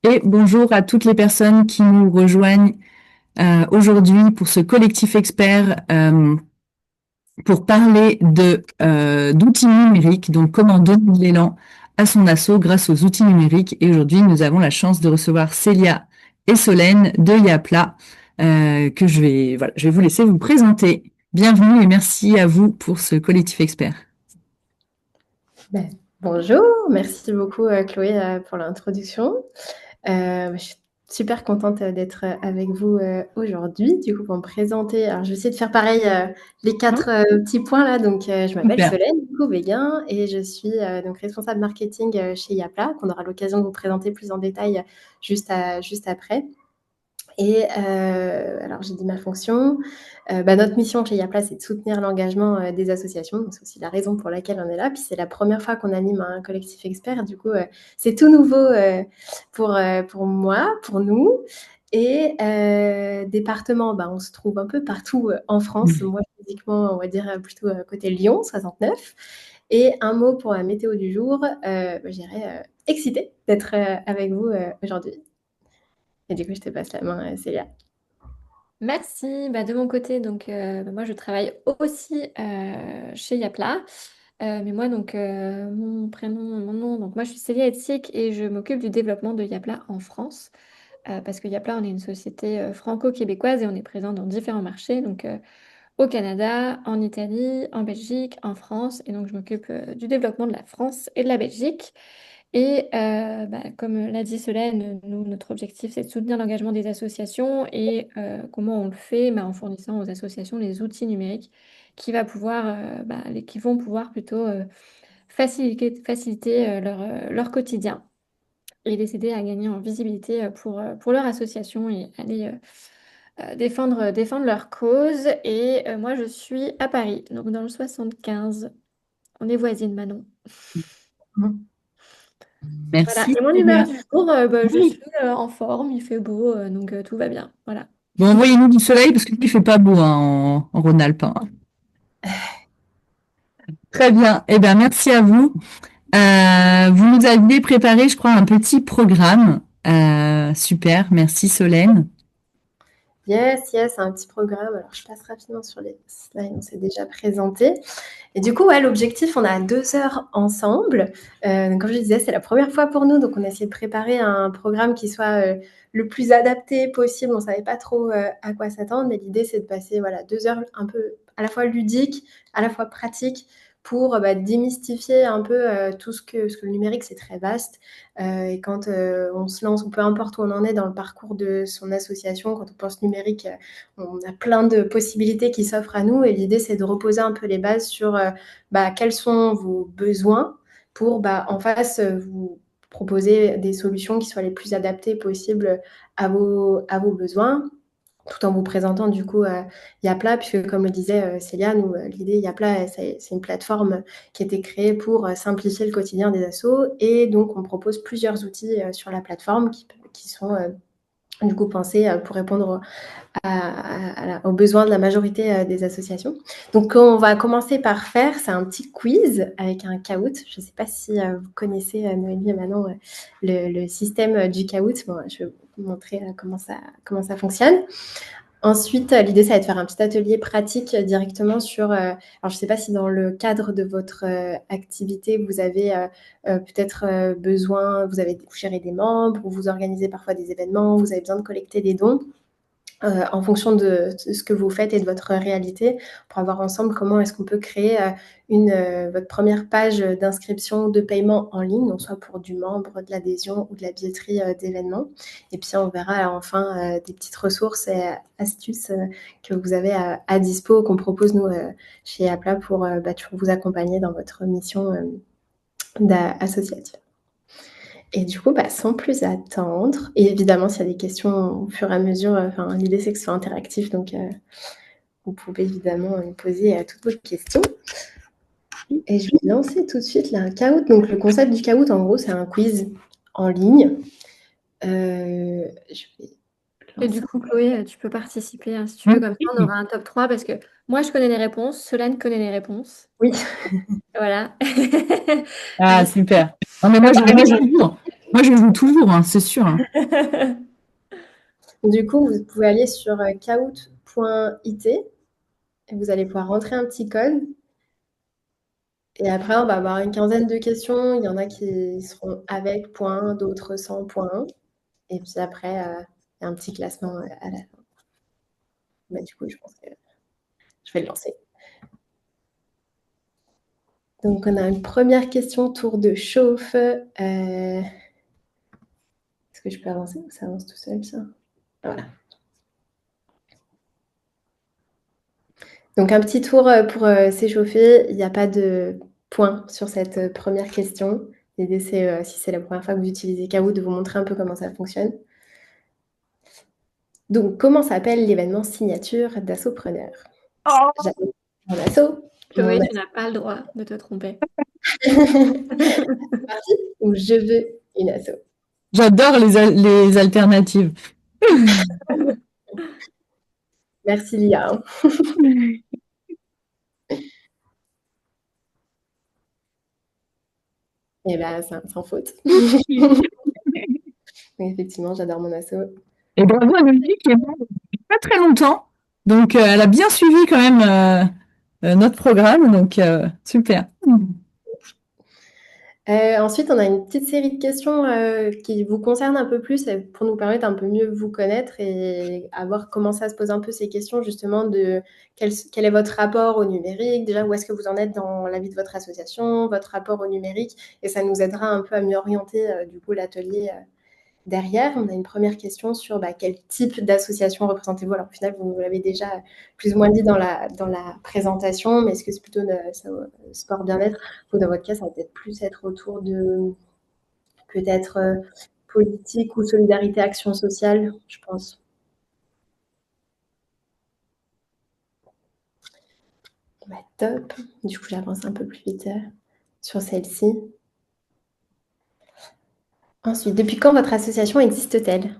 Et bonjour à toutes les personnes qui nous rejoignent aujourd'hui pour ce collectif expert pour parler d'outils numériques, donc comment donner de l'élan à son assaut grâce aux outils numériques. Et aujourd'hui, nous avons la chance de recevoir Célia et Solène de Yapla que je vais vous laisser vous présenter. Bienvenue et merci à vous pour ce collectif expert. Ben, bonjour, merci beaucoup Chloé pour l'introduction. Je suis super contente d'être avec vous aujourd'hui. Du coup, pour me présenter, alors je vais essayer de faire pareil les quatre petits points là. Donc, je m'appelle Super. Solène, du coup, Béguin, et je suis donc responsable marketing chez Yapla, qu'on aura l'occasion de vous présenter plus en détail juste après. Et alors, j'ai dit ma fonction. Notre mission chez Yapla, c'est de soutenir l'engagement des associations. Donc, c'est aussi la raison pour laquelle on est là. Puis, c'est la première fois qu'on anime un collectif expert. Du coup, c'est tout nouveau pour moi, pour nous. Et département, on se trouve un peu partout en France. Moi, physiquement, on va dire plutôt côté Lyon, 69. Et un mot pour la météo du jour, je dirais excitée d'être avec vous aujourd'hui. Et du coup, je te passe la main, Célia. Merci. De mon côté, moi je travaille aussi chez Yapla. Mais moi mon prénom, mon nom, donc moi je suis Célia Etsick et je m'occupe du développement de Yapla en France. Parce que Yapla, on est une société franco-québécoise et on est présent dans différents marchés, au Canada, en Italie, en Belgique, en France. Et donc je m'occupe du développement de la France et de la Belgique. Et comme l'a dit Solène, nous, notre objectif, c'est de soutenir l'engagement des associations et comment on le fait en fournissant aux associations les outils numériques qui vont pouvoir plutôt faciliter leur quotidien et les aider à gagner en visibilité pour leur association et aller défendre leur cause. Et moi, je suis à Paris, donc dans le 75. On est voisines, Manon. Voilà. Merci Et mon humeur Célia. du jour, je Oui. suis en forme, il fait beau, tout va bien. Voilà. Bon, envoyez-nous du soleil parce qu'il ne fait pas beau hein, en Rhône-Alpes, hein. Très bien. Eh bien, merci à vous. Vous nous aviez préparé, je crois, un petit programme. Super. Merci Solène. Yes, yes, un petit programme. Alors, je passe rapidement sur les slides, on s'est déjà présenté. Et du coup, ouais, l'objectif, on a 2 heures ensemble. Donc, comme je disais, c'est la première fois pour nous, donc on a essayé de préparer un programme qui soit le plus adapté possible. On ne savait pas trop à quoi s'attendre, mais l'idée, c'est de passer 2 heures un peu à la fois ludique, à la fois pratique, pour démystifier un peu tout parce que le numérique, c'est très vaste. Et quand on se lance, ou peu importe où on en est dans le parcours de son association, quand on pense numérique, on a plein de possibilités qui s'offrent à nous. Et l'idée, c'est de reposer un peu les bases sur quels sont vos besoins pour en face vous proposer des solutions qui soient les plus adaptées possibles à vos besoins, tout en vous présentant du coup Yapla, puisque comme le disait Célia, nous, l'idée Yapla, c'est une plateforme qui a été créée pour simplifier le quotidien des assos, et donc on propose plusieurs outils sur la plateforme qui sont du coup pensés pour répondre aux besoins de la majorité des associations. Donc, on va commencer par faire, c'est un petit quiz avec un Kahoot. Je ne sais pas si vous connaissez, Noémie et Manon, le système du Kahoot. Bon, je vais vous montrer comment ça fonctionne. Ensuite, l'idée, ça va être de faire un petit atelier pratique directement sur. Alors, je ne sais pas si dans le cadre de votre activité, vous avez peut-être besoin, vous gérez des membres, ou vous organisez parfois des événements, vous avez besoin de collecter des dons. En fonction de ce que vous faites et de votre réalité, pour voir ensemble comment est-ce qu'on peut créer votre première page d'inscription de paiement en ligne, donc soit pour du membre, de l'adhésion ou de la billetterie d'événements. Et puis on verra enfin des petites ressources et astuces que vous avez à dispo, qu'on propose nous chez Apla pour vous accompagner dans votre mission associative. Et du coup, sans plus attendre, et évidemment, s'il y a des questions au fur et à mesure, l'idée c'est que ce soit interactif, donc vous pouvez évidemment me poser toutes vos questions. Et je vais lancer tout de suite là, un Kahoot. Donc le concept du Kahoot, en gros, c'est un quiz en ligne. Je vais Et du lancer. coup, Chloé, tu peux participer hein, si tu veux, comme ça on Oui. aura un top 3 parce que moi je connais les réponses, Solène connaît les réponses. Oui. Voilà. Ah, Donc, super. Non, mais comme moi, par je exemple, toujours. Moi, je joue toujours, hein, c'est sûr, hein. Du coup, vous pouvez aller sur kahoot.it et vous allez pouvoir rentrer un petit code. Et après, on va avoir une quinzaine de questions. Il y en a qui seront avec point, d'autres sans point. Et puis après, il y a un petit classement à la fin. Bah, du coup, je pense que je vais le lancer. Donc, on a une première question, tour de chauffe. Est-ce que je peux avancer ou ça avance tout seul, ça? Voilà. Donc, un petit tour pour s'échauffer. Il n'y a pas de point sur cette première question. L'idée, c'est, si c'est la première fois que vous utilisez Kahoot, de vous montrer un peu comment ça fonctionne. Donc, comment s'appelle l'événement signature d'Assopreneur? J'appelle mon asso, mon Chloé, tu asso. n'as pas le droit de te tromper. Parti ou je veux une asso. J'adore les alternatives. Merci Lia. Et bah, sans faute. Oui, effectivement, j'adore mon asso. Et bravo à Loïc qui est là depuis pas très longtemps. Donc, elle a bien suivi quand même notre programme. Donc, super. Ensuite, on a une petite série de questions qui vous concernent un peu plus pour nous permettre un peu mieux vous connaître et à voir comment ça se pose un peu ces questions justement de quel est votre rapport au numérique, déjà où est-ce que vous en êtes dans la vie de votre association, votre rapport au numérique, et ça nous aidera un peu à mieux orienter du coup l'atelier derrière. On a une première question sur quel type d'association représentez-vous. Alors au final, vous l'avez déjà plus ou moins dit dans la présentation, mais est-ce que c'est plutôt sport bien-être ou dans votre cas, ça va peut-être plus être autour de peut-être politique ou solidarité, action sociale, je pense. Top. Du coup, j'avance un peu plus vite sur celle-ci. Ensuite, depuis quand votre association existe-t-elle?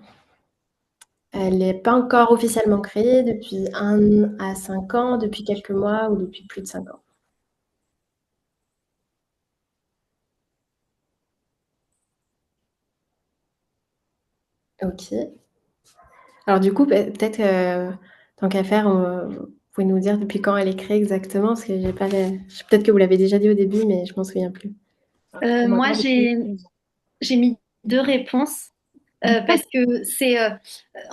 Elle n'est pas encore officiellement créée depuis 1 à 5 ans, depuis quelques mois ou depuis plus de 5 ans. Ok. Alors du coup, peut-être, tant qu'à faire, vous pouvez nous dire depuis quand elle est créée exactement, parce que j'ai pas peut-être que vous l'avez déjà dit au début, mais je m'en souviens plus. Moi, j'ai mis deux réponses parce que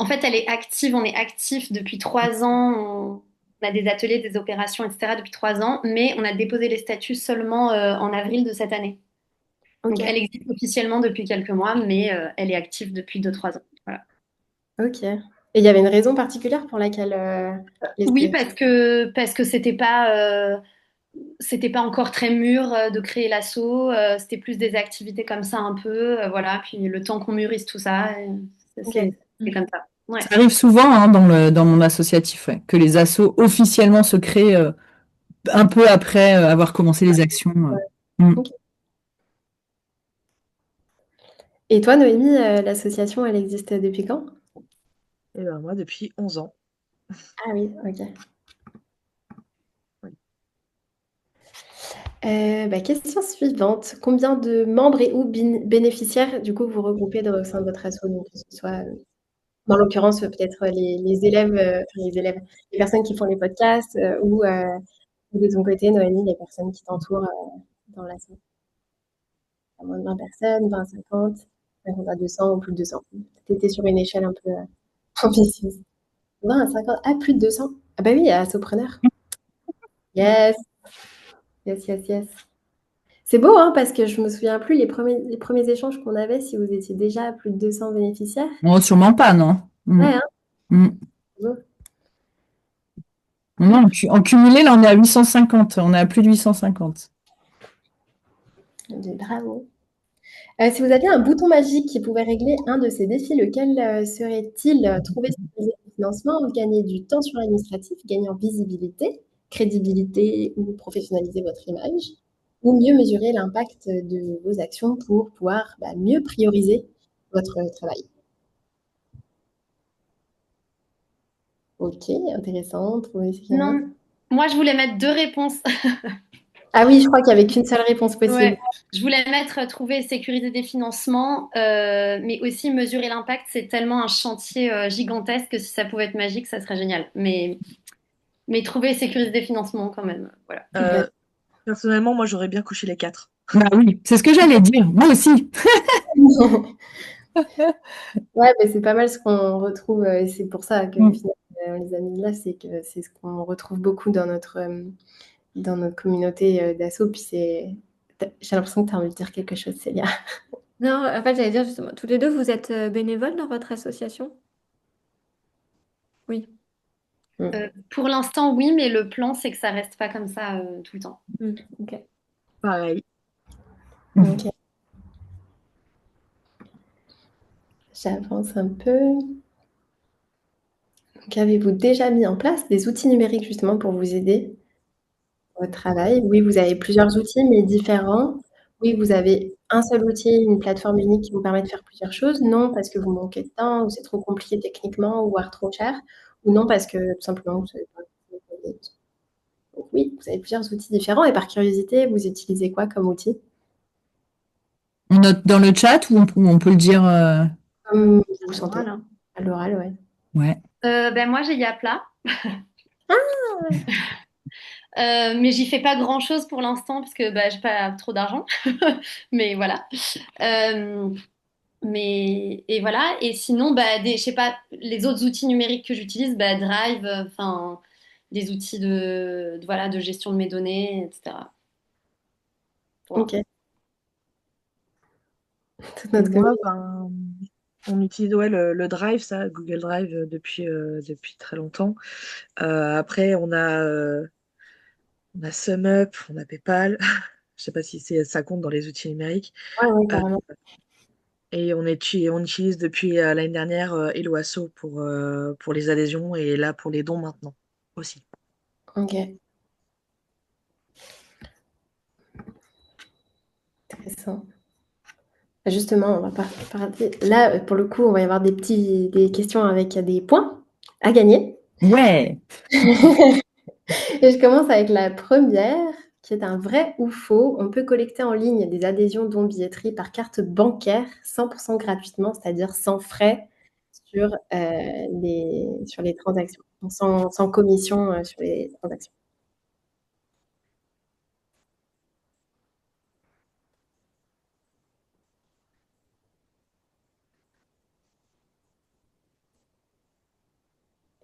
en fait, elle est active. On est actif depuis 3 ans. On a des ateliers, des opérations, etc. depuis 3 ans, mais on a déposé les statuts seulement en avril de cette année. Ok, Donc, elle existe officiellement depuis quelques mois, mais elle est active depuis 2, 3 ans. Voilà. ok. Et il y avait une raison particulière pour laquelle les Oui, statuts. parce que c'était pas encore très mûr de créer l'asso. C'était plus des activités comme ça un peu, voilà. Puis le temps qu'on mûrisse tout ça, Ok. c'est comme ça. Ouais. Ça arrive souvent hein, dans le monde associatif, ouais, que les assos officiellement se créent un peu après avoir commencé les actions. Mm. Ok. Et toi, Noémie, l'association, elle existe depuis quand? Et ben moi, depuis 11 ans. Ah oui, ok. Oui. Question suivante. Combien de membres et ou bénéficiaires, du coup, vous regroupez au sein de votre asso, donc que ce soit, dans l'occurrence, peut-être les élèves, les personnes qui font les podcasts, ou de ton côté, Noémie, les personnes qui t'entourent dans l'asso. À moins de 20 personnes, 20 à 50, 50 à 200 ou plus de 200. Tu étais sur une échelle un peu ambitieuse. 20 à 50, ah, plus de 200. Ah bah oui, Assopreneur. Yes, yes, yes, yes. C'est beau, hein, parce que je me souviens plus les premiers échanges qu'on avait, si vous étiez déjà à plus de 200 bénéficiaires. Bon, sûrement pas, non. Mm. Ouais, hein. Mm. C'est beau. Non, en cumulé, là, on est à 850. On est à plus de 850. Bravo. Si vous aviez un bouton magique qui pouvait régler un de ces défis, lequel serait-il? Trouver des financements, gagner du temps sur l'administratif, gagner en visibilité, crédibilité ou professionnaliser votre image, ou mieux mesurer l'impact de vos actions pour pouvoir mieux prioriser votre travail. Ok, intéressant. Trouver ce qu'il y en a. Non, moi je voulais mettre deux réponses. Ah oui, je crois qu'il n'y avait qu'une seule réponse possible. Ouais. Je voulais mettre trouver et sécuriser des financements, mais aussi mesurer l'impact. C'est tellement un chantier gigantesque que si ça pouvait être magique, ça serait génial. Mais trouver et sécuriser des financements quand même. Voilà. Ouais. Personnellement, moi, j'aurais bien coché les 4. Bah oui, c'est ce que j'allais dire. Moi aussi. Ouais, mais c'est pas mal ce qu'on retrouve, et c'est pour ça que Mm. finalement, on les a mis là, c'est que c'est ce qu'on retrouve beaucoup dans notre communauté d'asso. Puis j'ai l'impression que tu as envie de dire quelque chose, Célia. Non, en fait, j'allais dire justement, tous les deux, vous êtes bénévoles dans votre association? Oui. Pour l'instant, oui, mais le plan, c'est que ça reste pas comme ça tout le temps. Ok. Pareil. Ok, j'avance un peu. Donc, avez-vous déjà mis en place des outils numériques justement pour vous aider dans votre travail? Oui, vous avez plusieurs outils, mais différents. Oui, vous avez un seul outil, une plateforme unique qui vous permet de faire plusieurs choses. Non, parce que vous manquez de temps, ou c'est trop compliqué techniquement, ou voire trop cher. Ou non, parce que tout simplement, vous savez pas. Donc, oui, vous avez plusieurs outils différents. Et par curiosité, vous utilisez quoi comme outil? On note dans le chat ou on peut le dire. Comme vous le sentez. Voilà. À l'oral, ouais. Ouais. Ben moi, j'ai Yapla. Mais j'y fais pas grand-chose pour l'instant parce que bah, j'ai pas trop d'argent. Mais voilà. Euh, et voilà. Et sinon, bah, je sais pas, les autres outils numériques que j'utilise, bah, Drive, enfin, des outils voilà, de gestion de mes données, etc. Pour Ok. l'instant. Toute Et notre moi, communauté. on utilise le Drive, ça, Google Drive, depuis très longtemps. Après, on a SumUp, on a PayPal. Je sais pas si ça compte dans les outils numériques. Ouais, ouais, Euh, carrément. et on utilise depuis l'année dernière Helloasso pour les adhésions et là pour les dons maintenant aussi. Ok. Intéressant. Justement, on va parler. Là, pour le coup, on va y avoir des questions avec des points à gagner. Ouais. Et je commence avec la première, qui est un vrai ou faux. On peut collecter en ligne des adhésions dons billetterie par carte bancaire 100% gratuitement, c'est-à-dire sans frais sur les transactions, donc sans commission sur les transactions.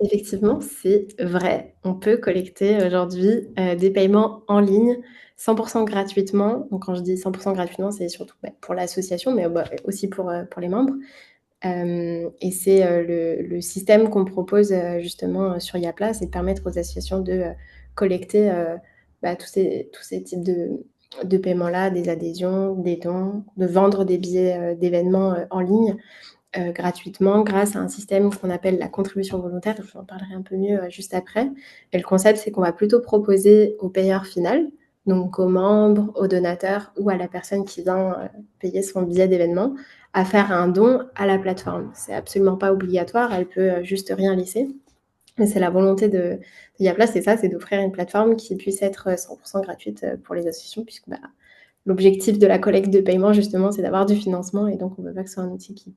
Effectivement, c'est vrai. On peut collecter aujourd'hui des paiements en ligne 100% gratuitement. Donc, quand je dis 100% gratuitement, c'est surtout pour l'association, mais aussi pour les membres. Et c'est le système qu'on propose justement sur Yapla, c'est de permettre aux associations de collecter tous ces types de paiements-là, des adhésions, des dons, de vendre des billets d'événements en ligne gratuitement grâce à un système qu'on appelle la contribution volontaire. Je vous en parlerai un peu mieux juste après. Et le concept, c'est qu'on va plutôt proposer au payeur final, donc aux membres, aux donateurs ou à la personne qui vient payer son billet d'événement, à faire un don à la plateforme. C'est absolument pas obligatoire, elle peut juste rien laisser. Mais c'est la volonté de Yapla, c'est ça, c'est d'offrir une plateforme qui puisse être 100% gratuite pour les associations, puisque l'objectif de la collecte de paiement, justement, c'est d'avoir du financement. Et donc, on ne veut pas que ce soit un outil qui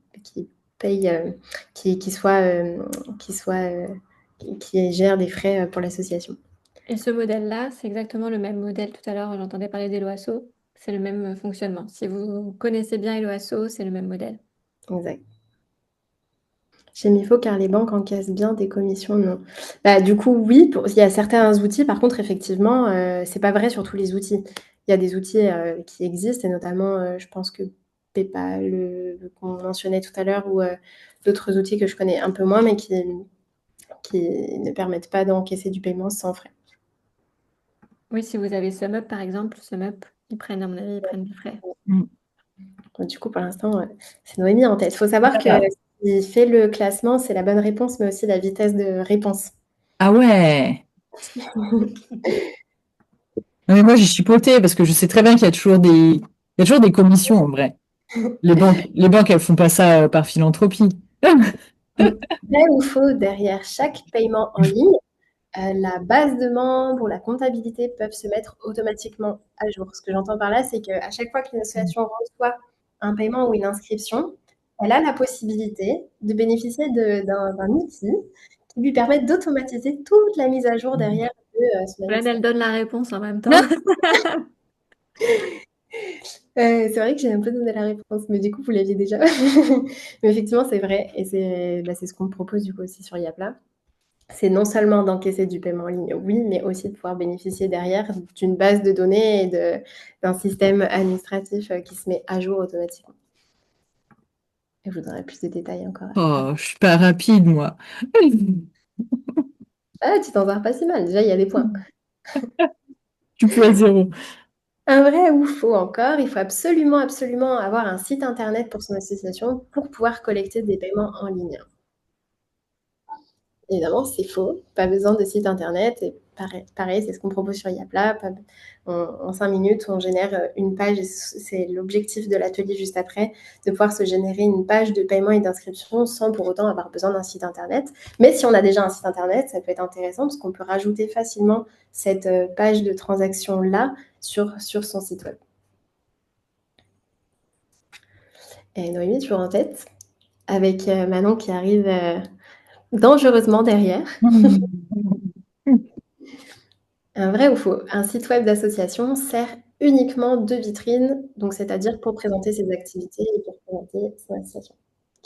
paye, qui gère des frais pour l'association. Et ce modèle-là, c'est exactement le même modèle. Tout à l'heure, j'entendais parler d'Eloasso. C'est le même fonctionnement. Si vous connaissez bien Eloasso, c'est le même modèle. Exact. Chez Mifo, car les banques encaissent bien des commissions, non. Du coup, oui, il y a certains outils. Par contre, effectivement, c'est pas vrai sur tous les outils. Il y a des outils qui existent, et notamment, je pense que PayPal, qu'on mentionnait tout à l'heure, ou d'autres outils que je connais un peu moins, mais qui ne permettent pas d'encaisser du paiement sans frais. Oui, si vous avez SumUp, par exemple, SumUp, ils prennent, à mon avis, ils prennent des frais. Du coup, pour l'instant, c'est Noémie en tête. Il faut savoir que Voilà. ce qui fait le classement, c'est la bonne réponse, mais aussi la vitesse de réponse. Ah ouais. Non, mais moi, j'ai chipoté parce que je sais très bien qu'il y a toujours des commissions en vrai. Les banques, elles font pas ça par philanthropie. Vrai ou faux, derrière chaque paiement en ligne, la base de membres ou la comptabilité peuvent se mettre automatiquement à jour. Ce que j'entends par là, c'est qu'à chaque fois qu'une association reçoit un paiement ou une inscription, elle a la possibilité de bénéficier d'un outil qui lui permet d'automatiser toute la mise à jour derrière de son Là, elle donne la réponse en même temps. Non. C'est vrai que j'ai un peu donné la réponse, mais du coup, vous l'aviez déjà. Mais effectivement, c'est vrai, et c'est ce qu'on propose du coup aussi sur Yapla. C'est non seulement d'encaisser du paiement en ligne, oui, mais aussi de pouvoir bénéficier derrière d'une base de données et d'un système administratif qui se met à jour automatiquement. Et je vous donnerai plus de détails encore. Oh, je suis pas rapide, moi. Ah, tu t'en sors pas si mal. Déjà, il y a des points. Tu peux à zéro. Un vrai ou faux encore, il faut absolument, absolument avoir un site internet pour son association pour pouvoir collecter des paiements en ligne. Évidemment, c'est faux. Pas besoin de site internet. Et pareil, c'est ce qu'on propose sur Yapla. En 5 minutes, on génère une page. C'est l'objectif de l'atelier juste après, de pouvoir se générer une page de paiement et d'inscription sans pour autant avoir besoin d'un site internet. Mais si on a déjà un site internet, ça peut être intéressant parce qu'on peut rajouter facilement cette page de transaction-là sur son site web. Et Noémie, toujours en tête, avec Manon qui arrive dangereusement derrière. Un vrai ou faux? Un site web d'association sert uniquement de vitrine, donc c'est-à-dire pour présenter ses activités et pour présenter son association.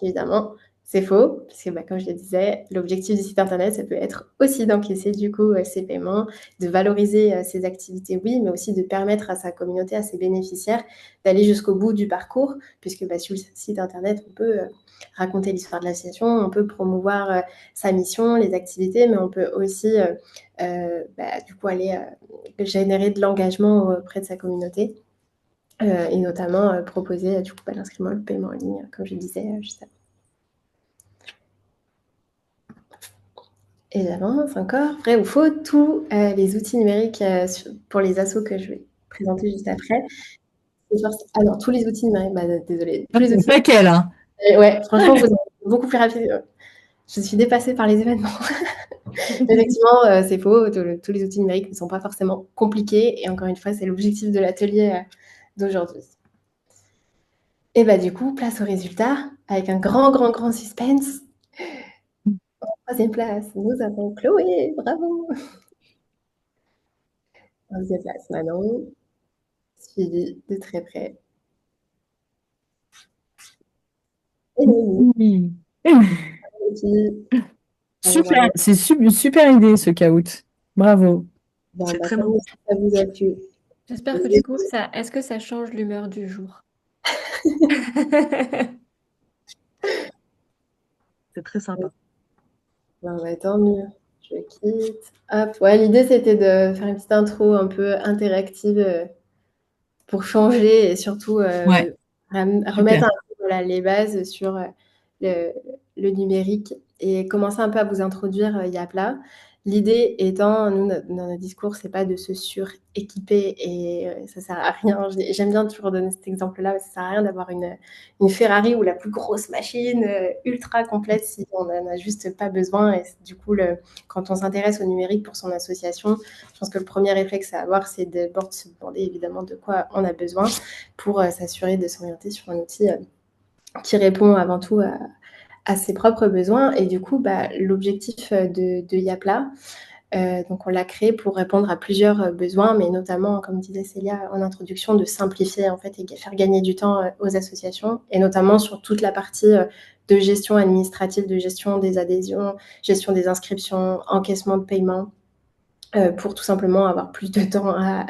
Évidemment, c'est faux, puisque comme je le disais, l'objectif du site internet, ça peut être aussi d'encaisser du coup ses paiements, de valoriser ses activités, oui, mais aussi de permettre à sa communauté, à ses bénéficiaires, d'aller jusqu'au bout du parcours, puisque sur le site internet, on peut raconter l'histoire de l'association, on peut promouvoir sa mission, les activités, mais on peut aussi du coup aller générer de l'engagement auprès de sa communauté et notamment proposer du coup l'inscription, le paiement en ligne, comme je disais juste avant. Et j'avance encore. Vrai ou faux, tous les outils numériques pour les assos que je vais présenter juste après. Alors, tous les outils numériques, désolée. Tous les outils... Pas quel, hein. Ouais, franchement, vous êtes beaucoup plus rapide. Je suis dépassée par les événements. Effectivement, c'est faux. Tous les outils numériques ne sont pas forcément compliqués. Et encore une fois, c'est l'objectif de l'atelier d'aujourd'hui. Et du coup, place au résultat, avec un grand suspense. En troisième place, nous avons Chloé. Bravo. En deuxième place, Manon. Suivi de très près. Et Noémie. Super, c'est super idée ce caout. Bravo. C'est très bon. Ça vous a plu. J'espère que du coup, est-ce que ça change l'humeur du jour? C'est très sympa. Tant mieux. Je quitte. Hop. Ouais, l'idée, c'était de faire une petite intro un peu interactive pour changer et surtout remettre un peu les bases sur le numérique et commencer un peu à vous introduire Yapla. L'idée étant, nous, dans notre discours, c'est pas de se suréquiper et ça sert à rien. J'aime bien toujours donner cet exemple-là, ça sert à rien d'avoir une Ferrari ou la plus grosse machine ultra complète si on n'en a juste pas besoin. Et du coup, quand on s'intéresse au numérique pour son association, je pense que le premier réflexe à avoir, c'est d'abord de se demander évidemment de quoi on a besoin pour s'assurer de s'orienter sur un outil qui répond avant tout à ses propres besoins. Et du coup, l'objectif de Yapla, donc on l'a créé pour répondre à plusieurs besoins, mais notamment, comme disait Célia en introduction, de simplifier en fait et faire gagner du temps aux associations, et notamment sur toute la partie de gestion administrative, de gestion des adhésions, gestion des inscriptions, encaissement de paiement, pour tout simplement avoir plus de temps à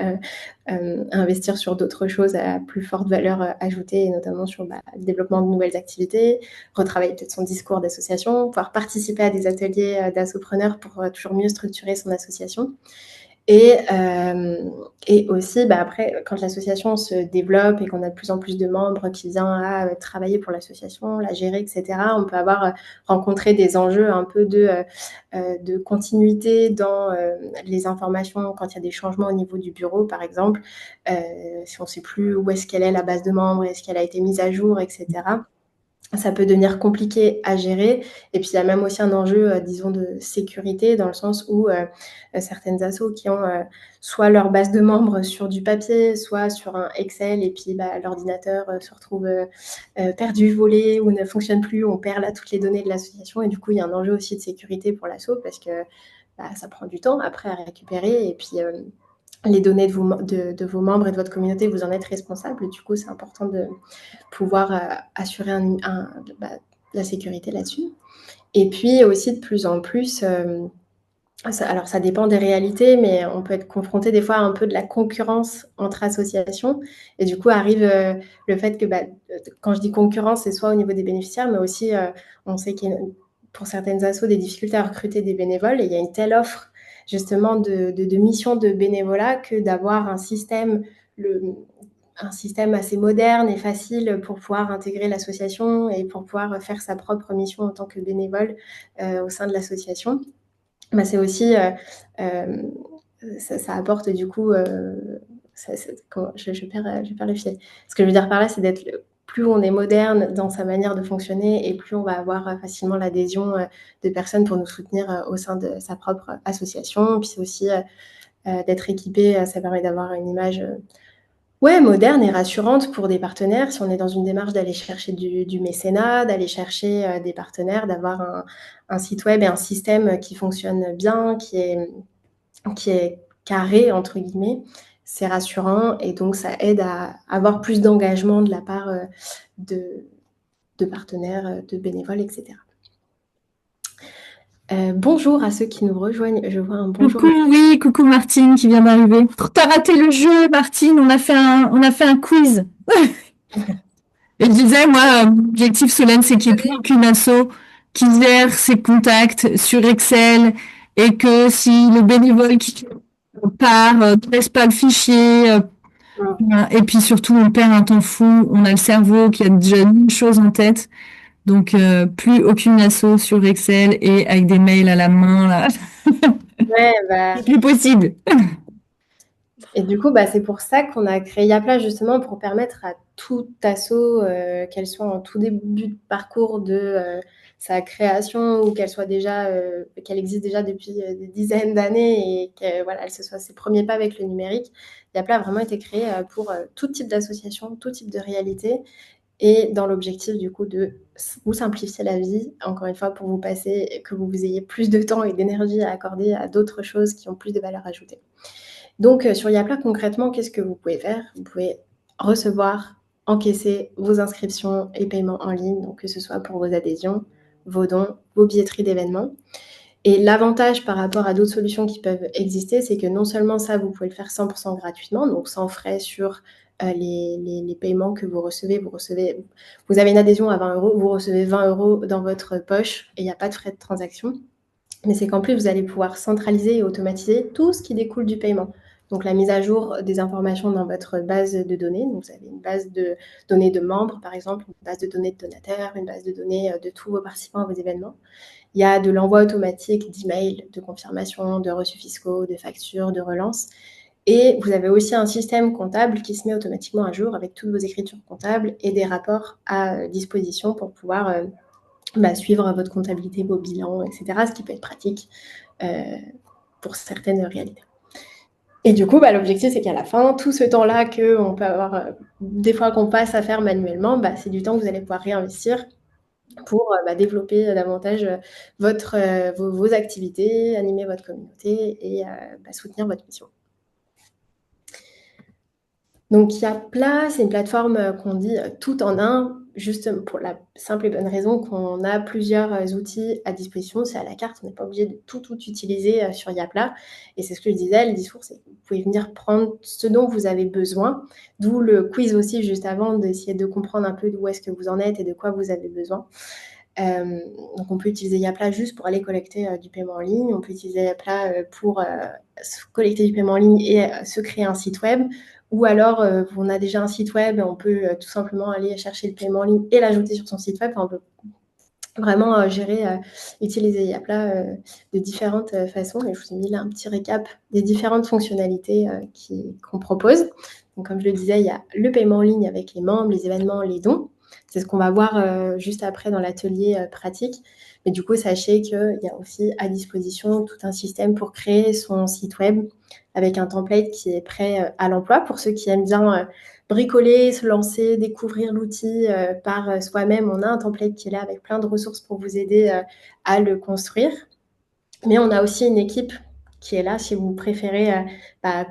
investir sur d'autres choses à plus forte valeur ajoutée, et notamment sur le développement de nouvelles activités, retravailler peut-être son discours d'association, pouvoir participer à des ateliers d'assopreneurs pour toujours mieux structurer son association. Et aussi, après, quand l'association se développe et qu'on a de plus en plus de membres qui viennent travailler pour l'association, la gérer, etc., on peut avoir rencontré des enjeux un peu de continuité dans les informations quand il y a des changements au niveau du bureau, par exemple, si on ne sait plus où est-ce qu'elle est la base de membres, est-ce qu'elle a été mise à jour, etc. ça peut devenir compliqué à gérer. Et puis, il y a même aussi un enjeu, disons, de sécurité, dans le sens où certaines assos qui ont soit leur base de membres sur du papier, soit sur un Excel, et puis l'ordinateur se retrouve perdu, volé, ou ne fonctionne plus, on perd là toutes les données de l'association. Et du coup, il y a un enjeu aussi de sécurité pour l'asso, parce que ça prend du temps après à récupérer. Et puis, les données de vos membres et de votre communauté, vous en êtes responsable. Du coup, c'est important de pouvoir assurer la sécurité là-dessus. Et puis aussi, de plus en plus, alors ça dépend des réalités, mais on peut être confronté des fois à un peu de la concurrence entre associations. Et du coup, arrive le fait que, quand je dis concurrence, c'est soit au niveau des bénéficiaires, mais aussi, on sait qu'il y a, pour certaines assos, des difficultés à recruter des bénévoles. Et il y a une telle offre justement de missions de bénévolat que d'avoir un système assez moderne et facile pour pouvoir intégrer l'association et pour pouvoir faire sa propre mission en tant que bénévole au sein de l'association. C'est aussi, ça apporte du coup, je perds le fil. Ce que je veux dire par là, c'est d'être plus on est moderne dans sa manière de fonctionner, et plus on va avoir facilement l'adhésion de personnes pour nous soutenir au sein de sa propre association. Puis c'est aussi d'être équipé, ça permet d'avoir une image moderne et rassurante pour des partenaires. Si on est dans une démarche d'aller chercher du mécénat, d'aller chercher des partenaires, d'avoir un site web et un système qui fonctionne bien, qui est carré, entre guillemets, c'est rassurant, et donc ça aide à avoir plus d'engagement de la part de partenaires, de bénévoles, etc. Bonjour à ceux qui nous rejoignent. Je vois un bonjour. Coucou, oui, coucou Martine qui vient d'arriver. T'as raté le jeu, Martine, on a fait un quiz. Et je disais, moi, l'objectif Solène, c'est qu'il n'y ait plus aucune asso qui gère ses contacts sur Excel, et que si le bénévole qui part ne laisse pas le fichier, et puis surtout on perd un temps fou, on a le cerveau qui a déjà mille choses en tête, donc plus aucune asso sur Excel et avec des mails à la main, là. C'est plus possible. Et du coup, c'est pour ça qu'on a créé Yapla, justement, pour permettre à toute asso, qu'elle soit en tout début de parcours de sa création, ou qu'elle soit déjà, qu'elle existe déjà depuis des dizaines d'années, et qu'elle ce soit ses premiers pas avec le numérique. Yapla a vraiment été créé pour tout type d'association, tout type de réalité, et dans l'objectif du coup de vous simplifier la vie, encore une fois, pour vous passer, que vous ayez plus de temps et d'énergie à accorder à d'autres choses qui ont plus de valeur ajoutée. Donc, sur Yapla, concrètement, qu'est-ce que vous pouvez faire? Vous pouvez recevoir, encaisser vos inscriptions et paiements en ligne, donc que ce soit pour vos adhésions, vos dons, vos billetteries d'événements. Et l'avantage par rapport à d'autres solutions qui peuvent exister, c'est que non seulement ça, vous pouvez le faire 100% gratuitement, donc sans frais sur les paiements que vous recevez. Vous avez une adhésion à 20 €, vous recevez 20 € dans votre poche, et il n'y a pas de frais de transaction. Mais c'est qu'en plus, vous allez pouvoir centraliser et automatiser tout ce qui découle du paiement. Donc, la mise à jour des informations dans votre base de données. Donc, vous avez une base de données de membres, par exemple, une base de données de donateurs, une base de données de tous vos participants à vos événements. Il y a de l'envoi automatique d'emails, de confirmation, de reçus fiscaux, de factures, de relances. Et vous avez aussi un système comptable qui se met automatiquement à jour avec toutes vos écritures comptables et des rapports à disposition pour pouvoir suivre votre comptabilité, vos bilans, etc., ce qui peut être pratique pour certaines réalités. Et du coup, l'objectif, c'est qu'à la fin, tout ce temps-là qu'on peut avoir, des fois qu'on passe à faire manuellement, c'est du temps que vous allez pouvoir réinvestir pour développer davantage vos activités, animer votre communauté et soutenir votre mission. Donc, Yapla, c'est une plateforme qu'on dit tout en un, juste pour la simple et bonne raison qu'on a plusieurs outils à disposition. C'est à la carte, on n'est pas obligé de tout utiliser sur Yapla. Et c'est ce que je disais, le discours, c'est que vous pouvez venir prendre ce dont vous avez besoin, d'où le quiz aussi juste avant, d'essayer de comprendre un peu d'où est-ce que vous en êtes et de quoi vous avez besoin. Donc, on peut utiliser Yapla juste pour aller collecter du paiement en ligne. On peut utiliser Yapla pour collecter du paiement en ligne et se créer un site web. Ou alors, on a déjà un site web, on peut tout simplement aller chercher le paiement en ligne et l'ajouter sur son site web. On peut vraiment utiliser Yapla de différentes façons. Et je vous ai mis là un petit récap des différentes fonctionnalités qu'on propose. Donc, comme je le disais, il y a le paiement en ligne avec les membres, les événements, les dons. C'est ce qu'on va voir juste après dans l'atelier pratique. Mais du coup, sachez qu'il y a aussi à disposition tout un système pour créer son site web avec un template qui est prêt à l'emploi pour ceux qui aiment bien bricoler, se lancer, découvrir l'outil par soi-même. On a un template qui est là avec plein de ressources pour vous aider à le construire. Mais on a aussi une équipe qui est là si vous préférez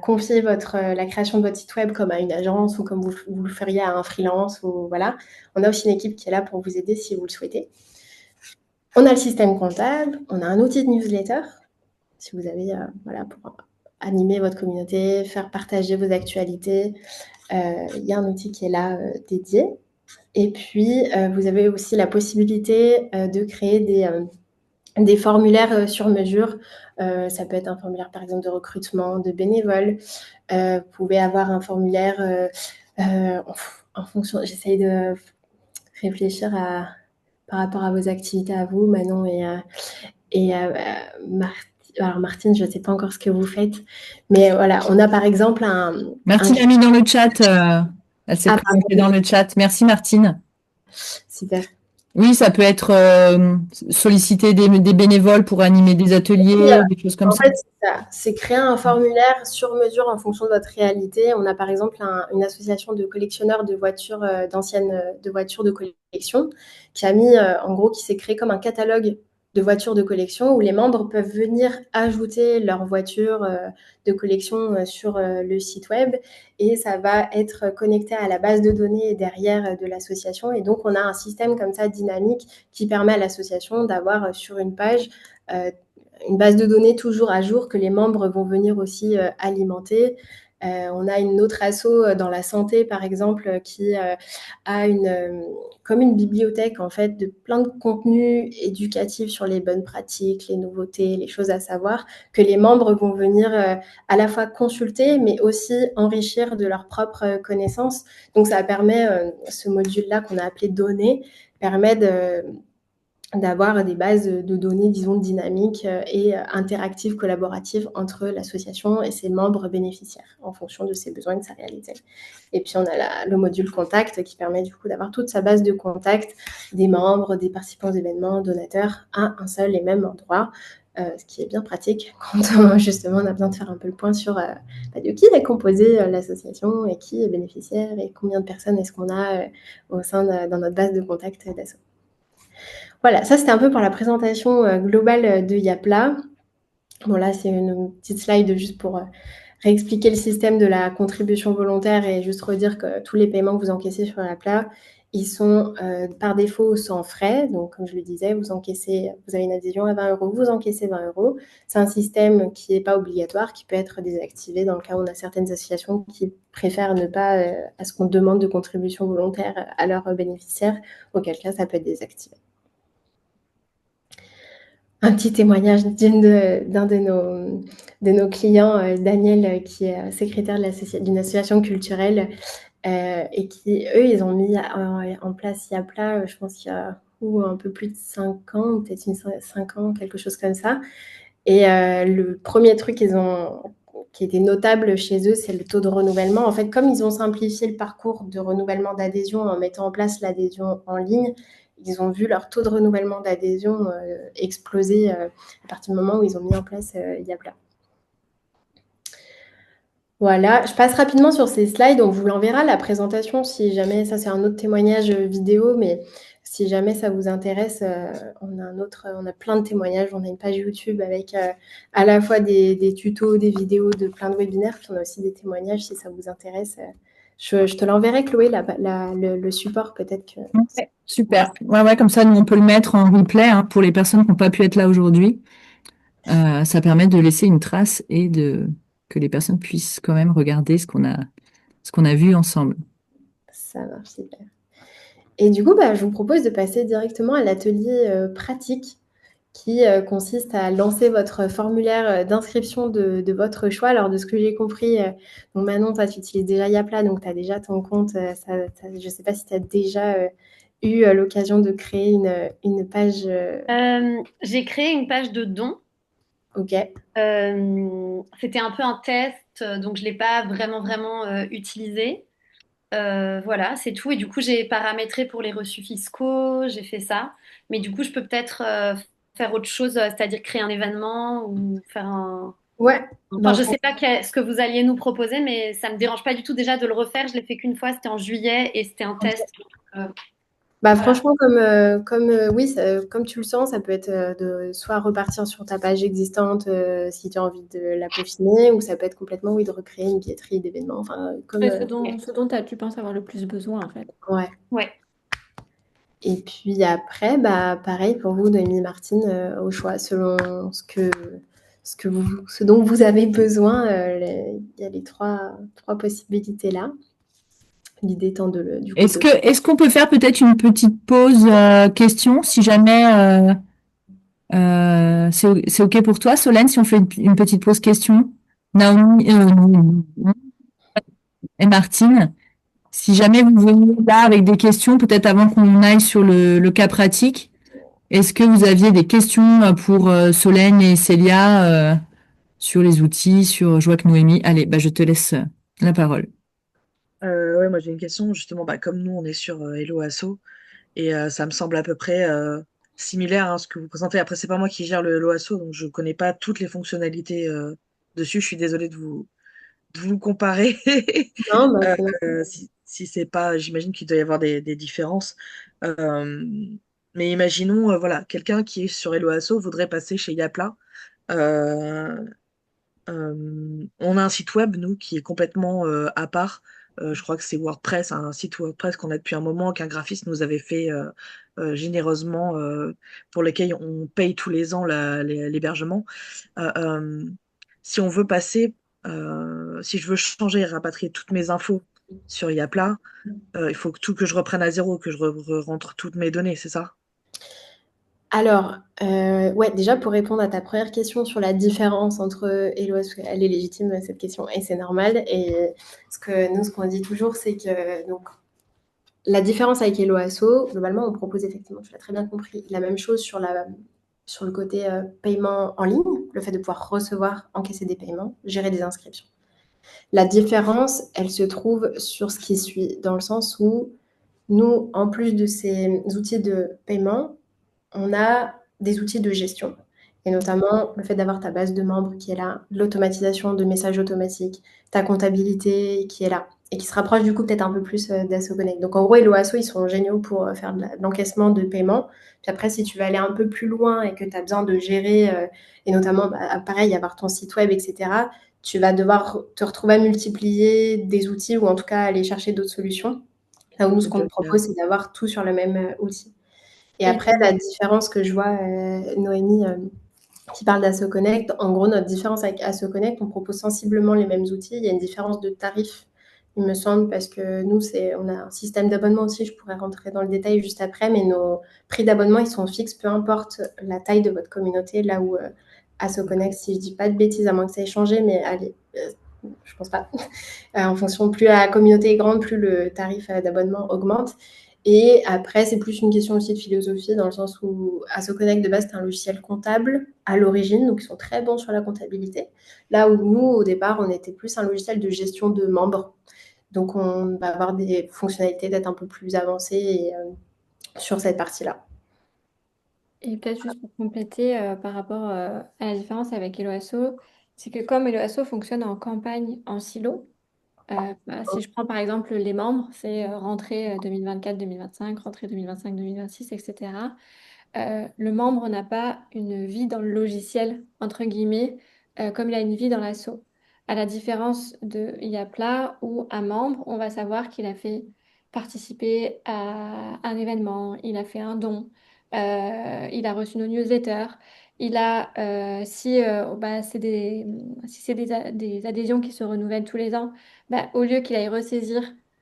confier la création de votre site web comme à une agence ou comme vous le feriez à un freelance. Ou, voilà. On a aussi une équipe qui est là pour vous aider si vous le souhaitez. On a le système comptable, on a un outil de newsletter si vous avez pour animer votre communauté, faire partager vos actualités. Il y a un outil qui est là dédié. Et puis, vous avez aussi la possibilité de créer des formulaires sur mesure. Ça peut être un formulaire, par exemple, de recrutement de bénévoles. Vous pouvez avoir un formulaire en fonction... J'essaye de réfléchir par rapport à vos activités à vous, Manon et Martine. Alors, Martine, je ne sais pas encore ce que vous faites, mais voilà, on a par exemple Martine a mis dans le chat. Elle s'est présentée dans le chat. Merci, Martine. Super. Oui, ça peut être solliciter des bénévoles pour animer des ateliers, des choses comme ça. En fait, c'est ça. C'est créer un formulaire sur mesure en fonction de votre réalité. On a par exemple une association de collectionneurs de voitures, de voitures de collection, qui a mis, en gros, qui s'est créé comme un catalogue de voitures de collection où les membres peuvent venir ajouter leurs voitures de collection sur le site web et ça va être connecté à la base de données derrière de l'association. Et donc, on a un système comme ça dynamique qui permet à l'association d'avoir sur une page une base de données toujours à jour que les membres vont venir aussi alimenter. On a une autre asso dans la santé, par exemple, qui a comme une bibliothèque en fait de plein de contenus éducatifs sur les bonnes pratiques, les nouveautés, les choses à savoir que les membres vont venir à la fois consulter, mais aussi enrichir de leurs propres connaissances. Donc ça permet, ce module-là qu'on a appelé données, permet d'avoir des bases de données, disons, dynamiques et interactives, collaboratives entre l'association et ses membres bénéficiaires en fonction de ses besoins et de sa réalité. Et puis, on a le module contact qui permet du coup d'avoir toute sa base de contact des membres, des participants aux événements, donateurs à un seul et même endroit. Ce qui est bien pratique quand justement on a besoin de faire un peu le point sur de qui est composée l'association et qui est bénéficiaire et combien de personnes est-ce qu'on a au sein dans notre base de contact d'asso. Voilà, ça c'était un peu pour la présentation globale de Yapla. Bon là c'est une petite slide juste pour réexpliquer le système de la contribution volontaire et juste redire que tous les paiements que vous encaissez sur Yapla, ils sont par défaut sans frais. Donc comme je le disais, vous avez une adhésion à 20 €, vous encaissez 20 €. C'est un système qui n'est pas obligatoire, qui peut être désactivé dans le cas où on a certaines associations qui préfèrent ne pas à ce qu'on demande de contribution volontaire à leurs bénéficiaires, auquel cas ça peut être désactivé. Un petit témoignage d'un de nos clients, Daniel, qui est secrétaire d'une association culturelle et qui, eux, ils ont mis en place Yapla, je pense qu'il y a un peu plus de 5 ans, peut-être 5 ans, quelque chose comme ça. Et le premier truc qui était notable chez eux, c'est le taux de renouvellement. En fait, comme ils ont simplifié le parcours de renouvellement d'adhésion en mettant en place l'adhésion en ligne, ils ont vu leur taux de renouvellement d'adhésion exploser à partir du moment où ils ont mis en place Yapla. Voilà, je passe rapidement sur ces slides, on vous l'enverra la présentation si jamais, ça c'est un autre témoignage vidéo, mais si jamais ça vous intéresse, on a plein de témoignages, on a une page YouTube avec à la fois des tutos, des vidéos de plein de webinaires, puis on a aussi des témoignages si ça vous intéresse. Je te l'enverrai, Chloé, le support peut-être que... Ouais, super. Ouais, comme ça, nous, on peut le mettre en replay pour les personnes qui n'ont pas pu être là aujourd'hui. Ça permet de laisser une trace et que les personnes puissent quand même regarder ce qu'on a vu ensemble. Ça marche, super. Et du coup, je vous propose de passer directement à l'atelier pratique qui consiste à lancer votre formulaire d'inscription de votre choix. Alors, de ce que j'ai compris, bon, Manon, toi, tu utilises déjà Yapla, donc tu as déjà ton compte. Je ne sais pas si tu as déjà eu l'occasion de créer une page. J'ai créé une page de dons. Ok. C'était un peu un test, donc je ne l'ai pas vraiment utilisé. Voilà, c'est tout. Et du coup, j'ai paramétré pour les reçus fiscaux, j'ai fait ça. Mais du coup, je peux peut-être faire autre chose, c'est-à-dire créer un événement ou faire un... Ouais, Enfin, ben, je sais pas ce que vous alliez nous proposer, mais ça me dérange pas du tout déjà de le refaire. Je l'ai fait qu'une fois, c'était en juillet et c'était un test. Euh, bah, voilà. franchement, oui, comme tu le sens, ça peut être de soit repartir sur ta page existante si tu as envie de la peaufiner, ou ça peut être complètement, oui, de recréer une billetterie d'événements. Enfin, Et ce dont tu penses avoir le plus besoin, en fait. ouais. Ouais. Et puis après, bah, pareil pour vous, Noémie Martine, au choix, selon ce dont vous avez besoin. Il y a les trois possibilités là. L'idée étant du coup de... Est-ce qu'on peut faire peut-être une petite pause question, si jamais c'est OK pour toi, Solène, si on fait une petite pause question? Naomi et Martine, si jamais vous venez là avec des questions, peut-être avant qu'on aille sur le cas pratique, est-ce que vous aviez des questions pour Solène et Célia sur les outils, je vois que Noémie, allez, bah, je te laisse la parole. Ouais, moi j'ai une question, justement, bah, comme nous on est sur Hello Asso, et ça me semble à peu près similaire à ce que vous présentez. Après, c'est pas moi qui gère le Hello Asso, donc je connais pas toutes les fonctionnalités dessus. Je suis désolée de vous comparer. Non, bah, c'est Si c'est pas, j'imagine qu'il doit y avoir des différences. Euh, mais imaginons, voilà, quelqu'un qui est sur Hello Asso voudrait passer chez Yapla. Euh, on a un site web, nous, qui est complètement à part. Je crois que c'est WordPress, un site WordPress qu'on a depuis un moment, qu'un graphiste nous avait fait généreusement, pour lequel on paye tous les ans l'hébergement. Euh, euh, si on veut passer, si je veux changer et rapatrier toutes mes infos sur Yapla, il faut que je reprenne à zéro, que je rentre toutes mes données, c'est ça? Alors, ouais, déjà pour répondre à ta première question sur la différence entre Hello Asso, elle est légitime cette question et c'est normal. Et ce qu'on dit toujours, c'est que donc la différence avec Hello Asso, globalement, on propose effectivement, tu l'as très bien compris, la même chose sur le côté paiement en ligne, le fait de pouvoir recevoir, encaisser des paiements, gérer des inscriptions. La différence, elle se trouve sur ce qui suit, dans le sens où nous, en plus de ces outils de paiement, on a des outils de gestion. Et notamment le fait d'avoir ta base de membres qui est là, l'automatisation de messages automatiques, ta comptabilité qui est là et qui se rapproche du coup peut-être un peu plus d'Asso Connect. Donc en gros, Hello Asso, ils sont géniaux pour faire de l'encaissement de paiement. Puis après, si tu veux aller un peu plus loin et que tu as besoin de gérer, et notamment, bah, pareil, avoir ton site web, etc., tu vas devoir te retrouver à multiplier des outils ou en tout cas aller chercher d'autres solutions. Là où nous, ce Ok, qu'on te ok. propose, c'est d'avoir tout sur le même outil. Et Et après, la différence que je vois, Noémie, qui parle d'Asso Connect, en gros, notre différence avec Asso Connect, on propose sensiblement les mêmes outils. Il y a une différence de tarif, il me semble, parce que nous, on a un système d'abonnement aussi. Je pourrais rentrer dans le détail juste après, mais nos prix d'abonnement, ils sont fixes, peu importe la taille de votre communauté. Là où Asso Connect, si je dis pas de bêtises, à moins que ça ait changé, mais allez, je pense pas. En fonction, plus la communauté est grande, plus le tarif d'abonnement augmente. Et après, c'est plus une question aussi de philosophie, dans le sens où AssoConnect, de base, c'est un logiciel comptable à l'origine, donc ils sont très bons sur la comptabilité. Là où nous, au départ, on était plus un logiciel de gestion de membres. Donc on va avoir des fonctionnalités peut-être un peu plus avancées sur cette partie-là. Et peut-être juste pour compléter par rapport à la différence avec Eloasso, c'est que comme Eloasso fonctionne en campagne en silo, si je prends par exemple les membres, c'est rentrée 2024-2025, rentrée 2025-2026, etc. Le membre n'a pas une vie dans le logiciel, entre guillemets, comme il a une vie dans l'asso. À la différence de Yapla, où un membre, on va savoir qu'il a fait participer à un événement, il a fait un don, il a reçu nos newsletters, si c'est des adhésions qui se renouvellent tous les ans, bah, au lieu qu'il aille ressaisir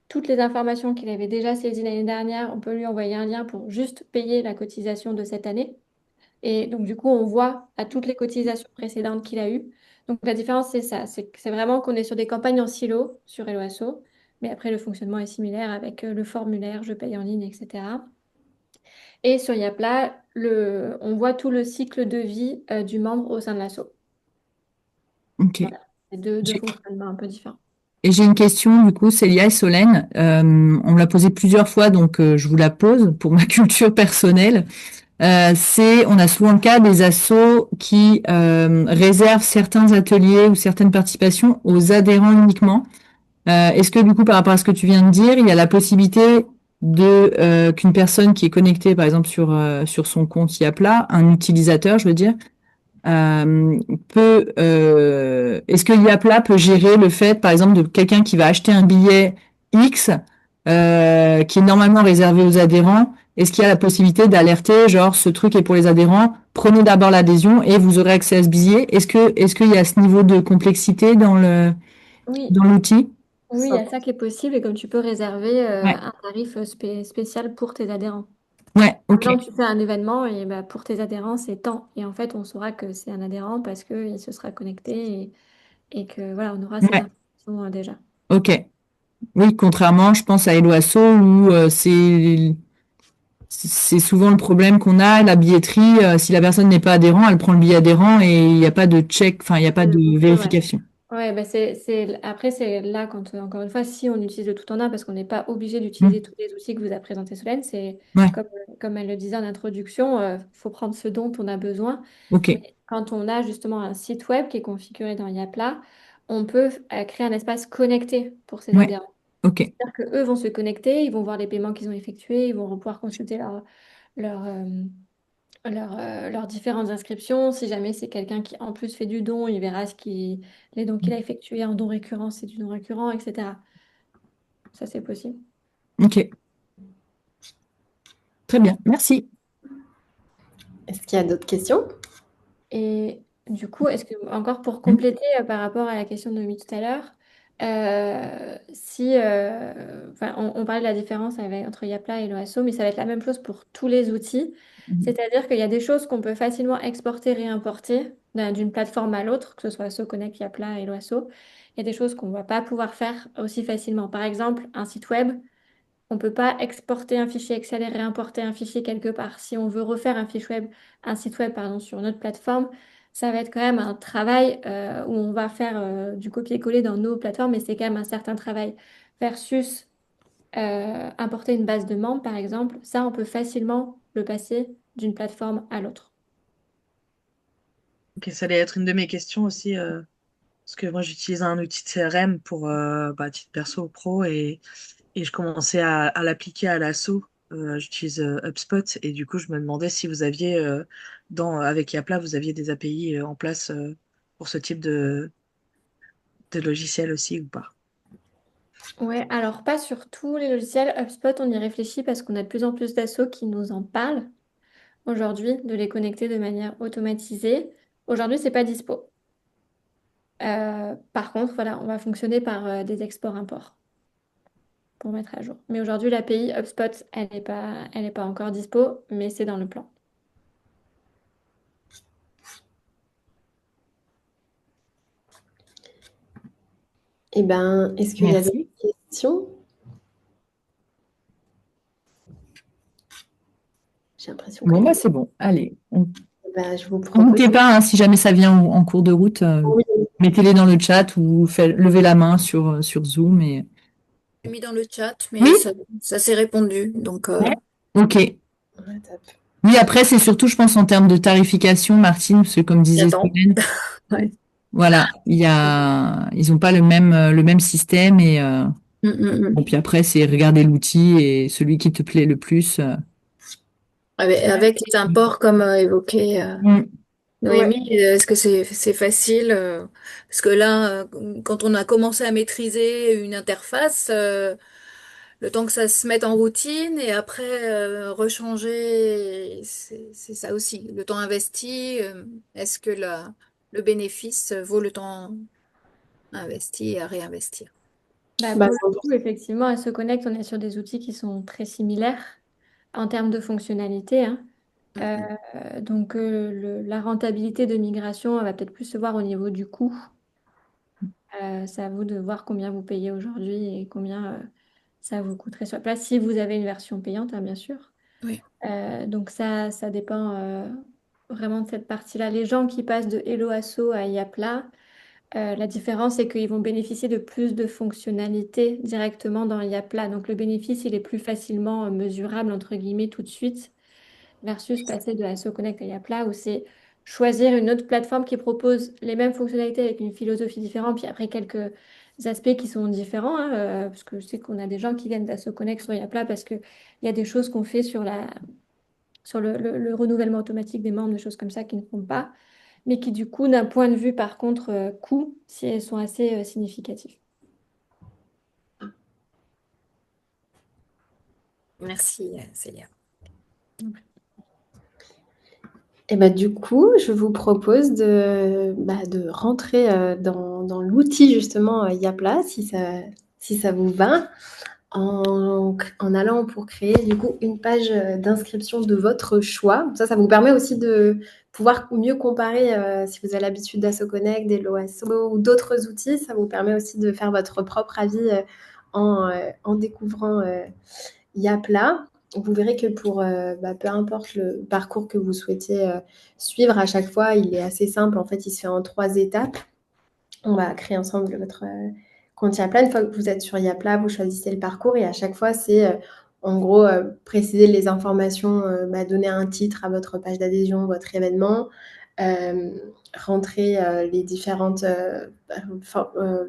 toutes les informations qu'il avait déjà saisies l'année dernière, on peut lui envoyer un lien pour juste payer la cotisation de cette année. Et donc, du coup, on voit à toutes les cotisations précédentes qu'il a eues. Donc, la différence, c'est ça. C'est vraiment qu'on est sur des campagnes en silo sur Eloasso. Mais après, le fonctionnement est similaire avec le formulaire, je paye en ligne, etc. Et sur Yapla, on voit tout le cycle de vie du membre au sein de l'asso. Ok. Voilà. C'est deux J'ai fonctionnements un peu différents. Et j'ai une question, du coup, Célia et Solène. On me l'a posée plusieurs fois, donc je vous la pose pour ma culture personnelle. On a souvent le cas des assos qui réservent certains ateliers ou certaines participations aux adhérents uniquement. Est-ce que du coup, par rapport à ce que tu viens de dire, il y a la possibilité de qu'une personne qui est connectée, par exemple sur son compte Yapla, un utilisateur, je veux dire, euh, est-ce que Yapla peut gérer le fait, par exemple, de quelqu'un qui va acheter un billet X qui est normalement réservé aux adhérents? Est-ce qu'il y a la possibilité d'alerter, genre, ce truc est pour les adhérents, prenez d'abord l'adhésion et vous aurez accès à ce billet? Est-ce qu'il y a ce niveau de complexité Oui, dans l'outil? oui, il y a ça qui est possible et comme tu peux réserver Ouais, un tarif spécial pour tes adhérents. ouais, Par ok, exemple, tu fais un événement et bah, pour tes adhérents, c'est tant. Et en fait, on saura que c'est un adhérent parce qu'il se sera connecté et que voilà, on aura ces ouais, informations déjà. ok. Oui, contrairement, je pense à Eloasso où c'est souvent le problème qu'on a, la billetterie, si la personne n'est pas adhérent, elle prend le billet adhérent et il n'y a pas de check, enfin, il n'y a pas C'est de vrai. vérification. Ouais, bah après, c'est là quand, encore une fois, si on utilise le tout en un, parce qu'on n'est pas obligé Hmm. d'utiliser tous les outils que vous a présenté Solène, c'est Ouais, comme elle le disait en introduction, il faut prendre ce dont on a besoin. ok, Mais quand on a justement un site web qui est configuré dans Yapla, on peut créer un espace connecté pour ses ouais, adhérents. ok, C'est-à-dire qu'eux vont se connecter, ils vont voir les paiements qu'ils ont effectués, ils vont pouvoir consulter leur, leurs différentes inscriptions. Si jamais c'est quelqu'un qui en plus fait du don, il verra les dons qu'il a effectués en don récurrent, c'est du don récurrent, etc. Ça, c'est possible. ok, très bien, merci. Est-ce qu'il y a d'autres questions? Et du coup, est-ce que, encore pour Hmm. compléter par rapport à la question de Noémie tout à l'heure, si, enfin, on parlait de la différence entre Yapla et l'OASO, mais ça va être la même chose pour tous les outils. C'est-à-dire qu'il y a des choses qu'on peut facilement exporter, réimporter d'une plateforme à l'autre, que ce soit SoConnect, Yapla et l'OASO. Il y a des choses qu'on ne va pas pouvoir faire aussi facilement. Par exemple, un site web. On ne peut pas exporter un fichier Excel et réimporter un fichier quelque part. Si on veut refaire un site web, pardon, sur notre plateforme, ça va être quand même un travail où on va faire du copier-coller dans nos plateformes, mais c'est quand même un certain travail. Versus importer une base de membres, par exemple, ça, on peut facilement le passer d'une plateforme à l'autre. Ok, ça allait être une de mes questions aussi, parce que moi j'utilise un outil de CRM pour titre perso ou pro et je commençais à l'appliquer à l'assaut. J'utilise HubSpot et du coup je me demandais si vous aviez avec Yapla vous aviez des API en place pour ce type de logiciel aussi ou pas. Ouais, alors pas sur tous les logiciels. HubSpot, on y réfléchit parce qu'on a de plus en plus d'assos qui nous en parlent aujourd'hui, de les connecter de manière automatisée. Aujourd'hui, c'est pas dispo. Par contre, voilà, on va fonctionner par des exports-imports pour mettre à jour. Mais aujourd'hui, l'API HubSpot, elle est pas encore dispo, mais c'est dans le plan. Eh ben, est-ce qu'il y a d'autres Merci. questions? J'ai l'impression que Bon, bah, non. c'est bon. Allez. Ben, je vous propose. N'hésitez pas, hein, si jamais ça vient en cours de route, Oui, mettez-les dans le chat ou levez la main sur Zoom. J'ai mis dans le chat, Oui? mais ça s'est répondu. Donc, Ouais. Ok. ouais, top. Oui, après, c'est surtout, je pense, en termes de tarification, Martine, parce que comme disait j'attends. Solène, Ouais. voilà, ils n'ont pas le même système Mm, mm, bon, mm. puis après, c'est regarder l'outil et celui qui te plaît le plus. Avec les imports, comme évoqué Mm. Ouais. Noémie, est-ce que c'est facile parce que là, quand on a commencé à maîtriser une interface, le temps que ça se mette en routine et après rechanger, c'est ça aussi. Le temps investi, est-ce que le bénéfice vaut le temps investi et à réinvestir? Bah, Bah, pour le coup, 100%. effectivement, à se connect, on est sur des outils qui sont très similaires en termes de fonctionnalité, hein. Mm, mm. Donc, la rentabilité de migration, elle va peut-être plus se voir au niveau du coût. C'est à vous de voir combien vous payez aujourd'hui et combien ça vous coûterait sur place si vous avez une version payante, hein, bien sûr. Oui. Donc ça dépend vraiment de cette partie-là. Les gens qui passent de Hello Asso à Yapla, La différence, c'est qu'ils vont bénéficier de plus de fonctionnalités directement dans Yapla. Donc le bénéfice, il est plus facilement mesurable, entre guillemets, tout de suite, versus passer de Asso Connect à Yapla, où c'est choisir une autre plateforme qui propose les mêmes fonctionnalités avec une philosophie différente, puis après quelques aspects qui sont différents, hein, parce que je sais qu'on a des gens qui viennent d'Asso Connect sur Yapla parce qu'il y a des choses qu'on fait sur le renouvellement automatique des membres, des choses comme ça qui ne font pas, mais qui du coup, d'un point de vue par contre coût, si elles sont assez significatives. Merci, Célia. Et bah, du coup, je vous propose de rentrer dans l'outil justement Yapla, si ça vous va, en allant pour créer du coup une page d'inscription de votre choix. Ça vous permet aussi de pouvoir mieux comparer si vous avez l'habitude d'Asso Connect, d'Hello Asso ou d'autres outils. Ça vous permet aussi de faire votre propre avis en découvrant Yapla. Vous verrez que pour peu importe le parcours que vous souhaitez suivre, à chaque fois, il est assez simple. En fait, il se fait en 3 étapes. On va créer ensemble votre compte Yapla. Une fois que vous êtes sur Yapla, vous choisissez le parcours et à chaque fois, c'est en gros préciser les informations, donner un titre à votre page d'adhésion, votre événement, rentrer les différentes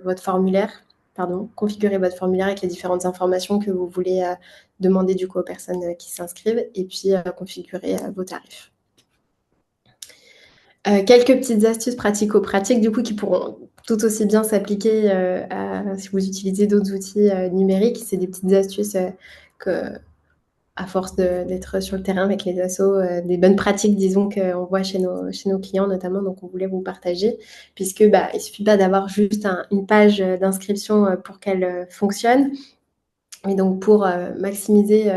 votre formulaire. Pardon, configurer votre formulaire avec les différentes informations que vous voulez demander du coup aux personnes qui s'inscrivent et puis configurer vos tarifs. Quelques petites astuces pratico-pratiques du coup qui pourront tout aussi bien s'appliquer si vous utilisez d'autres outils numériques. C'est des petites astuces que, à force d'être sur le terrain avec les assos, des bonnes pratiques, disons, qu'on voit chez nos clients notamment, donc on voulait vous partager, puisque il suffit pas d'avoir juste une page d'inscription pour qu'elle fonctionne, mais donc pour maximiser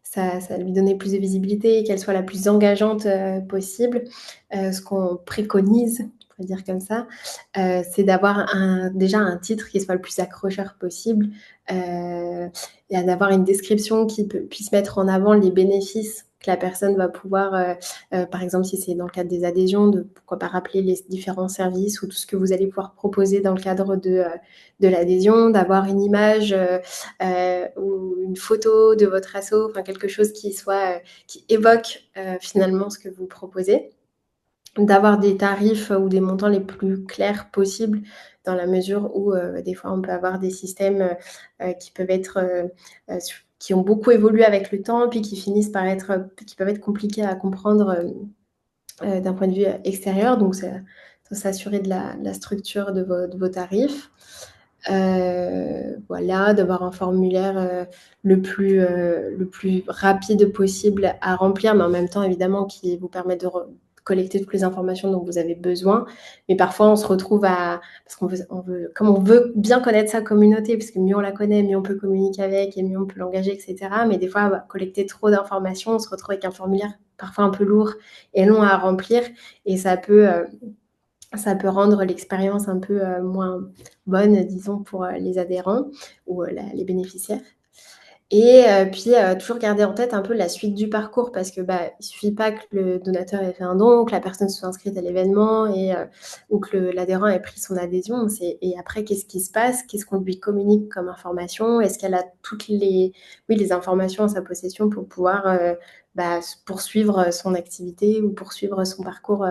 ça lui donner plus de visibilité, qu'elle soit la plus engageante possible, ce qu'on préconise, on va dire comme ça, c'est d'avoir déjà un titre qui soit le plus accrocheur possible et d'avoir une description qui puisse mettre en avant les bénéfices que la personne va pouvoir, par exemple si c'est dans le cadre des adhésions, de pourquoi pas rappeler les différents services ou tout ce que vous allez pouvoir proposer dans le cadre de l'adhésion, d'avoir une image ou une photo de votre asso, enfin quelque chose qui évoque finalement ce que vous proposez, d'avoir des tarifs ou des montants les plus clairs possibles dans la mesure où des fois on peut avoir des systèmes qui peuvent être qui ont beaucoup évolué avec le temps puis qui peuvent être compliqués à comprendre d'un point de vue extérieur, donc c'est s'assurer de la structure de vos tarifs. Voilà, d'avoir un formulaire le plus rapide possible à remplir, mais en même temps évidemment qui vous permet de collecter toutes les informations dont vous avez besoin. Mais parfois on se retrouve parce qu'on veut, comme on veut bien connaître sa communauté, parce que mieux on la connaît, mieux on peut communiquer avec et mieux on peut l'engager, etc. Mais des fois, collecter trop d'informations, on se retrouve avec un formulaire parfois un peu lourd et long à remplir, et ça peut rendre l'expérience un peu moins bonne, disons, pour les adhérents ou les bénéficiaires. Et puis, toujours garder en tête un peu la suite du parcours, parce que il suffit pas que le donateur ait fait un don, que la personne soit inscrite à l'événement ou que l'adhérent ait pris son adhésion. Et après, qu'est-ce qui se passe? Qu'est-ce qu'on lui communique comme information? Est-ce qu'elle a toutes les informations en sa possession pour pouvoir poursuivre son activité ou poursuivre son parcours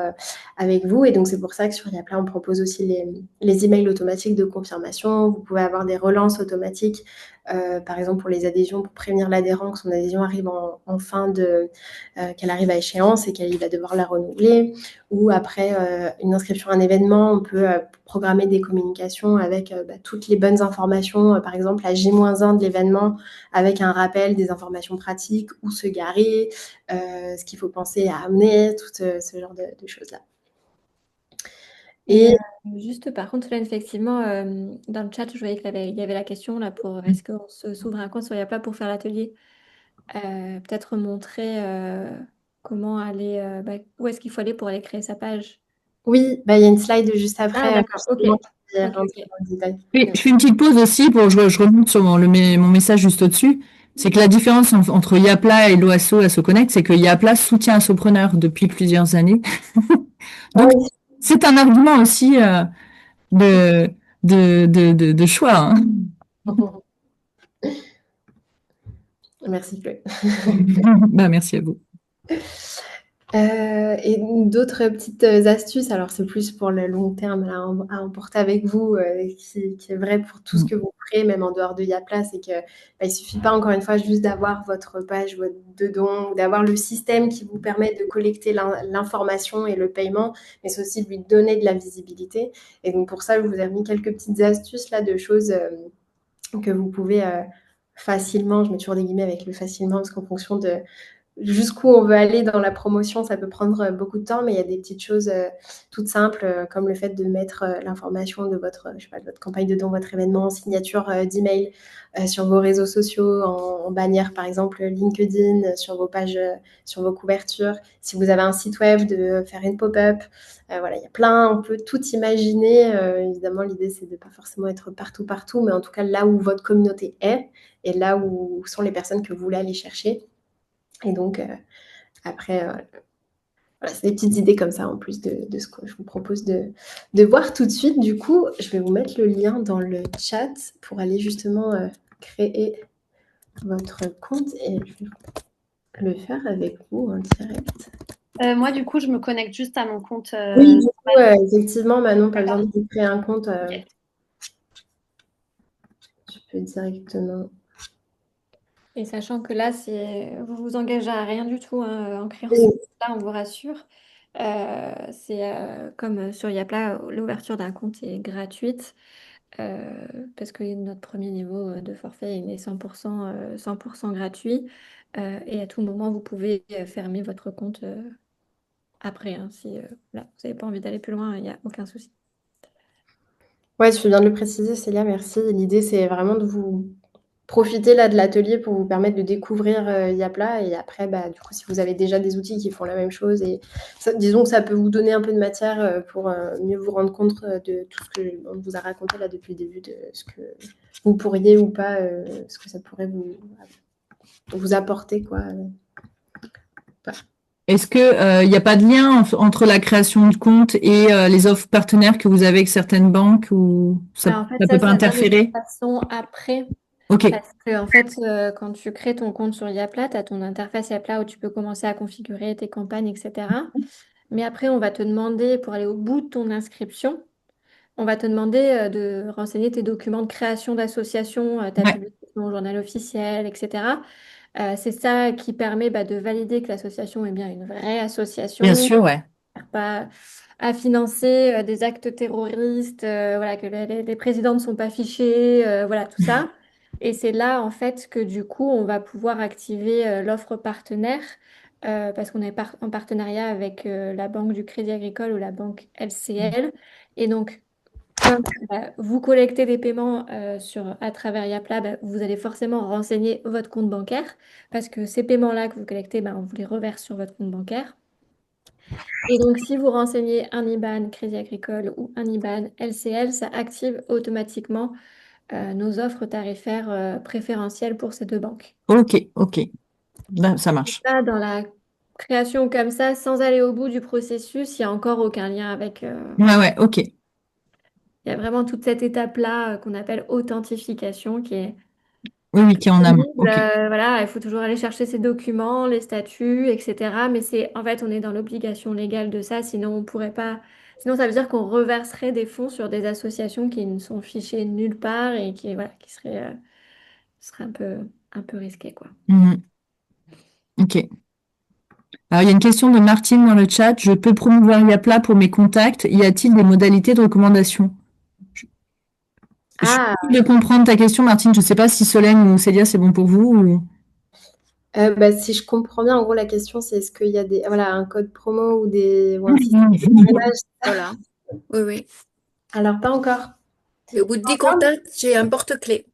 avec vous? Et donc, c'est pour ça que sur Yapla, on propose aussi les emails automatiques de confirmation. Vous pouvez avoir des relances automatiques, par exemple pour les adhésions, pour prévenir l'adhérent que son adhésion arrive en fin qu'elle arrive à échéance et qu'il va devoir la renouveler. Ou après une inscription à un événement, on peut programmer des communications avec toutes les bonnes informations, par exemple à J-1 de l'événement, avec un rappel des informations pratiques, où se garer, ce qu'il faut penser à amener, tout ce genre de choses-là. Et juste par contre, là, effectivement, dans le chat, je voyais qu'il y avait la question là pour est-ce qu'on s'ouvre un compte sur Yapla pour faire l'atelier? Peut-être montrer comment aller, où est-ce qu'il faut aller pour aller créer sa page. Oui, il y a une slide juste après. Ah, d'accord, ok. Oui, je fais une petite pause aussi je remonte sur mon message juste au-dessus. C'est que la différence entre Yapla et l'OASO, Asso Connect, c'est que Yapla soutient Assopreneur depuis plusieurs années. Donc, c'est un argument aussi de, de choix, hein. Merci, Chloé. Bah, merci à vous. Et d'autres petites astuces, alors c'est plus pour le long terme là, à emporter avec vous, qui est vrai pour tout ce que vous ferez, même en dehors de Yapla, c'est que il suffit pas encore une fois juste d'avoir votre page de dons, ou d'avoir le système qui vous permet de collecter l'information et le paiement, mais c'est aussi de lui donner de la visibilité. Et donc pour ça, je vous ai mis quelques petites astuces là de choses que vous pouvez facilement, je mets toujours des guillemets avec le facilement, parce qu'en fonction de jusqu'où on veut aller dans la promotion, ça peut prendre beaucoup de temps, mais il y a des petites choses toutes simples, comme le fait de mettre l'information de votre, je sais pas, de votre campagne de don, votre événement, en signature d'email sur vos réseaux sociaux, en bannière par exemple LinkedIn, sur vos pages, sur vos couvertures. Si vous avez un site web, de faire une pop-up. Voilà, il y a plein, on peut tout imaginer. Évidemment, l'idée, c'est de ne pas forcément être partout, mais en tout cas là où votre communauté est et là où sont les personnes que vous voulez aller chercher. Et donc, après, voilà, c'est des petites idées comme ça, en plus de ce que je vous propose de voir tout de suite. Du coup, je vais vous mettre le lien dans le chat pour aller justement créer votre compte et je vais le faire avec vous en direct. Moi, du coup, je me connecte juste à mon compte. Oui, du coup, effectivement, Manon, pas besoin de créer un compte. Ok. Tu peux directement. Et sachant que là, vous vous engagez à rien du tout hein, en créant ce Oui. compte-là, on vous rassure. C'est comme sur Yapla, l'ouverture d'un compte est gratuite parce que notre premier niveau de forfait il est 100% gratuit. Et à tout moment, vous pouvez fermer votre compte après. Hein, si là, vous n'avez pas envie d'aller plus loin, il n'y a aucun souci. Ouais, tu viens de le préciser, Célia, merci. L'idée, c'est vraiment de vous profiter là de l'atelier pour vous permettre de découvrir Yapla. Et après, du coup, si vous avez déjà des outils qui font la même chose, et disons que ça peut vous donner un peu de matière pour mieux vous rendre compte de tout ce qu'on vous a raconté là depuis le début, de ce que vous pourriez ou pas, ce que ça pourrait vous apporter, quoi. Est-ce que il n'y a pas de lien entre la création de compte et les offres partenaires que vous avez avec certaines banques ou Alors, en fait, ça peut pas ça vient de toute interférer? façon après. Ok, Parce que, en fait, quand tu crées ton compte sur Yapla, tu as ton interface Yapla où tu peux commencer à configurer tes campagnes, etc. Mais après, on va te demander, pour aller au bout de ton inscription, on va te demander de renseigner tes documents de création d'association, ta ouais, publication au journal officiel, etc. C'est ça qui permet de valider que l'association est bien une vraie bien association, sûr, ouais. pas à financer des actes terroristes, voilà, que les présidents ne sont pas fichés, voilà, tout ça. Et c'est là, en fait, que du coup, on va pouvoir activer l'offre partenaire parce qu'on est en partenariat avec la Banque du Crédit Agricole ou la banque LCL. Et donc, comme vous collectez des paiements à travers Yapla, vous allez forcément renseigner votre compte bancaire parce que ces paiements-là que vous collectez, on vous les reverse sur votre compte bancaire. Et donc, si vous renseignez un IBAN Crédit Agricole ou un IBAN LCL, ça active automatiquement nos offres tarifaires préférentielles pour ces deux banques. Ok, ok. Ben, ça marche. Là, dans la création comme ça, sans aller au bout du processus, il n'y a encore aucun lien avec... Ouais, ouais, ok. il y a vraiment toute cette étape-là qu'on appelle authentification qui est Oui, oui, qui est en amont. pénible. Ok. Voilà, il faut toujours aller chercher ses documents, les statuts, etc. Mais en fait, on est dans l'obligation légale de ça, sinon on pourrait pas. Sinon, ça veut dire qu'on reverserait des fonds sur des associations qui ne sont fichées nulle part et voilà, qui seraient un peu risqué, quoi. Mhm. Ok. Alors, il y a une question de Martine dans le chat. Je peux promouvoir Yapla pour mes contacts. Y a-t-il des modalités de recommandation? Je suis Ah, sûre de comprendre ta question, Martine. Je ne sais pas si Solène ou Célia, c'est bon pour vous ou... si je comprends bien, en gros, la question, c'est est-ce qu'il y a voilà, un code promo ou un système de parrainage. Voilà. Oui, oui. Alors, pas encore. Et au bout de 10 contacts, j'ai un porte-clés.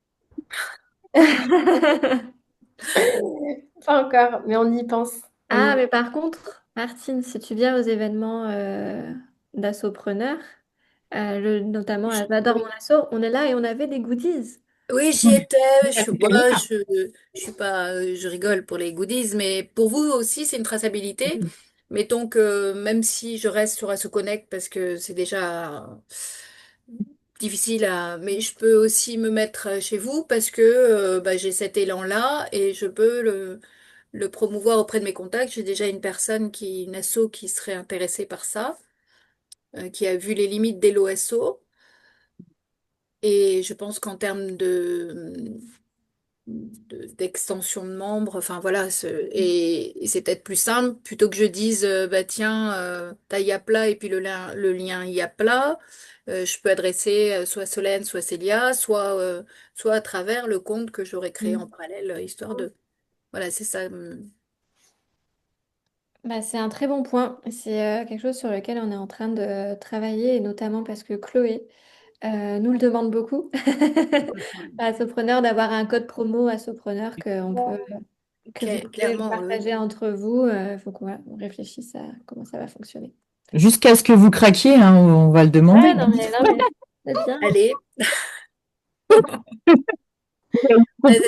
Pas encore, mais on y pense. Ah, mais par contre, Martine, si tu viens aux événements d'assopreneurs, notamment à J'adore mon asso, on est là et on avait des goodies. Oui, j'y étais. Je suis pas, je rigole pour les goodies, mais pour vous aussi, c'est une traçabilité. Mettons que même si je reste sur AssoConnect parce que c'est déjà difficile à... Mais je peux aussi me mettre chez vous parce que bah, j'ai cet élan-là et je peux le promouvoir auprès de mes contacts. J'ai déjà une asso qui serait intéressée par ça, qui a vu les limites des l'OSO. Et je pense qu'en termes d'extension de membres, enfin voilà, et c'est peut-être plus simple, plutôt que je dise, bah tiens, t'as Yapla et puis le lien Yapla, je peux adresser soit Solène, soit Célia, soit à travers le compte que j'aurais créé en parallèle, histoire de... Voilà, c'est ça. Bah, c'est un très bon point. C'est quelque chose sur lequel on est en train de travailler, et notamment parce que Chloé nous le demande beaucoup à Sopreneur d'avoir un code promo à Sopreneur que vous pouvez Clairement, oui. partager entre vous. Il faut qu'on réfléchisse à comment ça va fonctionner. Jusqu'à ce que vous craquiez, hein, on va le demander. Ouais, non, mais c'est bien. Allez.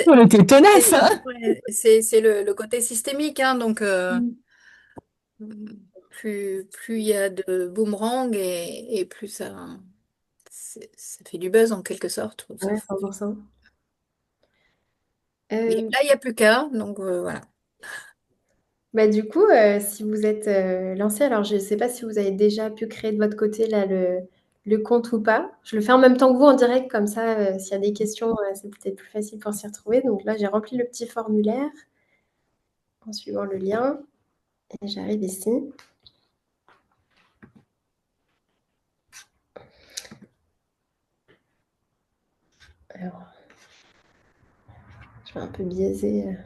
On était tenace, hein. Ouais, c'est le côté systémique, hein, donc plus il y a de boomerang et plus ça fait du buzz en quelque sorte. Ouais, 100%. Et Euh, là, il n'y a plus qu'à, donc voilà. Bah, du coup, si vous êtes lancé, alors je ne sais pas si vous avez déjà pu créer de votre côté là, le compte ou pas. Je le fais en même temps que vous en direct, comme ça, s'il y a des questions, c'est peut-être plus facile pour s'y retrouver. Donc là, j'ai rempli le petit formulaire en suivant le lien et j'arrive ici. Alors, je vais un peu biaiser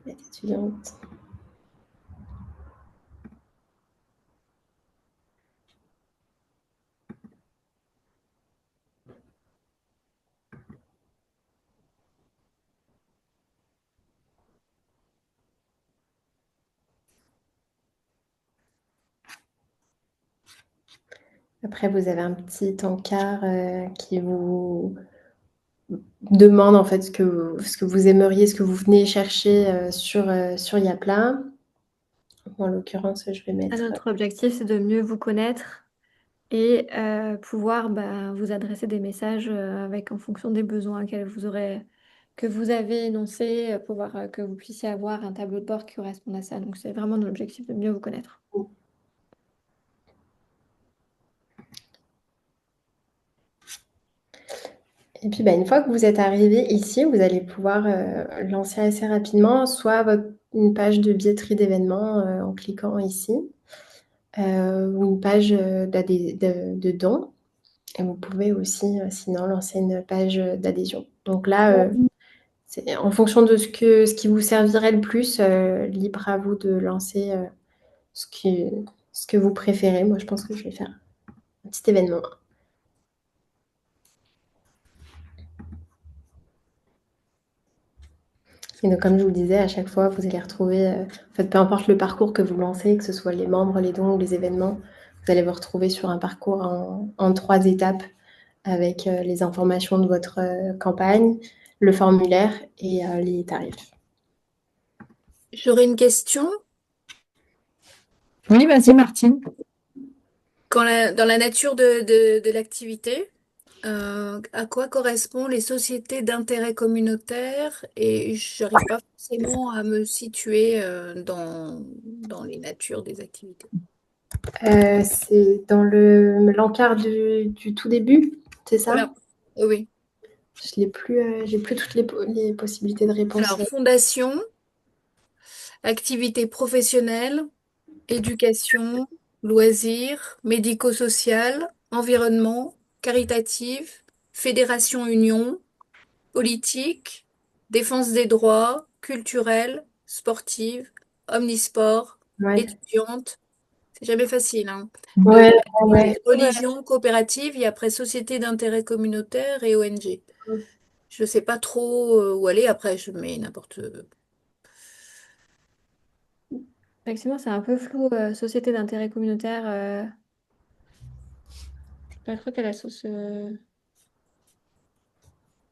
l'être étudiante. Après, vous avez un petit encart qui vous demande en fait ce que vous aimeriez, ce que vous venez chercher sur Yapla. En l'occurrence, je vais mettre. Notre objectif, c'est de mieux vous connaître et pouvoir vous adresser des messages avec en fonction des besoins que vous avez énoncés, pouvoir que vous puissiez avoir un tableau de bord qui corresponde à ça. Donc c'est vraiment l'objectif de mieux vous connaître. Et puis, bah, une fois que vous êtes arrivé ici, vous allez pouvoir lancer assez rapidement soit une page de billetterie d'événements en cliquant ici, ou une page de dons. Et vous pouvez aussi, sinon, lancer une page d'adhésion. Donc là, c'est en fonction de ce qui vous servirait le plus, libre à vous de lancer ce qui, ce que vous préférez. Moi, je pense que je vais faire un petit événement. Et donc, comme je vous le disais, à chaque fois, vous allez retrouver, en fait, peu importe le parcours que vous lancez, que ce soit les membres, les dons ou les événements, vous allez vous retrouver sur un parcours en 3 étapes avec les informations de votre campagne, le formulaire et les tarifs. J'aurais une question. Oui, vas-y, Martine. Dans la nature de l'activité, à quoi correspondent les sociétés d'intérêt communautaire? Et j'arrive pas forcément à me situer dans les natures des activités. C'est dans l'encart du tout début, c'est ça? Voilà. Oui. Je l'ai plus, j'ai plus toutes les possibilités de réponse. Alors, fondation, activité professionnelle, éducation, loisirs, médico-social, environnement, caritative, fédération union, politique, défense des droits, culturelle, sportive, omnisport, Ouais, étudiante. C'est jamais facile, hein. ouais, ouais. Religion, coopérative, et après société d'intérêt communautaire et ONG. Je sais pas trop où aller, après je mets n'importe... Effectivement, c'est un peu flou, société d'intérêt communautaire. J'ai pas trop quelle sauce.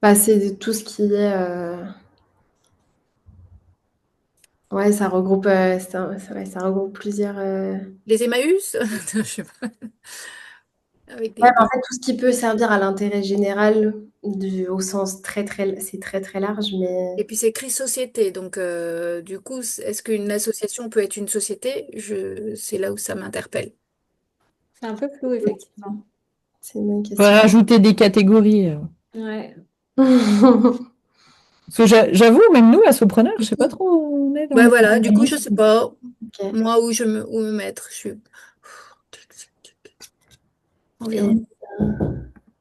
Bah, c'est tout ce qui est. Ouais, ça regroupe, ouais, ça regroupe plusieurs. Les Emmaüs? Je sais pas. avec Ouais, en des- fait, tout ce qui peut servir à l'intérêt général, au sens c'est très très large, mais Et puis c'est écrit société, donc du coup, est-ce qu'une association peut être une société? C'est là où ça m'interpelle. C'est un peu flou, effectivement. c'est une bonne Faut question. rajouter des catégories. Ouais. Parce que j'avoue, même nous, à Sopreneur, je sais pas trop où on est dans Ben les voilà, du coup, je sais organismes. pas, Ok. moi, où me mettre. Je suis Et environ.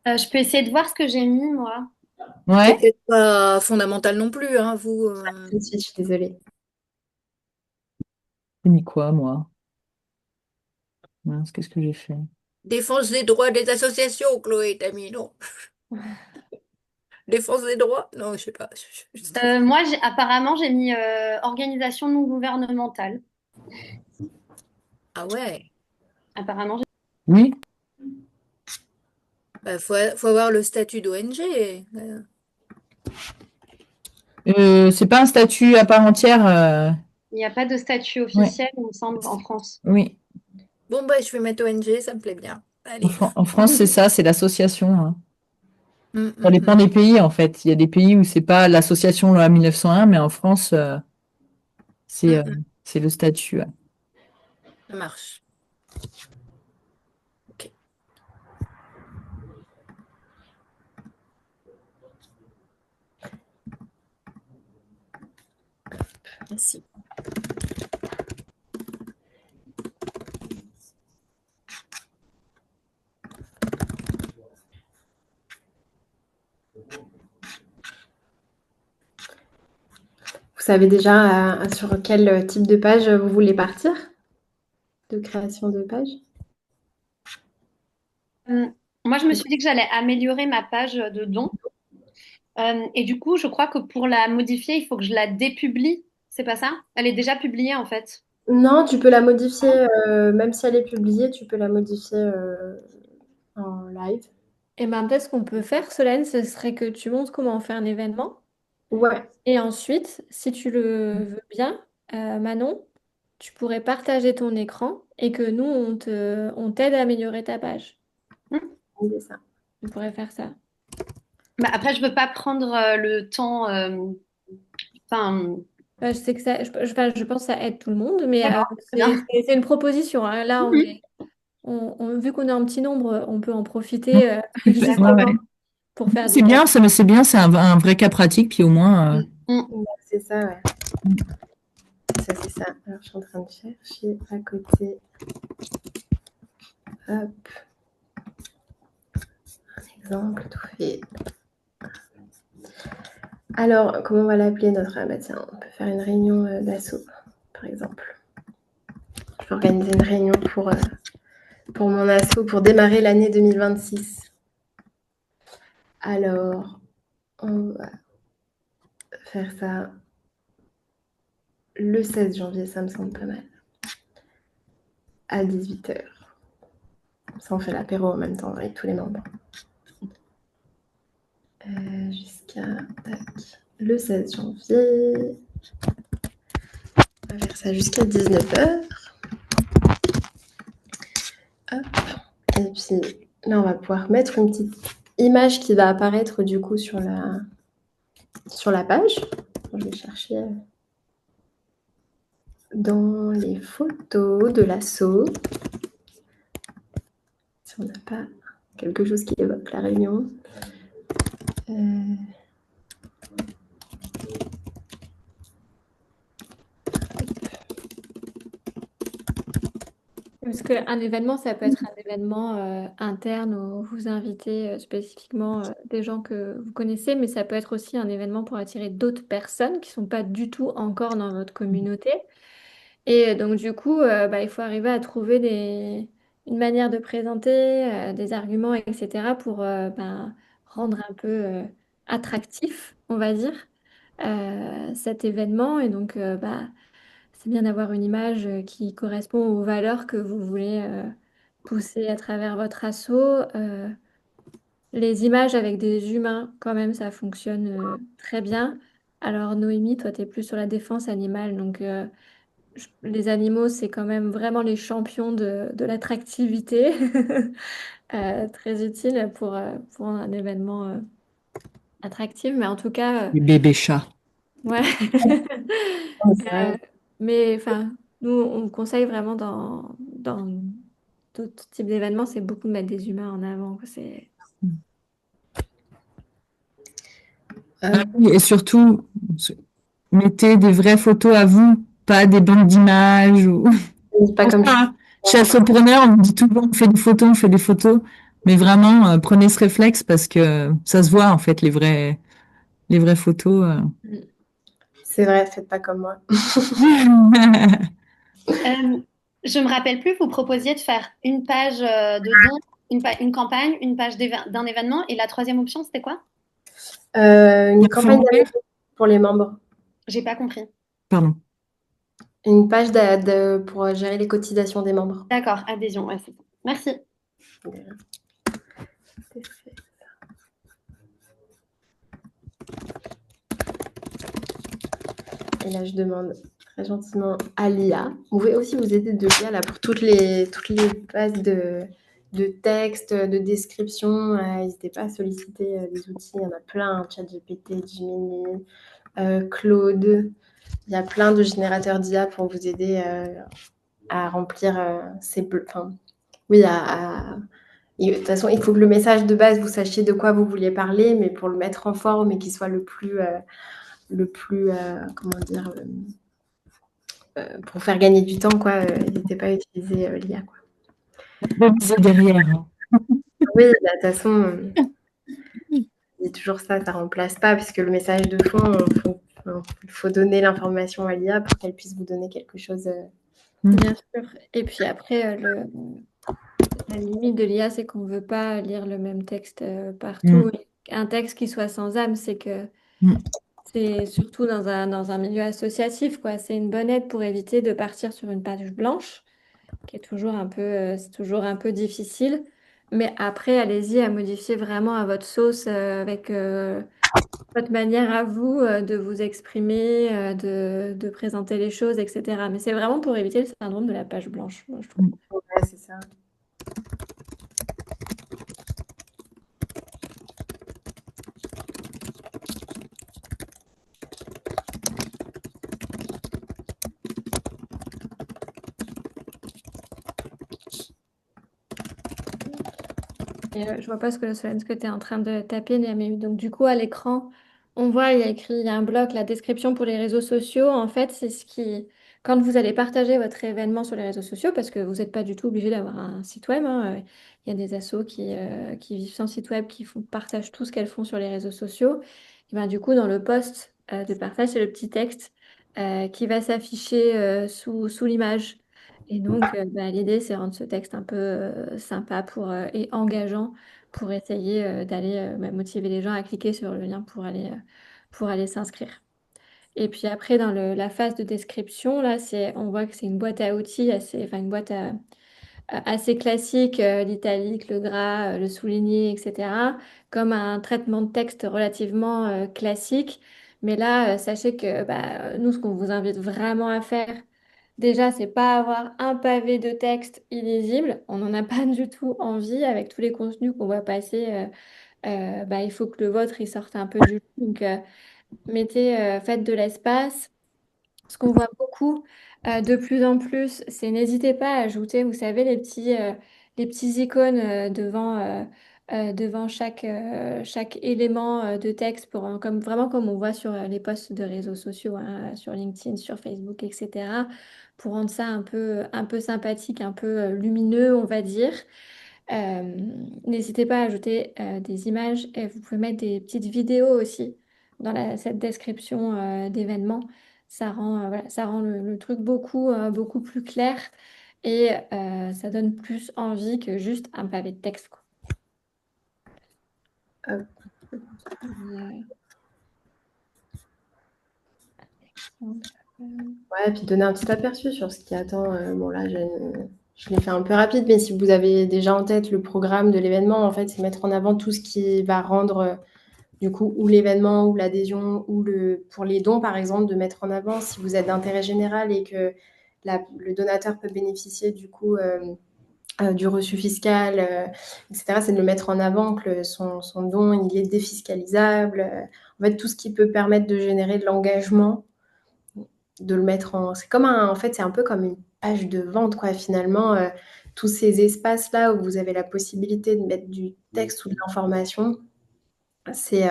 Je peux essayer de voir ce que j'ai mis, moi. C'est Ouais. peut-être pas fondamental non plus, hein, vous. tout de suite, je suis désolée. J'ai mis quoi, moi? Mince, qu'est-ce que j'ai fait? Défense des droits des associations, Chloé, t'as mis, non? Défense des droits? Non, je sais pas. Moi, apparemment, j'ai mis organisation non gouvernementale. Ah ouais. Apparemment, Oui. Bah, faut avoir le statut d'ONG. C'est pas un statut à part entière. il n'y a pas de statut Ouais. officiel, il me semble, en France. Oui. Bon, bah, je vais mettre ONG, ça me plaît bien. Allez. En France, c'est ça, c'est l'association, hein. Hum, Ça hum, dépend hum. des pays, en fait. Il y a des pays où c'est pas l'association loi 1901, mais en France, c'est Hum, euh, hum. c'est le statut. Ouais. Ça marche. Ok. Merci. Vous savez déjà sur quel type de page vous voulez partir de création de page? Euh, Moi, je me suis dit que j'allais améliorer ma page de dons. Et du coup, je crois que pour la modifier, il faut que je la dépublie. C'est pas ça? Elle est déjà publiée, en fait. Non, tu peux la modifier, même si elle est publiée, tu peux la modifier en live. Et ben peut-être ce qu'on peut faire, Solène, ce serait que tu montres comment on fait un événement. Ouais, Et ensuite, si tu le veux bien, Manon, tu pourrais partager ton écran et que nous, on t'aide à améliorer ta page. Hmm. c'est ça. On pourrait faire ça. Bah, après, je veux pas prendre le temps. Enfin, Je sais que ça, enfin, je pense que ça aide tout le monde, mais d'accord, très bien. c'est une proposition, hein. Là, Mhm. vu qu'on est en petit nombre, on peut en Mm. profiter Ouais, justement ouais. pour faire C'est des... bien, ça, mais c'est bien, c'est un vrai cas pratique, puis au moins. Mm. Ouais, c'est ça, ouais. Mm. Ça, c'est ça. Alors, je suis en train de chercher à côté. Hop, exemple tout fait. Alors, comment on va l'appeler notre... Ah bah tiens, on peut faire une réunion d'assaut, par exemple. Je peux organiser une réunion pour mon asso pour démarrer l'année 2026. Alors, on va faire ça le 16 janvier, ça me semble pas mal. À 18h. Ça, on fait l'apéro en même temps avec tous les membres. Jusqu'à le 16 janvier. On va faire ça jusqu'à 19h. Hop. Et puis là, on va pouvoir mettre une petite image qui va apparaître du coup sur la page. Je vais chercher dans les photos de l'asso. Si on n'a pas quelque chose qui évoque la réunion. Parce qu'un événement, ça peut être un événement interne où vous invitez spécifiquement des gens que vous connaissez, mais ça peut être aussi un événement pour attirer d'autres personnes qui ne sont pas du tout encore dans votre communauté. Et donc, du coup, bah, il faut arriver à trouver une manière de présenter, des arguments, etc., pour ben, rendre un peu attractif, on va dire, cet événement. Et donc, bah, c'est bien d'avoir une image qui correspond aux valeurs que vous voulez pousser à travers votre assaut. Les images avec des humains, quand même, ça fonctionne très bien. Alors, Noémie, toi, tu es plus sur la défense animale, donc les animaux, c'est quand même vraiment les champions de l'attractivité. très utile pour un événement attractif. Mais en tout cas, Les bébés chats. ouais. C'est vrai. Mais enfin, nous, on conseille vraiment dans tout type d'événement, c'est beaucoup de mettre des humains en avant, quoi. C'est... Ah oui, et surtout, mettez des vraies photos à vous, pas des bandes d'images ou. C'est pas comme Enfin, chez Assopreneur, on dit toujours on fait des photos, on fait des photos. Mais vraiment, prenez ce réflexe parce que ça se voit en fait les vraies photos. c'est vrai, faites pas comme moi. Je me rappelle plus, vous proposiez de faire une page de don, une campagne, une page d'un événement, et la troisième option, c'était quoi? Une campagne Formulaire. pour les membres. J'ai pas compris. Pardon. Une page d'aide pour gérer les cotisations des membres. D'accord, adhésion, ouais, c'est ça. Merci. Et là, je demande très gentiment à l'IA. Vous pouvez aussi vous aider de l'IA là, pour toutes les bases de texte, de description. N'hésitez pas à solliciter les outils. Il y en a plein, hein, ChatGPT, Gemini, Claude. Il y a plein de générateurs d'IA pour vous aider à remplir oui, de toute façon, il faut que le message de base, vous sachiez de quoi vous vouliez parler, mais pour le mettre en forme et qu'il soit le plus comment dire, pour faire gagner du temps, quoi, n'hésitez pas à utiliser l'IA, quoi. Relisez derrière. Oui, de toute façon, c'est toujours ça, ça remplace pas, puisque le message de fond, il faut donner l'information à l'IA pour qu'elle puisse vous donner quelque chose. Bien sûr. Et puis après, la limite de l'IA, c'est qu'on ne veut pas lire le même texte partout. Et un texte qui soit sans âme, c'est que Mm. c'est surtout dans un milieu associatif, quoi. C'est une bonne aide pour éviter de partir sur une page blanche, qui est toujours c'est toujours un peu difficile. Mais après, allez-y à modifier vraiment à votre sauce, avec votre manière à vous de vous exprimer, de présenter les choses, etc. Mais c'est vraiment pour éviter le syndrome de la page blanche, moi, je trouve. Ouais, c'est ça. Et, je vois pas ce que tu es en train de taper, mais donc du coup à l'écran, on voit, il y a un bloc, la description pour les réseaux sociaux. En fait, c'est ce qui, quand vous allez partager votre événement sur les réseaux sociaux, parce que vous n'êtes pas du tout obligé d'avoir un site web, hein, il y a des assos qui vivent sans site web, partagent tout ce qu'elles font sur les réseaux sociaux. Et ben, du coup, dans le post de partage, c'est le petit texte qui va s'afficher sous l'image. Et donc, l'idée, c'est rendre ce texte un peu sympa et engageant pour essayer d'aller motiver les gens à cliquer sur le lien pour aller s'inscrire. Et puis après, dans la phase de description, là, on voit que c'est une boîte à outils, enfin une boîte assez classique, l'italique, le gras, le souligné, etc., comme un traitement de texte relativement classique. Mais là, sachez que nous, ce qu'on vous invite vraiment à faire, déjà, c'est pas avoir un pavé de texte illisible. On n'en a pas du tout envie avec tous les contenus qu'on va passer. Il faut que le vôtre il sorte un peu du lot. Donc, faites de l'espace. Ce qu'on voit beaucoup de plus en plus, c'est n'hésitez pas à ajouter, vous savez, les petits icônes devant chaque élément de texte, vraiment comme on voit sur les posts de réseaux sociaux, hein, sur LinkedIn, sur Facebook, etc., pour rendre ça un peu sympathique, un peu lumineux, on va dire. Euh, N'hésitez pas à ajouter des images et vous pouvez mettre des petites vidéos aussi dans cette description d'événement. Ça rend le truc beaucoup plus clair et ça donne plus envie que juste un pavé de texte, quoi. Hop. Ouais, puis donner un petit aperçu sur ce qui attend. Bon, là, je l'ai fait un peu rapide, mais si vous avez déjà en tête le programme de l'événement, en fait, c'est mettre en avant tout ce qui va rendre, du coup, ou l'événement, ou l'adhésion, pour les dons, par exemple, de mettre en avant si vous êtes d'intérêt général et que le donateur peut bénéficier, du coup, du reçu fiscal, etc. C'est de le mettre en avant, que son don, il est défiscalisable. En fait, tout ce qui peut permettre de générer de l'engagement, de le mettre en... C'est comme en fait, c'est un peu comme une page de vente, quoi, finalement. Tous ces espaces-là où vous avez la possibilité de mettre du texte ou de l'information, c'est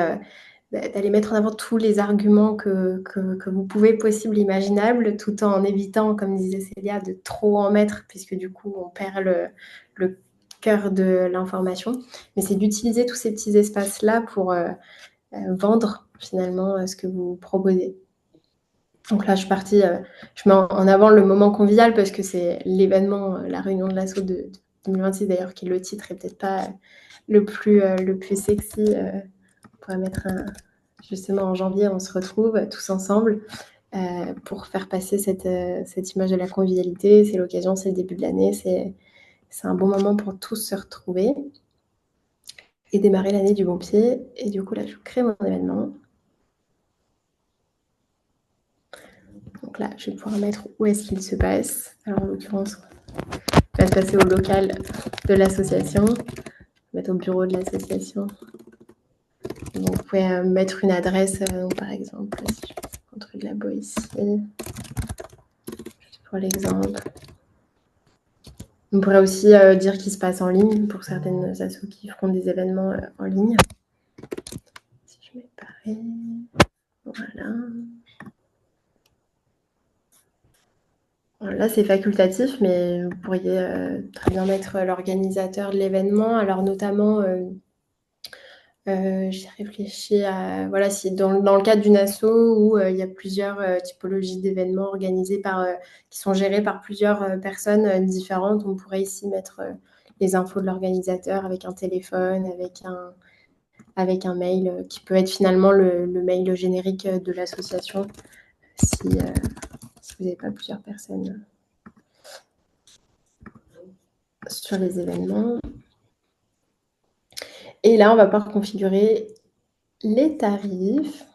d'aller mettre en avant tous les arguments que vous pouvez, possibles, imaginables, tout en évitant, comme disait Célia, de trop en mettre, puisque du coup, on perd le cœur de l'information. Mais c'est d'utiliser tous ces petits espaces-là pour vendre, finalement, ce que vous proposez. Donc là, je mets en avant le moment convivial parce que c'est l'événement, la réunion de l'assaut de 2026 d'ailleurs, qui le titre est peut-être pas le plus sexy. On pourrait mettre justement en janvier, on se retrouve tous ensemble pour faire passer cette image de la convivialité. C'est l'occasion, c'est le début de l'année, c'est un bon moment pour tous se retrouver et démarrer l'année du bon pied. Et du coup, là, je crée mon événement. Donc là, je vais pouvoir mettre où est-ce qu'il se passe. Alors, en l'occurrence, il va se passer au local de l'association. Mettre au bureau de l'association. Donc, vous pouvez mettre une adresse, par exemple, si je fais contre de la Boétie, juste pour l'exemple. On pourrait aussi dire qu'il se passe en ligne pour certaines assos qui feront des événements en ligne. Si je mets pareil, voilà. Là, c'est facultatif, mais vous pourriez très bien mettre l'organisateur de l'événement. Alors, notamment, j'ai réfléchi à, voilà, si dans le cadre d'une asso où il y a plusieurs typologies d'événements organisés qui sont gérés par plusieurs personnes différentes, on pourrait ici mettre les infos de l'organisateur avec un téléphone, avec un mail qui peut être finalement le mail générique de l'association si vous n'avez pas plusieurs personnes sur les événements. Et là, on va pouvoir configurer les tarifs.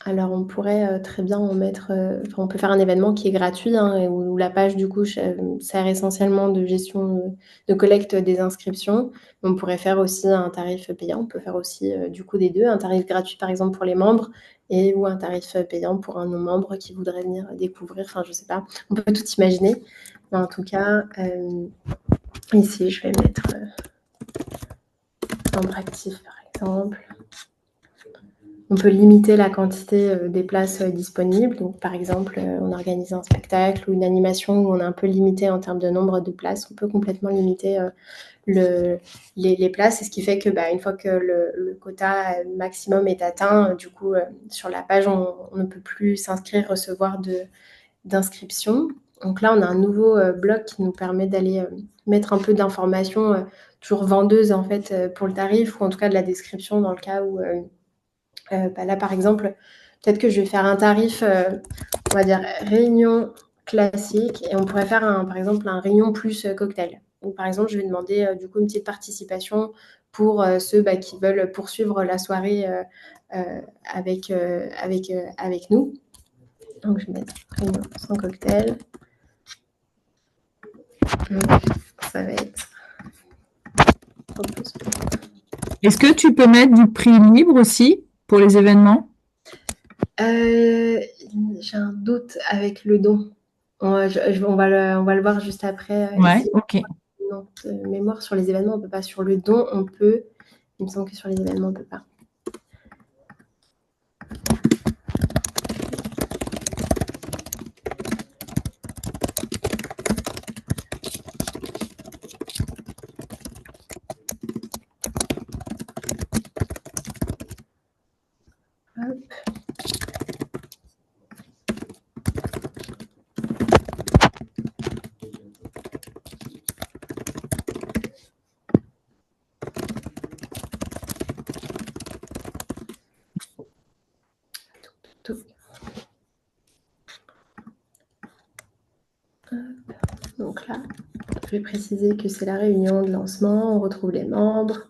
Alors, on pourrait très bien en mettre... on peut faire un événement qui est gratuit, hein, où la page, du coup, sert essentiellement de gestion, de collecte des inscriptions. On pourrait faire aussi un tarif payant. On peut faire aussi, du coup, des deux. Un tarif gratuit, par exemple, pour les membres ou un tarif payant pour un non-membre qui voudrait venir découvrir. Enfin, je ne sais pas. On peut tout imaginer. Mais en tout cas, ici, je vais mettre membre actif, par exemple. On peut limiter la quantité des places disponibles. Donc, par exemple, on organise un spectacle ou une animation où on est un peu limité en termes de nombre de places. On peut complètement limiter les places. Et ce qui fait que, une fois que le quota maximum est atteint, du coup, sur la page, on ne peut plus s'inscrire, recevoir d'inscriptions. Donc là, on a un nouveau bloc qui nous permet d'aller mettre un peu d'informations toujours vendeuses, en fait, pour le tarif, ou en tout cas de la description dans le cas où... là, par exemple, peut-être que je vais faire un tarif, on va dire réunion classique, et on pourrait faire, par exemple, un réunion plus cocktail. Ou par exemple, je vais demander du coup une petite participation pour ceux qui veulent poursuivre la soirée avec nous. Donc, je vais mettre réunion sans cocktail. Donc, ça va être... Est-ce que tu peux mettre du prix libre aussi pour les événements? J'ai un doute avec le don. On va le voir juste après. Ouais, Ici. ok. Non, de mémoire, sur les événements, on ne peut pas. Sur le don, on peut. Il me semble que sur les événements, on ne peut pas. Hop. Donc là, je vais préciser que c'est la réunion de lancement. On retrouve les membres.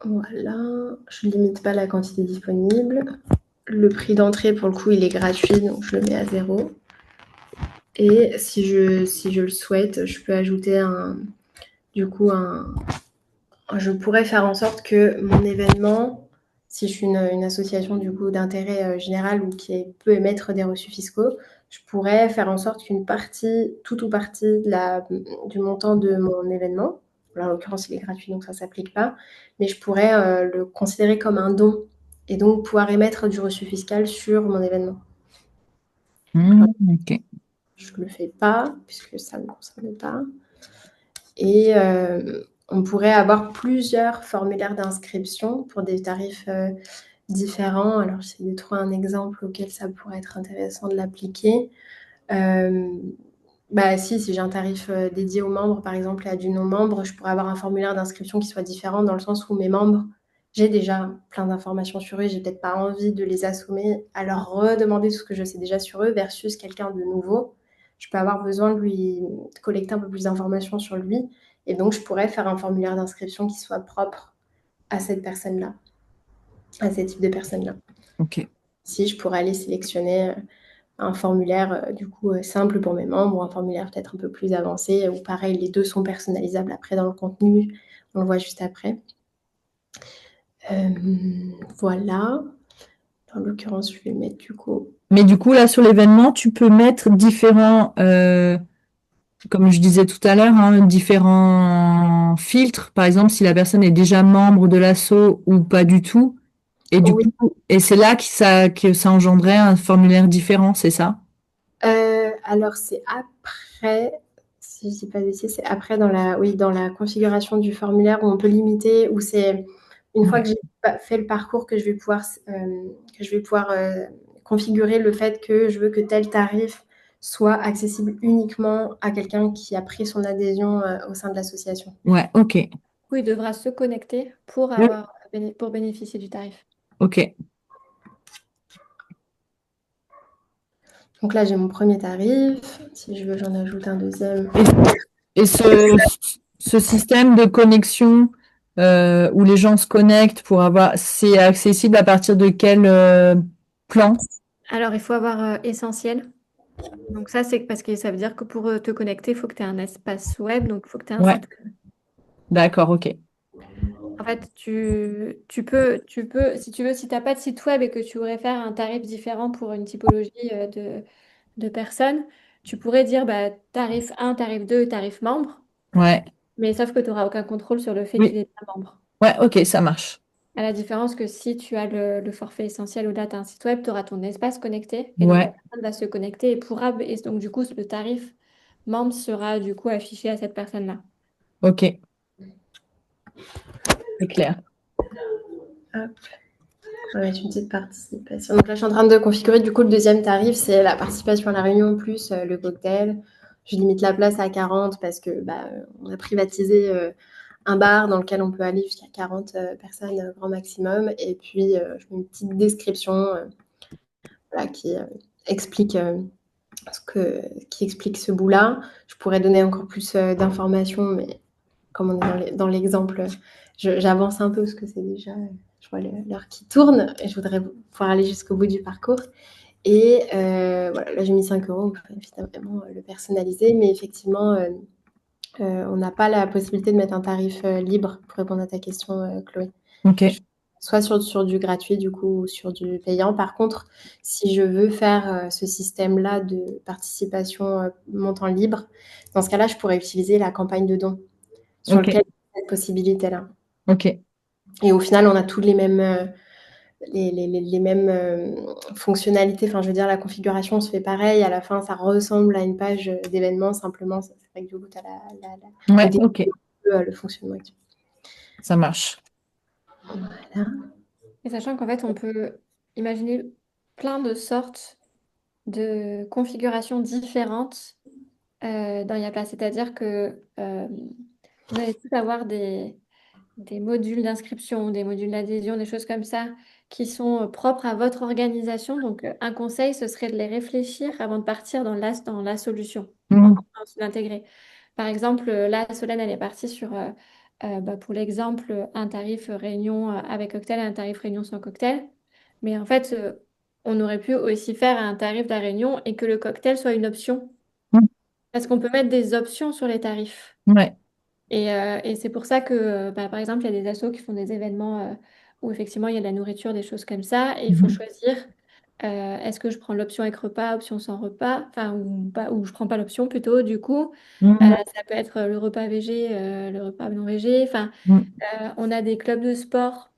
Voilà. Je ne limite pas la quantité disponible. Le prix d'entrée, pour le coup, il est gratuit, donc je le mets à 0. Et si je le souhaite, je peux ajouter je pourrais faire en sorte que mon événement, si je suis une association du coup d'intérêt général ou qui peut émettre des reçus fiscaux, je pourrais faire en sorte qu'une partie, tout ou partie du montant de mon événement, là, en l'occurrence il est gratuit donc ça ne s'applique pas, mais je pourrais le considérer comme un don et donc pouvoir émettre du reçu fiscal sur mon événement. Ok. Je ne le fais pas puisque ça ne me concerne pas. Et on pourrait avoir plusieurs formulaires d'inscription pour des tarifs différents. Alors, j'essaie de trouver un exemple auquel ça pourrait être intéressant de l'appliquer. Si j'ai un tarif dédié aux membres, par exemple, et à du non-membre, je pourrais avoir un formulaire d'inscription qui soit différent dans le sens où mes membres, j'ai déjà plein d'informations sur eux, j'ai peut-être pas envie de les assommer à leur redemander tout ce que je sais déjà sur eux versus quelqu'un de nouveau. Je peux avoir besoin de lui collecter un peu plus d'informations sur lui et donc je pourrais faire un formulaire d'inscription qui soit propre à cette personne-là, à ce type de personne-là. Ok. Si je pourrais aller sélectionner un formulaire simple pour mes membres ou un formulaire peut-être un peu plus avancé où pareil les deux sont personnalisables après dans le contenu, on le voit juste après. Voilà. En l'occurrence, je vais mettre du coup. Mais du coup, là, sur l'événement, tu peux mettre différents, comme je disais tout à l'heure, hein, différents filtres. Par exemple, si la personne est déjà membre de l'asso ou pas du tout. Et du Oui. coup, et c'est là que ça engendrait un formulaire différent, c'est ça? Alors c'est après, si je dis pas de bêtises, c'est après dans la configuration du formulaire où on peut limiter, où c'est une fois que j'ai fait le parcours que je vais pouvoir configurer le fait que je veux que tel tarif soit accessible uniquement à quelqu'un qui a pris son adhésion au sein de l'association. Ouais, ok. Oui, il devra se connecter pour Ouais. pour bénéficier du tarif. Ok. Donc là, j'ai mon premier tarif. Si je veux, j'en ajoute un deuxième. Et ce système de connexion où les gens se connectent pour avoir, c'est accessible à partir de quel plan? Alors, il faut avoir essentiel. Donc ça, c'est parce que ça veut dire que pour te connecter, il faut que tu aies un espace web, donc il faut que tu aies un Ouais, site web. d'accord, ok. En fait, si tu veux, si tu n'as pas de site web et que tu voudrais faire un tarif différent pour une typologie de personnes, tu pourrais dire bah, tarif 1, tarif 2, tarif membre, Ouais, mais sauf que tu n'auras aucun contrôle sur le fait qu'il oui, est pas membre. ouais, ok, ça marche. À la différence que si tu as le forfait essentiel ou là, tu as un site web, tu auras ton espace connecté et donc la Ouais, personne va se connecter et pourra, et donc du coup, le tarif membre sera du coup affiché à cette personne-là. ok, c'est clair. Hop. Je vais mettre une petite participation. Donc là, je suis en train de configurer du coup le deuxième tarif, c'est la participation à la réunion plus le cocktail. Je limite la place à 40 parce que on a privatisé un bar dans lequel on peut aller jusqu'à 40 personnes grand maximum. Et puis, je mets une petite description voilà, explique, qui explique ce bout-là. Je pourrais donner encore plus d'informations, mais comme on est dans l'exemple, j'avance un peu parce que c'est déjà, je vois l'heure qui tourne et je voudrais pouvoir aller jusqu'au bout du parcours. Et voilà, là j'ai mis 5 euros, on peut évidemment le personnaliser, mais effectivement, on n'a pas la possibilité de mettre un tarif libre pour répondre à ta question, Chloé. Ok, Soit sur du gratuit, du coup, ou sur du payant. Par contre, si je veux faire ce système-là de participation montant libre, dans ce cas-là, je pourrais utiliser la campagne de dons sur ok, lequel il y a cette possibilité-là. ok, Et au final, on a tous les mêmes, les mêmes fonctionnalités. Enfin, je veux dire, la configuration se fait pareil. À la fin, ça ressemble à une page d'événements. Simplement, c'est vrai que du coup, tu as le ouais, début, ok, le fonctionnement actuel. ça marche. Voilà. Et sachant qu'en fait, on peut imaginer plein de sortes de configurations différentes dans Yapla. C'est-à-dire que vous allez tous avoir des modules d'inscription, des modules d'adhésion, des choses comme ça qui sont propres à votre organisation. Donc, un conseil, ce serait de les réfléchir avant de partir dans la solution, en Mhm. l'intégrer. Par exemple, là, Solène, elle est partie sur, pour l'exemple, un tarif réunion avec cocktail et un tarif réunion sans cocktail. Mais en fait, on aurait pu aussi faire un tarif de la réunion et que le cocktail soit une option Parce qu'on peut mettre des options sur les tarifs. Ouais. Et c'est pour ça que, par exemple, il y a des assos qui font des événements où effectivement il y a de la nourriture, des choses comme ça, et il faut Mhm. choisir est-ce que je prends l'option avec repas, option sans repas, enfin, ou, pas, ou je prends pas l'option plutôt, du coup. Mhm. Ça peut être le repas végé, le repas non végé. Enfin, Mhm. on a des clubs de sport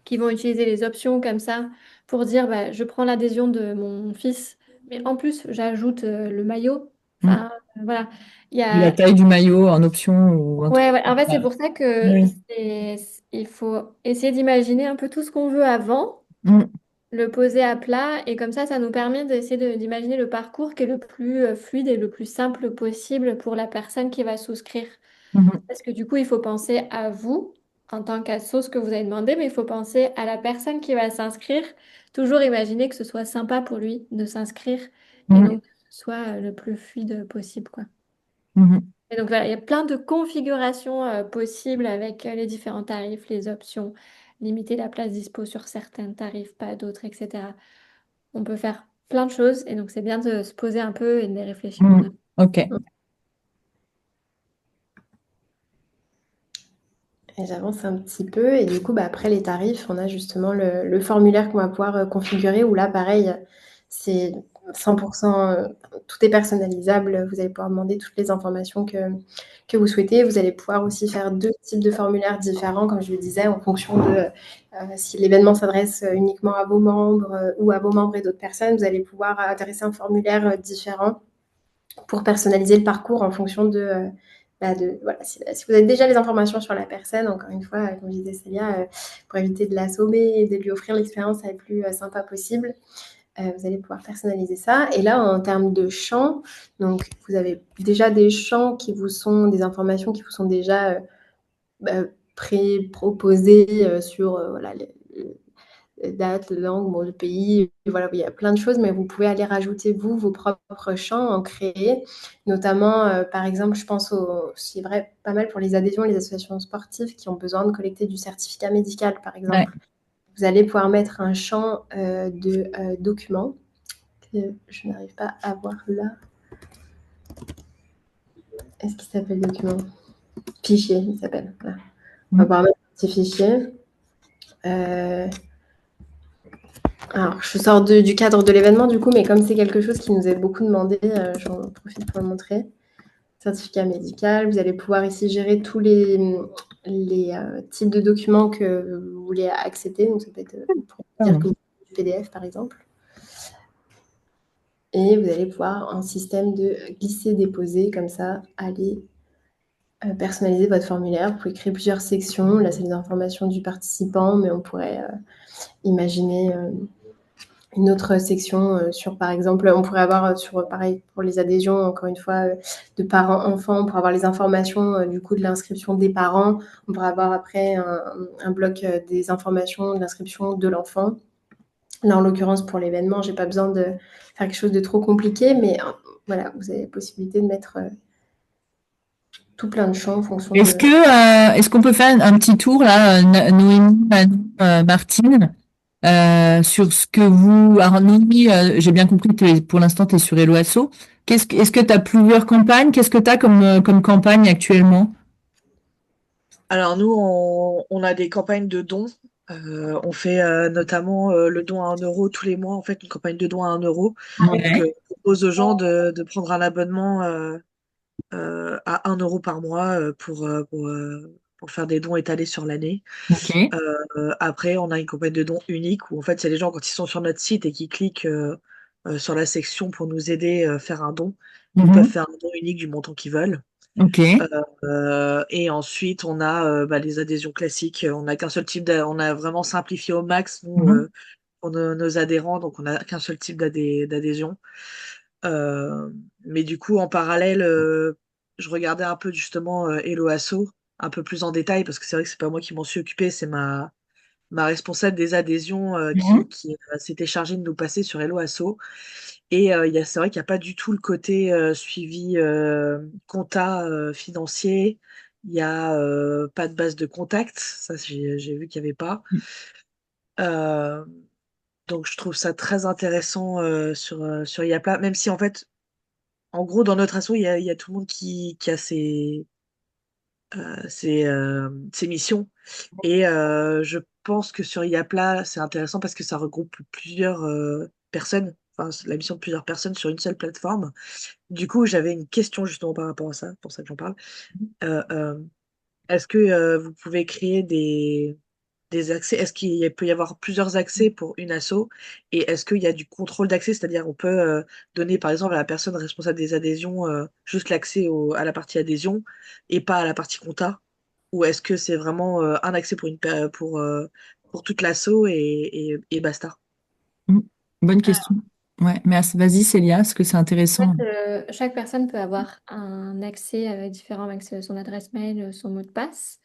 qui vont utiliser les options comme ça pour dire bah, je prends l'adhésion de mon fils, mais en plus j'ajoute le maillot. Mhm. Enfin, voilà. Il y La a... taille du maillot en option ou un truc. Ouais, ouais. En fait, c'est Ouais. pour ça que Oui. il faut essayer d'imaginer un peu tout ce qu'on veut avant, Mhm. le poser à plat, et comme ça nous permet d'essayer d'imaginer le parcours qui est le plus fluide et le plus simple possible pour la personne qui va souscrire. Mhm. Parce que du coup, il faut penser à vous en tant qu'asso, ce que vous avez demandé, mais il faut penser à la personne qui va s'inscrire. Toujours imaginer que ce soit sympa pour lui de s'inscrire et Mhm. donc que ce soit le plus fluide possible, quoi. Mhm. Et donc voilà, il y a plein de configurations possibles avec les différents tarifs, les options, limiter la place dispo sur certains tarifs, pas d'autres, etc. On peut faire plein de choses et donc c'est bien de se poser un peu et de les réfléchir en Mhm. amont. Ok. Et j'avance un petit peu. Et du coup, bah, après les tarifs, on a justement le formulaire qu'on va pouvoir configurer où là, pareil, c'est 100%, tout est personnalisable. Vous allez pouvoir demander toutes les informations que vous souhaitez. Vous allez pouvoir aussi faire 2 types de formulaires différents, comme je le disais, en fonction de si l'événement s'adresse uniquement à vos membres ou à vos membres et d'autres personnes. Vous allez pouvoir adresser un formulaire différent pour personnaliser le parcours en fonction voilà, si vous avez déjà les informations sur la personne, encore une fois, comme je disais Célia, pour éviter de l'assommer et de lui offrir l'expérience la plus sympa possible, vous allez pouvoir personnaliser ça. Et là, en termes de champs, donc vous avez déjà des champs qui vous sont, des informations qui vous sont déjà bah, pré-proposées sur voilà, date, langue, bon, le pays, voilà, il y a plein de choses, mais vous pouvez aller rajouter, vous, vos propres champs, en créer, notamment, par exemple, je pense c'est vrai, pas mal pour les adhésions, les associations sportives qui ont besoin de collecter du certificat médical, par Ouais. exemple. Vous allez pouvoir mettre un champ de documents que je n'arrive pas à voir là. Est-ce qu'il s'appelle document? Fichier, il s'appelle. Voilà. On va Mhm. pouvoir mettre un petit fichier. Alors, je sors du cadre de l'événement, du coup, mais comme c'est quelque chose qui nous est beaucoup demandé, j'en profite pour le montrer. Certificat médical, vous allez pouvoir ici gérer tous les types de documents que vous voulez accepter. Donc, ça peut être pour dire que vous voulez du PDF, par exemple. Et vous allez pouvoir, en système de glisser-déposer, comme ça, aller personnaliser votre formulaire. Vous pouvez créer plusieurs sections. Là, c'est les informations du participant, mais on pourrait imaginer une autre section sur, par exemple, on pourrait avoir sur, pareil, pour les adhésions, encore une fois, de parents-enfants, pour avoir les informations du coup de l'inscription des parents. On pourrait avoir après un bloc des informations de l'inscription de l'enfant. Là, en l'occurrence, pour l'événement, j'ai pas besoin de faire quelque chose de trop compliqué, mais voilà, vous avez la possibilité de mettre tout plein de champs en fonction de... Est-ce qu'on peut faire un petit tour là, Noémie, Manon, Martine, sur ce que vous... Alors Noémie, j'ai bien compris que pour l'instant tu es sur Hello Asso. Est-ce que tu as plusieurs campagnes? Qu'est-ce que tu as comme campagne actuellement? Alors nous, on a des campagnes de dons. On fait notamment le don à 1 euro tous les mois, en fait, une campagne de don à 1 euro. Donc, Ouais. on propose aux gens de prendre un abonnement à 1 euro par mois pour faire des dons étalés sur l'année. Ok. Après, on a une campagne de dons unique où, en fait, c'est les gens, quand ils sont sur notre site et qu'ils cliquent sur la section pour nous aider à faire un don, ils peuvent Mhm. faire un don unique du montant qu'ils veulent. Ok. Et ensuite, on a les adhésions classiques. On n'a qu'un seul type on a vraiment simplifié au max, nous, Mhm. pour nos adhérents, donc on n'a qu'un seul type d'adhésion. Euh, mais du coup, en parallèle, je regardais un peu justement Hello Asso, un peu plus en détail, parce que c'est vrai que c'est pas moi qui m'en suis occupée, c'est ma responsable des adhésions Mhm. qui s'était chargée de nous passer sur Hello Asso. Et c'est vrai qu'il n'y a pas du tout le côté suivi compta financier. Il n'y a pas de base de contact. Ça, j'ai vu qu'il n'y avait pas. Euh, donc, je trouve ça très intéressant sur Yapla, même si en fait, en gros, dans notre asso, il y a tout le monde qui a ses missions. Et je pense que sur Yapla, c'est intéressant parce que ça regroupe plusieurs personnes, enfin, c'est la mission de plusieurs personnes sur une seule plateforme. Du coup, j'avais une question justement par rapport à ça, pour ça que j'en parle. Euh, euh, Est-ce que vous pouvez créer des accès? Est-ce peut y avoir plusieurs accès pour une asso? Et est-ce qu'il y a du contrôle d'accès? C'est-à-dire, on peut donner, par exemple, à la personne responsable des adhésions juste l'accès à la partie adhésion et pas à la partie compta? Ou est-ce que c'est vraiment un accès pour toute l'asso et basta? Mm. Bonne question. Ouais, merci. Vas-y, Célia, parce que c'est En intéressant. fait, chaque personne peut avoir un accès différent avec son adresse mail, son mot de passe.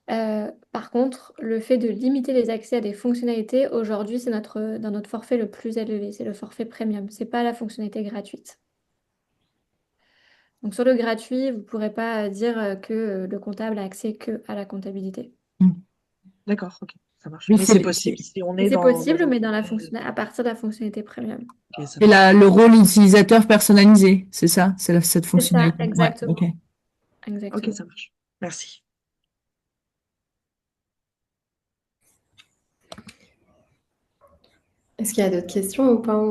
Par contre, le fait de limiter les accès à des fonctionnalités, aujourd'hui, c'est dans notre forfait le plus élevé, c'est le forfait premium, c'est pas la fonctionnalité gratuite. Donc sur le gratuit, vous ne pourrez pas dire que le comptable a accès que à la comptabilité. Mm. D'accord, ok, ça marche. Oui, Mais c'est possible si on Et est c'est dans possible, un... mais à partir de la fonctionnalité premium. Ok, ça c'est marche. le rôle utilisateur personnalisé, c'est ça? C'est cette C'est ça, fonctionnalité. Ouais, ok. exactement. Ok, Exactement. ça marche. Merci. Est-ce qu'il y a d'autres questions ou pas?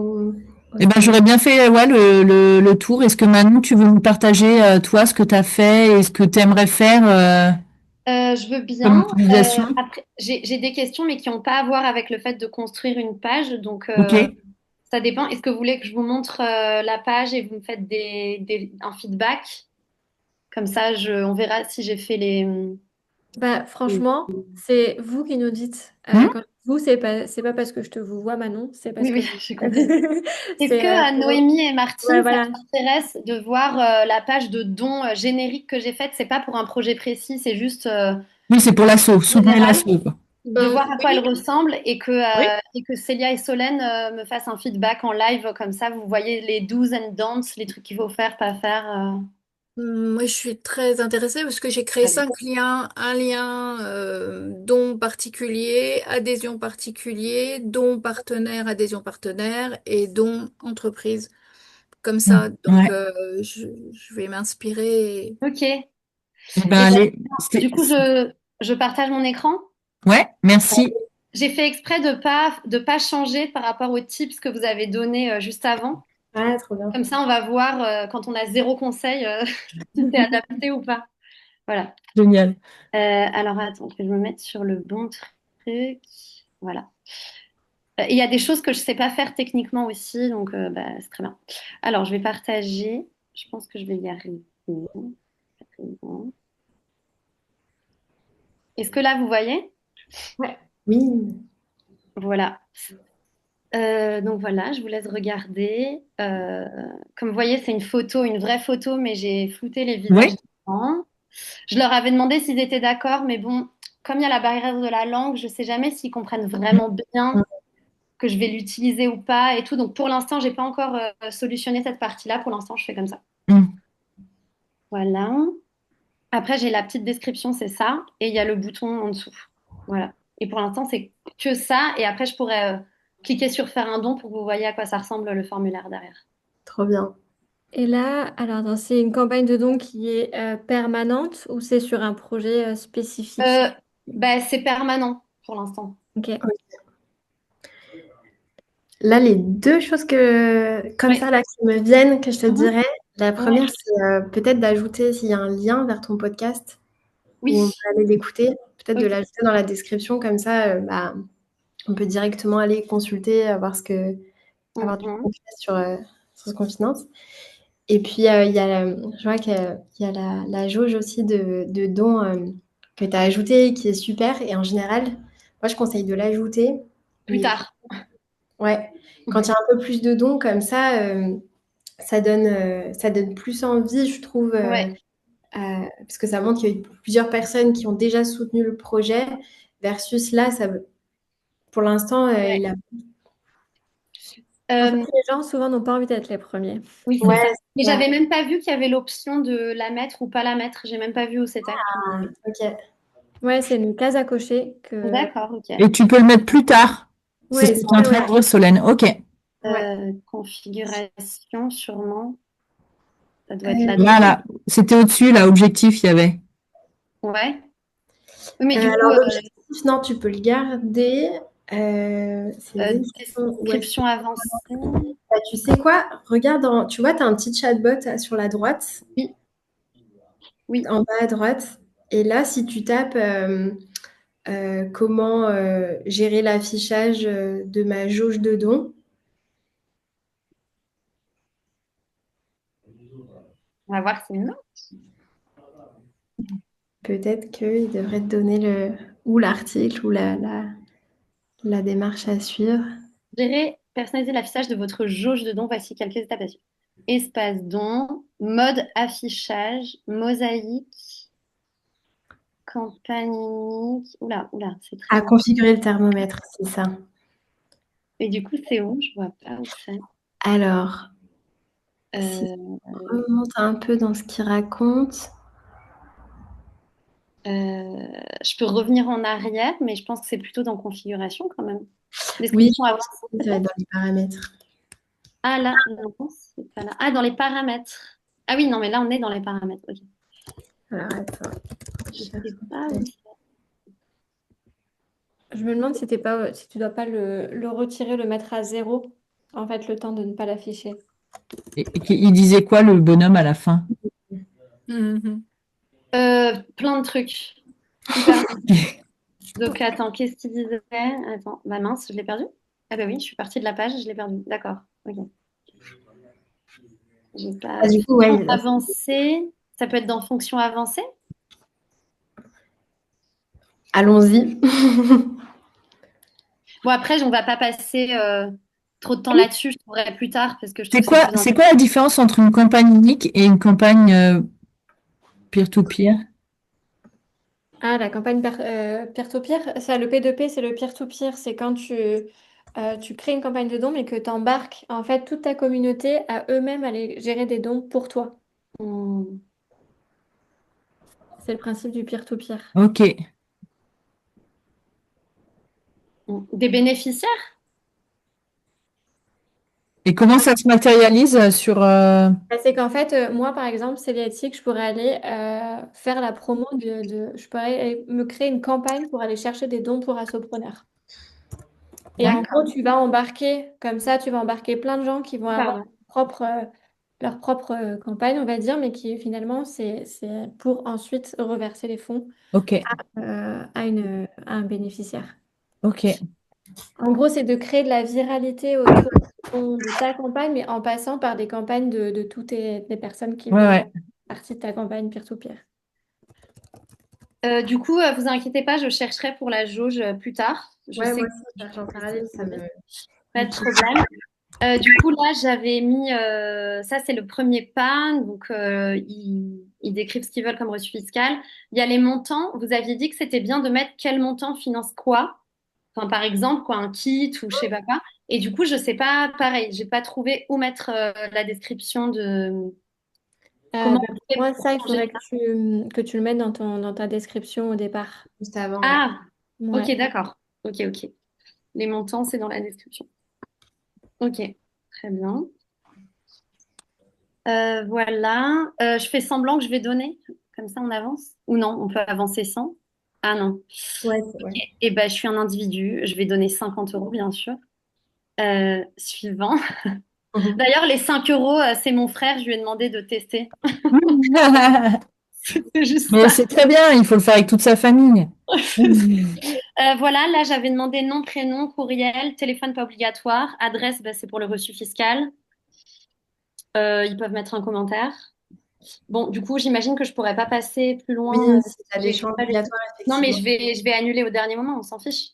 Eh ben, j'aurais bien fait ouais, le tour. Est-ce que Manon, tu veux nous partager, toi, ce que tu as fait et ce que tu aimerais faire Je veux comme bien. utilisation? Après, j'ai des questions, mais qui n'ont pas à voir avec le fait de construire une page. Donc, Ok. ça dépend. Est-ce que vous voulez que je vous montre la page et vous me faites un feedback? Comme ça, on verra si j'ai fait les... Bah, franchement, c'est vous qui nous dites. Hmm. Quand vous, c'est pas parce que je te vous vois, Manon, c'est parce Oui, que oui, vous. j'ai compris. Est-ce que Pour- Noémie et Ouais, Martine, ça voilà. t'intéresse de voir la page de dons générique que j'ai faite? C'est pas pour un projet précis, c'est juste Oui, c'est pour l'assaut. Soutenez général. l'assaut, quoi. De voir à quoi Oui, elle ressemble Oui, et que Célia et Solène me fassent un feedback en live, comme ça vous voyez les do's and don'ts, les trucs qu'il faut faire, pas faire. moi je suis très intéressée parce que j'ai créé Très bien. 5 liens, un lien don particulier, adhésion particulier, don partenaire, adhésion partenaire et don entreprise. Comme Hmm. ça, donc Ouais. je vais m'inspirer. Ok. Eh ben, Et ben, allez. du coup, je partage mon écran. Ouais, merci. J'ai fait exprès de pas changer par rapport aux tips que vous avez donnés juste avant. Ah, trop bien. Comme ça, on va voir quand on a zéro conseil si c'est adapté ou pas. Voilà. Génial. Alors, attends, que je me mette sur le bon truc. Voilà. Il y a des choses que je sais pas faire techniquement aussi, donc bah, c'est très bien. Alors, je vais partager. Je pense que je vais y arriver. Est-ce que là, vous voyez? Ouais. Oui. Voilà. Donc voilà, je vous laisse regarder. Comme vous voyez, c'est une photo, une vraie photo, mais j'ai flouté les visages Oui. des gens. Je leur avais demandé s'ils étaient d'accord, mais bon, comme il y a la barrière de la langue, je sais jamais s'ils comprennent vraiment bien que je vais l'utiliser ou pas et tout. Donc pour l'instant, j'ai pas encore solutionné cette partie-là. Pour l'instant, je fais comme ça. Hmm. Voilà. Après, j'ai la petite description, c'est ça, et il y a le bouton en dessous. Voilà. Et pour l'instant, c'est que ça. Et après, je pourrais cliquer sur faire un don pour que vous voyez à quoi ça ressemble le formulaire derrière. Trop bien. Et là, alors, attends, c'est une campagne de dons qui est permanente ou c'est sur un projet spécifique? Euh, Bah, c'est permanent pour l'instant. Ok. Là, les deux choses comme Oui, ça, là, qui me viennent, que je te mhm, dirais, la ouais. première, c'est peut-être d'ajouter, s'il y a un lien vers ton podcast, où on Oui. peut aller l'écouter, peut-être de Ok. l'ajouter dans la description, comme ça, bah, on peut directement aller consulter, avoir du Mhm. concret sur ce qu'on finance. Et puis, je vois qu'il y a la jauge aussi de dons que tu as ajouté, qui est super. Et en général, moi, je conseille de l'ajouter. Plus Mais tard. ouais, quand il y a un peu plus de dons comme ça, ça donne plus envie, je trouve, Ouais. parce que ça montre qu'il y a eu plusieurs personnes qui ont déjà soutenu le projet, versus là, pour l'instant, Ouais. il a... En fait, Euh, les gens souvent n'ont pas envie d'être les premiers. oui, c'est Ouais, ça. Mais c'est ça. j'avais même pas vu qu'il y avait l'option de la mettre ou pas la mettre. J'ai même pas vu où c'était. Ah, ok. Ouais, c'est une case à cocher que. D'accord, ok. Et tu peux le mettre plus tard. C'est Ouais, ce C'est que ça, tu es en train ouais. de dire, Solène. Ok. ouais. Configuration, sûrement. Ça doit être Là, là-dedans. là, c'était au-dessus, là, objectif, il y avait. Ouais. Oui, mais du coup, Alors, l'objectif, non, tu peux le garder. C'est une question où est-ce description avancée. Bah, tu sais quoi? Regarde, tu vois, tu as un petit chatbot sur la droite, Oui. Oui. en bas à droite. Et là, si tu tapes comment gérer l'affichage de ma jauge de dons, On va voir si c'est non. peut-être qu'il devrait te donner ou l'article ou la démarche à suivre. Gérer, personnaliser l'affichage de votre jauge de dons. Voici quelques étapes à suivre. Espace don, mode affichage, mosaïque, campagne unique. Oula, oula, c'est très À long. configurer le thermomètre, c'est ça. Et du coup, c'est où? Je vois pas où c'est. Alors, si Euh, on remonte un peu dans ce qu'il raconte. je peux revenir en arrière, mais je pense que c'est plutôt dans configuration quand même. Oui, Description avancée, ça va être peut-être? dans les paramètres. Ah là, non, c'est pas là. Ah, dans les paramètres. Ah oui, non, mais là, on est dans les paramètres. Ok. Alors, attends. Je sais pas où c'est. Je me demande si tu dois pas le retirer, le mettre à 0, en fait, le temps de ne pas l'afficher. Et il disait quoi, le bonhomme, à la fin? Mhm. Plein de trucs. Hyper. Donc, attends, qu'est-ce qu'il disait? Attends, bah mince, je l'ai perdu? Ah bah oui, je suis partie de la page, je l'ai perdu. D'accord, ok. J'ai pas... Ah, du coup, ouais, Fonction avancée, ça peut être dans fonction avancée? allons-y. Bon, après, on va pas passer trop de temps là-dessus, je trouverai plus tard parce que je trouve C'est que c'est quoi, plus c'est intéressant. quoi la différence entre une campagne unique et une campagne peer-to-peer? Ah, la campagne peer-to-peer, ça, le P2P, c'est le peer-to-peer. C'est quand tu crées une campagne de dons, mais que tu embarques en fait toute ta communauté à eux-mêmes aller gérer des dons pour toi. Hmm. C'est le principe du peer-to-peer. Ok. Des bénéficiaires? Et comment ça se matérialise sur... Bah, c'est qu'en fait, moi, par exemple, Celiatique, je pourrais aller faire la promo je pourrais aller me créer une campagne pour aller chercher des dons pour Assopreneur. Et en gros, D'accord. tu vas embarquer, comme ça, tu vas embarquer plein de gens qui vont avoir Pardon. leur propre campagne, on va dire, mais qui finalement, c'est pour ensuite reverser les fonds Ok, à un bénéficiaire. ok. En gros, c'est de créer de la viralité autour de ta campagne, mais en passant par des campagnes de toutes les personnes qui Ouais, vont faire ouais. partie de ta campagne peer-to-peer. Du coup, vous inquiétez pas, je chercherai pour la jauge plus tard. Je Ouais, sais moi que aussi, je cherche en parallèle, ça me... pas de problème. Du coup, là, j'avais mis, ça c'est le premier pas, donc ils décrivent ce qu'ils veulent comme reçu fiscal. Il y a les montants, vous aviez dit que c'était bien de mettre quel montant finance quoi, enfin par exemple, quoi, un kit ou je sais pas quoi. Et du coup, je sais pas, pareil, j'ai pas trouvé où mettre la description de comment Bah, on pour fait moi, pour ça, il changer faudrait ça. que tu le mettes dans ta description au départ. Juste avant, ouais. Ah, ok, Ouais. d'accord. Ok, ok. Les montants, c'est dans la description. Ok, très bien. Voilà. Je fais semblant que je vais donner, comme ça on avance. Ou non, on peut avancer sans. Ah non. Ouais, ouais. Et ben, je suis un individu, je vais donner 50 euros, bien sûr. Suivant. Mhm. D'ailleurs, les 5 euros, c'est mon frère, je lui ai demandé de tester. C'est juste Mais ça. c'est très bien, il faut le faire avec toute sa famille. Voilà, là, j'avais demandé nom, prénom, courriel, téléphone pas obligatoire, adresse, bah, c'est pour le reçu fiscal. Ils peuvent mettre un commentaire. Bon, du coup, j'imagine que je pourrais pas passer plus Oui, loin. si tu as des J'ai champs pas les- obligatoires, Non, mais effectivement. je vais annuler au dernier moment, on s'en fiche.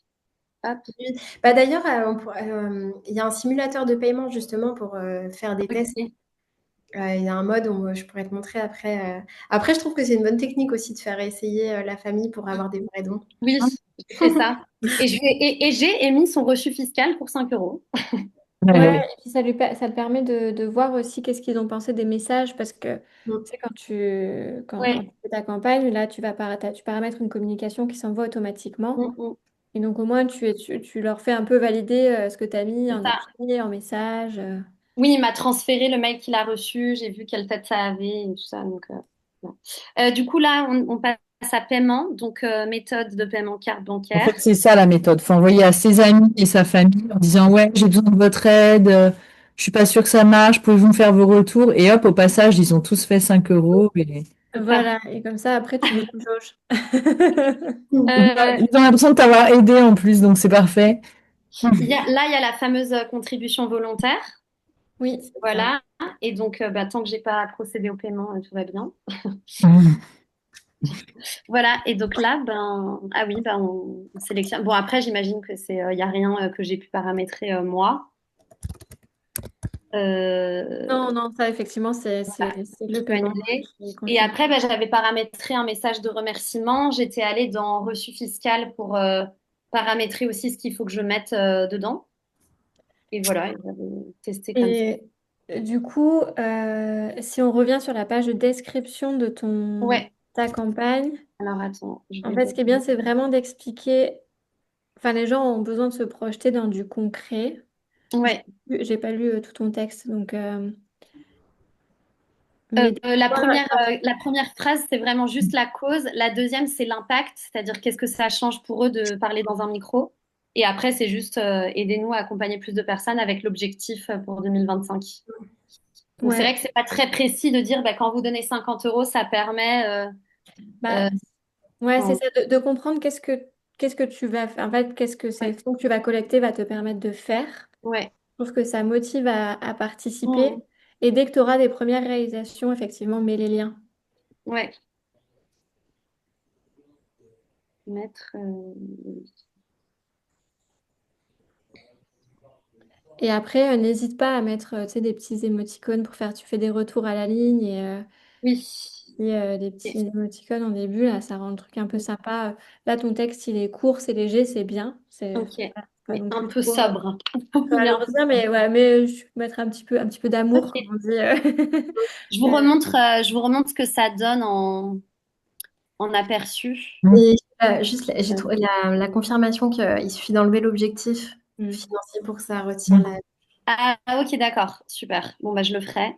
Hop, Oui. Bah, d'ailleurs, il y a un simulateur de paiement justement pour faire des tests. ok. Il y a un mode où je pourrais te montrer après. Après, je trouve que c'est une bonne technique aussi de faire essayer la famille pour avoir des vrais dons. Oui, j'ai fait ça. Et j'ai émis son reçu fiscal pour 5 euros. Ouais, Ouais, et puis ça te permet de voir aussi qu'est-ce qu'ils ont pensé des messages, parce que Mm. tu sais, quand Ouais. tu fais ta campagne, là, tu paramètres une communication qui s'envoie automatiquement. Mm, mm, Et donc, au moins, tu leur fais un peu valider ce que tu as mis c'est en ça. écrit, en message. Oui, il m'a transféré le mail qu'il a reçu. J'ai vu quelle tête ça avait et tout ça. Donc, voilà. Du coup, là, on passe à paiement. Donc, méthode de paiement carte En bancaire. fait, c'est ça la méthode. Faut envoyer à ses amis et sa famille en disant, ouais, j'ai besoin de votre aide, je suis pas sûre que ça marche, pouvez-vous me faire vos retours? Et hop, au passage, ils ont tous fait 5 euros. Et... C'est ça. Voilà, et comme ça, après, tu mets une jauge. Euh, Ils ont l'impression de t'avoir aidé en plus, donc c'est parfait. Là, il y a la fameuse contribution volontaire. Oui, Voilà. Et donc, tant que j'ai pas procédé au paiement, tout va bien. Mmh. Voilà. Et donc là, ah oui, on sélectionne. Bon, après, j'imagine que il y a rien que j'ai pu paramétrer moi. non, non, ça, effectivement, Voilà, c'est je le peux paiement annuler. qui est Et confirmé. après, j'avais paramétré un message de remerciement. J'étais allée dans reçu fiscal pour paramétrer aussi ce qu'il faut que je mette dedans. Et voilà, et j'avais testé comme ça. Et du coup, si on revient sur la page de description de Ouais. ta campagne, Alors attends, je en vais fait, ce qui est bien, c'est vraiment d'expliquer, enfin, les gens ont besoin de se projeter dans du concret. Ouais. J'ai pas lu tout ton texte, donc, mais La première phrase, c'est vraiment juste la cause. La deuxième, c'est l'impact, c'est-à-dire qu'est-ce que ça change pour eux de parler dans un micro. Et après, c'est juste aidez-nous à accompagner plus de personnes avec l'objectif pour 2025. Donc c'est ouais, vrai que c'est pas très précis de dire quand vous donnez 50 euros, ça permet. bah, Euh, ouais, c'est enfin, ça, de comprendre qu'est-ce que tu vas faire, en fait, qu'est-ce que ces ouais, fonds que tu vas collecter va te permettre de faire. ouais, Je trouve que ça motive à participer. mm, Et dès que tu auras des premières réalisations, effectivement, mets les liens. ouais. Mettre. Et après, n'hésite pas à mettre, tu sais, des petits émoticônes pour faire, tu fais des retours à la ligne Oui. et des petits émoticônes en début, là, ça rend le truc un peu sympa. Là, ton texte, il est court, c'est léger, c'est bien. C'est Ok. voilà, pas Mais non un plus peu trop, sobre. trop Il est un peu alourdir, mais ouais, mais je vais mettre un petit peu d'amour, Ok. comme on dit. Euh, Je vous remontre ce que ça donne en aperçu. Et juste, j'ai Euh, trouvé la confirmation qu'il suffit d'enlever l'objectif mm. financier pour que ça retire Mmh. la. Ah, ok, d'accord. Super. Bon, bah, je le ferai.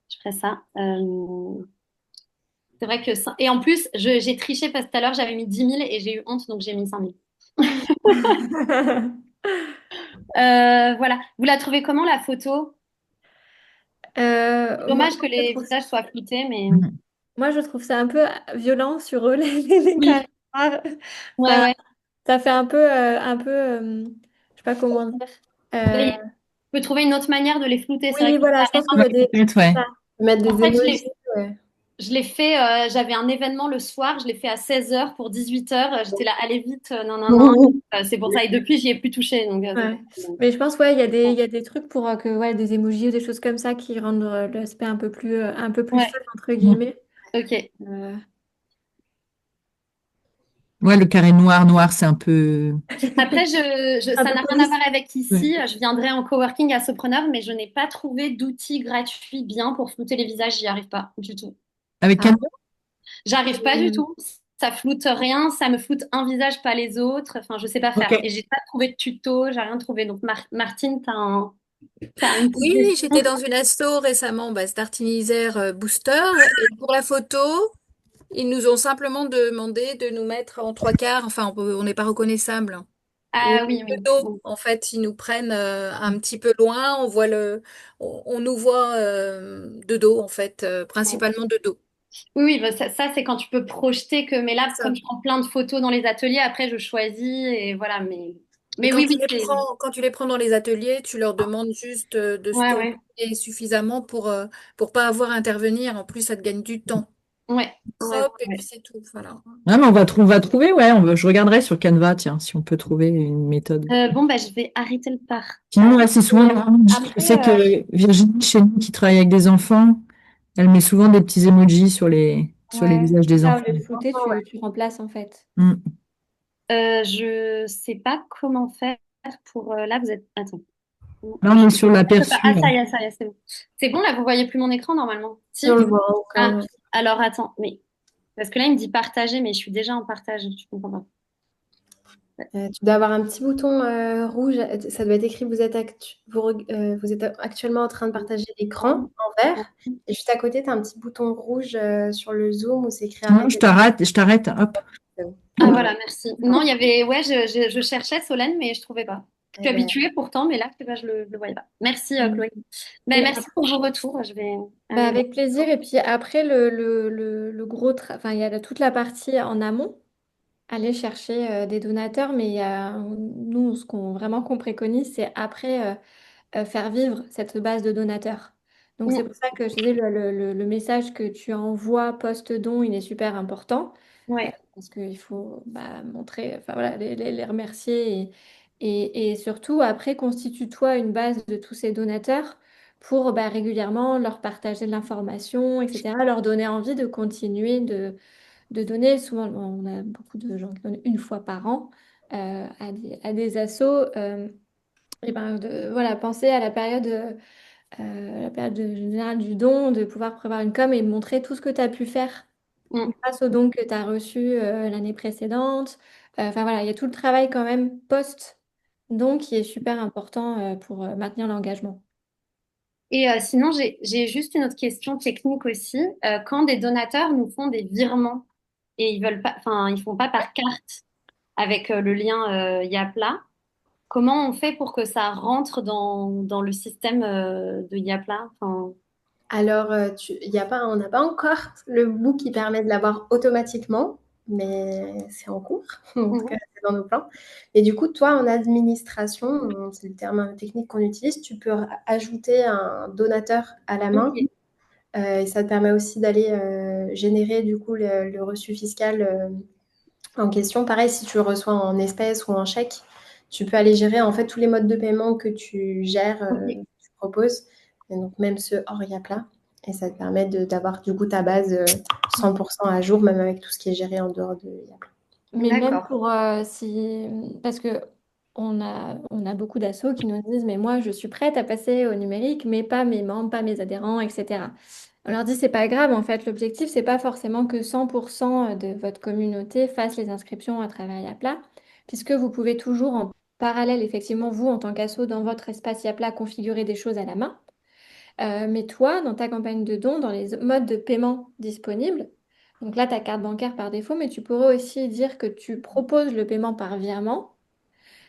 Je ferai ça. C'est vrai que et en plus, j'ai triché parce que tout à l'heure, j'avais mis 10 000 et j'ai eu honte, donc j'ai mis 5 000. Voilà. Vous la trouvez comment, la photo? C'est Moi, dommage que je les trouve, visages soient floutés, mais moi, je trouve ça un peu violent sur eux, les oui. carrés noirs. Ouais, Enfin, ouais. ça fait je sais pas comment dire. Euh, Et on peut trouver une autre manière de les flouter. C'est vrai oui, que les voilà, je carrés pense qu'il Ouais, y a des. peut-être, C'est ouais. ça. Mettre en des fait, emojis, ouais. je l'ai fait, j'avais un événement le soir, je l'ai fait à 16 h pour 18 h. J'étais là, allez vite, non, non, non. C'est pour ça. Et depuis, j'y ai plus touché. Donc, c'est Ouais. pour ça. Mais je pense, ouais, il y a des trucs pour que, ouais, des emojis ou des choses comme ça qui rendent l'aspect un peu plus Ouais, fun, entre guillemets. ok. Euh, Ouais, le carré noir, noir, c'est un peu. Après, un ça peu n'a rien à police. voir avec Ouais. ici. Je viendrai en coworking à Sopreneur, mais je n'ai pas trouvé d'outils gratuits bien pour flouter les visages. J'y arrive pas du tout. Avec Ah, Canva? J'arrive pas du Euh, tout. Ça floute rien, ça me floute un visage, pas les autres. Enfin, je sais pas Ok. faire. Et j'ai pas trouvé de tuto, j'ai rien trouvé. Donc, Martine, t'as une petite Oui, j'étais gestion? dans une asso récemment, Startinizer Booster, et pour la photo, ils nous ont simplement demandé de nous mettre en trois quarts, enfin on n'est pas reconnaissable. Ou Ah oui, de oui. dos, Bon. en fait, ils nous prennent un petit peu loin, on nous voit de dos, en fait, Ouais. principalement de dos. Oui, oui, bah, ça, c'est quand tu peux projeter que. Mais C'est là, comme ça. je prends plein de photos dans les ateliers, après, je choisis et voilà. Et Mais oui, oui, c'est. quand tu les prends dans les ateliers, tu leur demandes juste de Ouais, stopper ouais. suffisamment pour pas avoir à intervenir. En plus, ça te gagne du temps. Ouais, ouais, Crop et puis ouais. c'est tout. Voilà. Ah, mais on va trouver, ouais. Je regarderai sur Canva, tiens, si on peut trouver une méthode. Bon, bah, je vais arrêter le Sinon, partage. ouais, c'est souvent. Je sais Après, que Virginie, chez nous, qui travaille avec des enfants, elle met souvent des petits emojis sur les ouais, visages c'est des ça, au enfants. lieu de flouter, tu remplaces en fait. Mm. je sais pas comment faire pour. Là, vous êtes. Attends. Non, Là, on est sur l'aperçu, Ah, là. ça y est, c'est bon. C'est bon, là, vous voyez plus mon écran normalement. si on Si? le voit Ah, encore. alors attends, mais. Parce que là, il me dit partager, mais je suis déjà en partage. Je comprends pas. Tu dois avoir un petit bouton rouge, ça doit être écrit vous êtes actuellement en train de partager l'écran en vert, et juste à côté, tu as un petit bouton rouge sur le Zoom où c'est écrit Non, arrête. je t'arrête, hop. Ah voilà, merci. Non, il y avait, ouais, je cherchais Solène, mais je trouvais pas. Je suis Eh ben, habituée pourtant, mais là, je le voyais pas. Merci Chloé. Et Merci pour vos retours. Je vais. avec plaisir. Et puis après, le gros enfin, il y a toute la partie en amont, aller chercher des donateurs, mais il y a, nous, vraiment qu'on préconise, c'est après faire vivre cette base de donateurs. Donc c'est Mm, pour ça que je disais, le message que tu envoies post-don, il est super important. ouais. Parce qu'il faut montrer, enfin voilà, les remercier et surtout après constitue-toi une base de tous ces donateurs pour régulièrement leur partager de l'information, etc., leur donner envie de continuer de donner. Souvent, on a beaucoup de gens qui donnent une fois par an à des assos. Et voilà, penser à la période générale du don, de pouvoir prévoir une com et montrer tout ce que tu as pu faire Mm. grâce au don que tu as reçu l'année précédente. Enfin voilà, il y a tout le travail quand même post-don qui est super important pour maintenir l'engagement. Et sinon, j'ai juste une autre question technique aussi. Quand des donateurs nous font des virements et ils veulent pas, enfin, ils font pas par carte avec le lien Yapla, comment on fait pour que ça rentre dans le système de Yapla? Enfin, alors, on n'a pas encore le bout qui permet de l'avoir automatiquement, mais c'est en cours. En tout cas, mhm. c'est dans nos plans. Et du coup, toi, en administration, c'est le terme technique qu'on utilise, tu peux ajouter un donateur à la main. Ok, Et ça te permet aussi d'aller générer du coup le reçu fiscal en question. Pareil, si tu le reçois en espèces ou en chèque, tu peux aller gérer en fait tous les modes de paiement que tu gères, ok. que tu proposes, et donc même ceux hors Yapla. Et ça te permet d'avoir du coup ta base 100% à jour, même avec tout ce qui est géré en dehors de Yapla. Mais même D'accord. pour si parce que on a beaucoup d'assos qui nous disent mais moi je suis prête à passer au numérique mais pas mes membres, pas mes adhérents, etc. On leur dit c'est pas grave en fait l'objectif c'est pas forcément que 100% de votre communauté fasse les inscriptions à travers Yapla puisque vous pouvez toujours en parallèle effectivement vous en tant qu'asso dans votre espace Yapla configurer des choses à la main. Mais toi, dans ta campagne de don, dans les modes de paiement disponibles, donc là, ta carte bancaire par défaut, mais tu pourrais aussi dire que tu proposes le paiement par virement.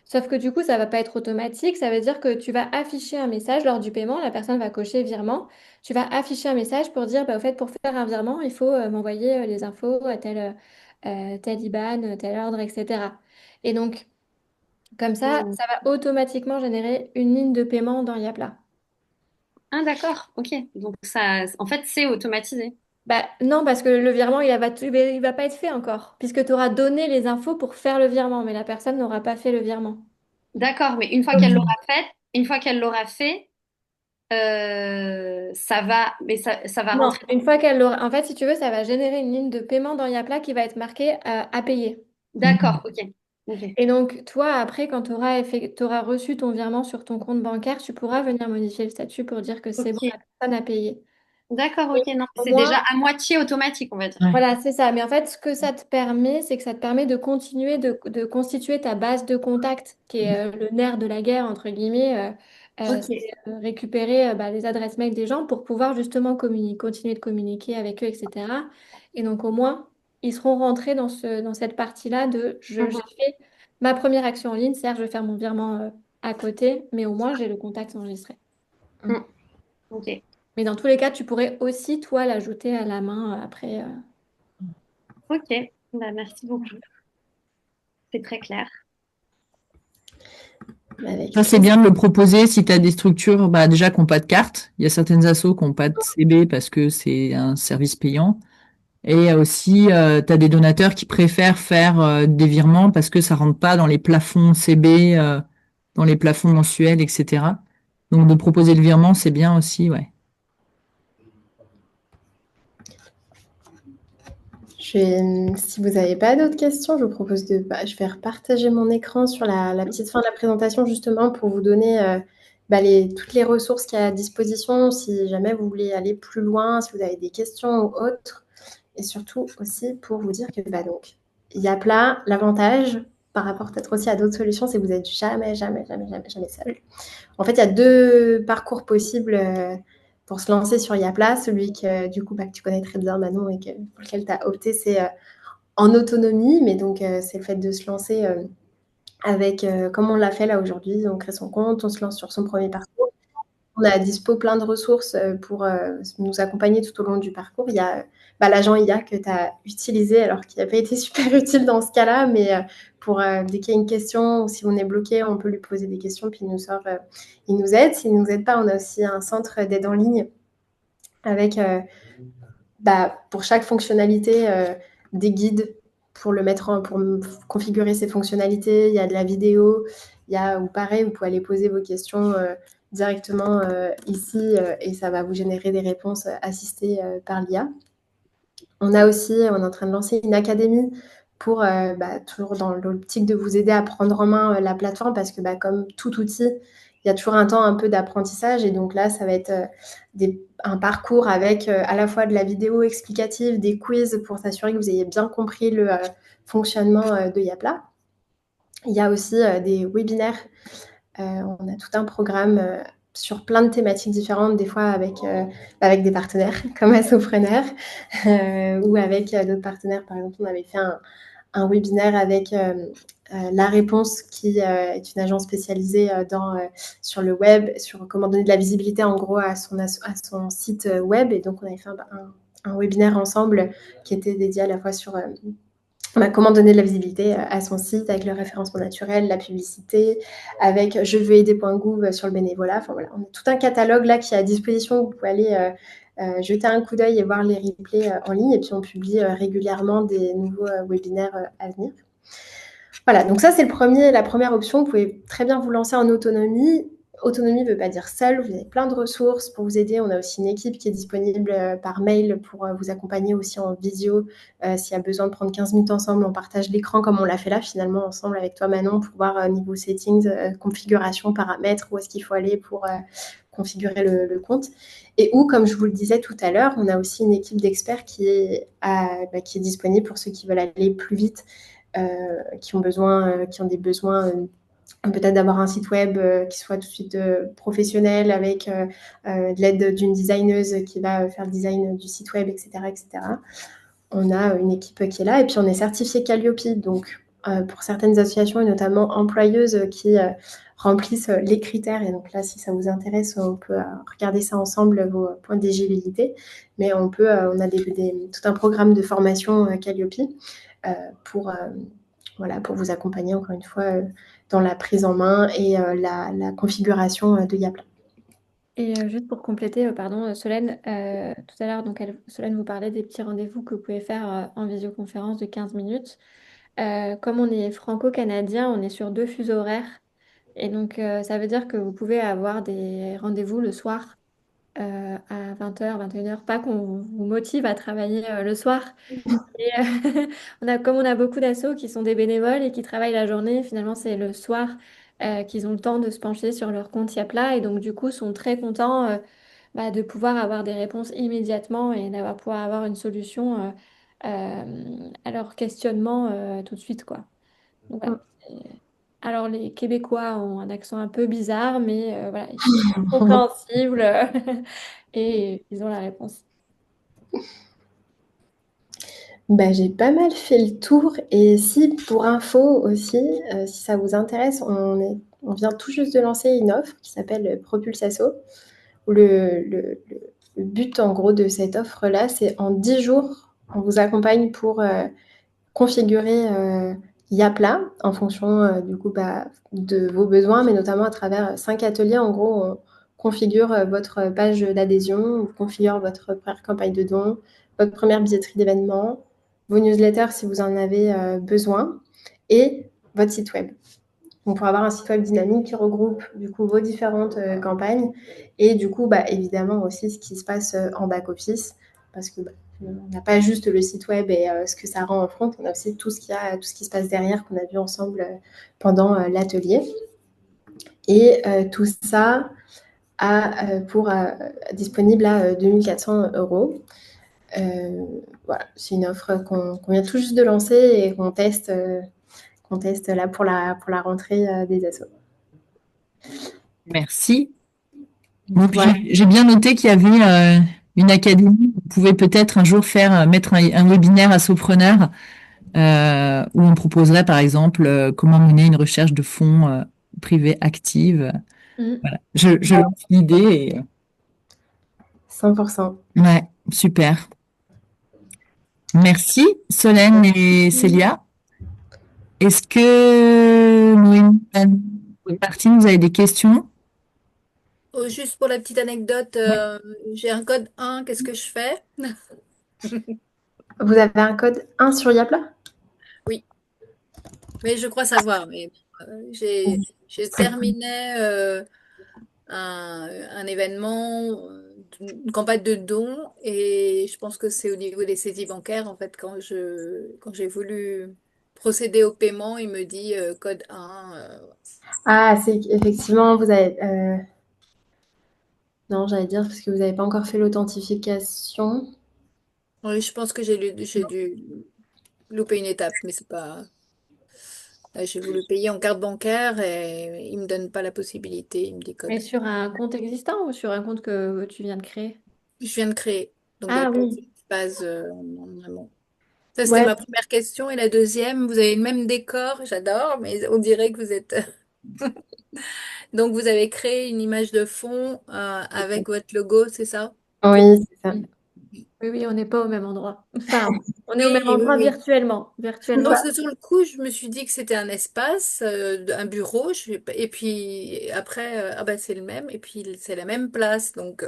Sauf que du coup, ça va pas être automatique. Ça veut dire que tu vas afficher un message lors du paiement. La personne va cocher virement. Tu vas afficher un message pour dire, au fait, pour faire un virement, il faut m'envoyer les infos à tel IBAN, tel ordre, etc. Et donc, comme Mm. ça va automatiquement générer une ligne de paiement dans Yapla. Ah, d'accord. Ok. Donc ça, en fait, c'est automatisé. Non, parce que le virement, il va pas être fait encore, puisque tu auras donné les infos pour faire le virement, mais la personne n'aura pas fait le virement. D'accord. Mais une fois qu'elle l'aura fait, ça va, mais ça va Non, rentrer. une fois qu'elle l'aura... En fait, si tu veux, ça va générer une ligne de paiement dans Yapla qui va être marquée à payer. D'accord. Ok. Ok. Et donc, toi, après, quand tu auras reçu ton virement sur ton compte bancaire, tu pourras venir modifier le statut pour dire que c'est bon, la Ok. personne a payé. D'accord. Et Ok. Non, au c'est déjà moins, à moitié automatique, on va dire. Ouais. voilà, c'est ça. Mais en fait, ce que ça te permet, c'est que ça te permet de continuer de constituer ta base de contact, qui est le nerf de la guerre, entre guillemets. Ok. C'est récupérer les adresses mail des gens pour pouvoir justement continuer de communiquer avec eux, etc. Et donc, au moins, ils seront rentrés dans cette partie-là de j'ai Mhm. fait ma première action en ligne, c'est-à-dire je vais faire mon virement à côté, mais au moins, j'ai le contact enregistré. Mm. Ok. Mais dans tous les cas, tu pourrais aussi, toi, l'ajouter à la main après. Ok. Bah, merci beaucoup. C'est très clair. Avec Ça, c'est plaisir. bien de le proposer si tu as des structures déjà qui n'ont pas de carte. Il y a certaines assos qui n'ont pas de CB parce que c'est un service payant. Et aussi, tu as des donateurs qui préfèrent faire des virements parce que ça rentre pas dans les plafonds CB, dans les plafonds mensuels, etc. Donc, de proposer le virement, c'est bien aussi, ouais. Si vous n'avez pas d'autres questions, je vous propose je vais repartager mon écran sur la petite fin de la présentation justement pour vous donner toutes les ressources qu'il y a à disposition si jamais vous voulez aller plus loin, si vous avez des questions ou autres. Et surtout aussi pour vous dire que donc, Yapla, l'avantage par rapport peut-être aussi à d'autres solutions, c'est que vous n'êtes jamais seul. En fait, il y a 2 parcours possibles pour se lancer sur Yapla. Celui que du coup que tu connais très bien, Manon, et pour lequel tu as opté, c'est en autonomie, mais donc c'est le fait de se lancer avec, comme on l'a fait là aujourd'hui, on crée son compte, on se lance sur son premier parcours. On a à dispo plein de ressources pour nous accompagner tout au long du parcours. Il y a l'agent IA que tu as utilisé, alors qu'il n'a pas été super utile dans ce cas-là, mais pour dès qu'il y a une question ou si on est bloqué, on peut lui poser des questions, puis il nous sort, il nous aide. S'il ne nous aide pas, on a aussi un centre d'aide en ligne avec pour chaque fonctionnalité des guides pour pour configurer ces fonctionnalités. Il y a de la vidéo, ou pareil, vous pouvez aller poser vos questions directement ici et ça va vous générer des réponses assistées par l'IA. On est en train de lancer une académie pour toujours dans l'optique de vous aider à prendre en main la plateforme, parce que comme tout outil, il y a toujours un temps un peu d'apprentissage, et donc là, ça va être un parcours avec à la fois de la vidéo explicative, des quiz pour s'assurer que vous ayez bien compris le fonctionnement de Yapla. Il y a aussi des webinaires. On a tout un programme sur plein de thématiques différentes, des fois avec des partenaires comme Assopreneur ou avec d'autres partenaires. Par exemple, on avait fait un webinaire avec La Réponse, qui est une agence spécialisée sur le web, sur comment donner de la visibilité en gros à son site web. Et donc, on avait fait un webinaire ensemble qui était dédié à la fois sur comment donner de la visibilité à son site, avec le référencement naturel, la publicité, avec je veux aider.gouv sur le bénévolat. Enfin voilà, on a tout un catalogue là qui est à disposition. Vous pouvez aller jeter un coup d'œil et voir les replays en ligne. Et puis on publie régulièrement des nouveaux webinaires à venir. Voilà, donc ça c'est la première option. Vous pouvez très bien vous lancer en autonomie. Autonomie ne veut pas dire seul, vous avez plein de ressources pour vous aider. On a aussi une équipe qui est disponible par mail pour vous accompagner aussi en visio. S'il y a besoin de prendre 15 minutes ensemble, on partage l'écran comme on l'a fait là finalement ensemble avec toi, Manon, pour voir niveau settings, configuration, paramètres, où est-ce qu'il faut aller pour configurer le compte. Et comme je vous le disais tout à l'heure, on a aussi une équipe d'experts qui est disponible pour ceux qui veulent aller plus vite, qui ont des besoins peut-être d'avoir un site web qui soit tout de suite professionnel, avec de l'aide d'une designeuse qui va faire le design du site web, etc., etc. On a une équipe qui est là, et puis on est certifié Calliope, donc pour certaines associations et notamment employeuses qui remplissent les critères. Et donc là, si ça vous intéresse, on peut regarder ça ensemble, vos points d'éligibilité. Mais on a tout un programme de formation Calliope pour vous accompagner encore une fois dans la prise en main et la configuration de Yapla. Et juste pour compléter, pardon, Solène, tout à l'heure, donc Solène vous parlait des petits rendez-vous que vous pouvez faire en visioconférence de 15 minutes. Comme on est franco-canadien, on est sur 2 fuseaux horaires. Et donc, ça veut dire que vous pouvez avoir des rendez-vous le soir à 20h, 21h. Pas qu'on vous motive à travailler le soir. Et, comme on a beaucoup d'assos qui sont des bénévoles et qui travaillent la journée, finalement, c'est le soir qu'ils ont le temps de se pencher sur leur compte Yapla. Et donc, du coup, sont très contents de pouvoir avoir des réponses immédiatement et pouvoir avoir une solution à leur questionnement tout de suite, quoi. Donc, voilà. Alors, les Québécois ont un accent un peu bizarre, mais voilà, ils sont compréhensibles et ils ont la réponse. J'ai pas mal fait le tour, et si pour info aussi, si ça vous intéresse, on vient tout juste de lancer une offre qui s'appelle Propulse Asso, où le but en gros de cette offre-là, c'est en 10 jours, on vous accompagne pour configurer Yapla en fonction du coup de vos besoins, mais notamment à travers 5 ateliers. En gros, on configure votre page d'adhésion, on configure votre première campagne de dons, votre première billetterie d'événements, vos newsletters si vous en avez besoin, et votre site web. Donc, pour avoir un site web dynamique qui regroupe du coup vos différentes campagnes, et du coup évidemment aussi ce qui se passe en back-office, parce que on n'a pas juste le site web et ce que ça rend en front, on a aussi tout ce qui se passe derrière, qu'on a vu ensemble pendant l'atelier. Et tout ça disponible à 2400 €. Voilà, c'est une offre qu'on vient tout juste de lancer et qu'on teste qu'on teste là pour la rentrée des assos. Merci. Donc, Voilà. j'ai bien noté qu'il y avait une académie. Vous pouvez peut-être un jour mettre un webinaire à Sopreneur où on proposerait, par exemple, comment mener une recherche de fonds privés active. Voilà. Je lance l'idée. 100%. Ouais, super. Merci, Solène et Célia. Est-ce que Noémie et Martine, vous avez des questions? Oh, juste pour la petite anecdote, j'ai un code 1, qu'est-ce que je fais? Vous avez un code 1 sur Yapla? Oui, mais je crois savoir. Mais j'ai terminé un événement, une campagne de dons, et je pense que c'est au niveau des saisies bancaires. En fait, quand j'ai voulu procéder au paiement, il me dit code 1. Ah, c'est effectivement, vous avez. Non, j'allais dire parce que vous n'avez pas encore fait l'authentification. Oui, je pense que j'ai dû louper une étape, mais c'est pas. Là, j'ai voulu payer en carte bancaire et il me donne pas la possibilité. Il me dit Mais code. sur un compte existant ou sur un compte que tu viens de créer? Je viens de créer, donc il n'y a Ah pas de oui. base en amont. Ça, c'était Ouais, ma première question. Et la deuxième, vous avez le même décor, j'adore, mais on dirait que vous êtes. Donc, vous avez créé une image de fond avec votre logo, c'est ça? oui, c'est ça. Oui, oui, on n'est pas au même endroit. Enfin, on est au même Oui, oui, endroit oui. virtuellement. C'est Non, Virtuellement. ça. parce que sur le coup, je me suis dit que c'était un espace, un bureau, et puis après, ah bah c'est le même, et puis c'est la même place, donc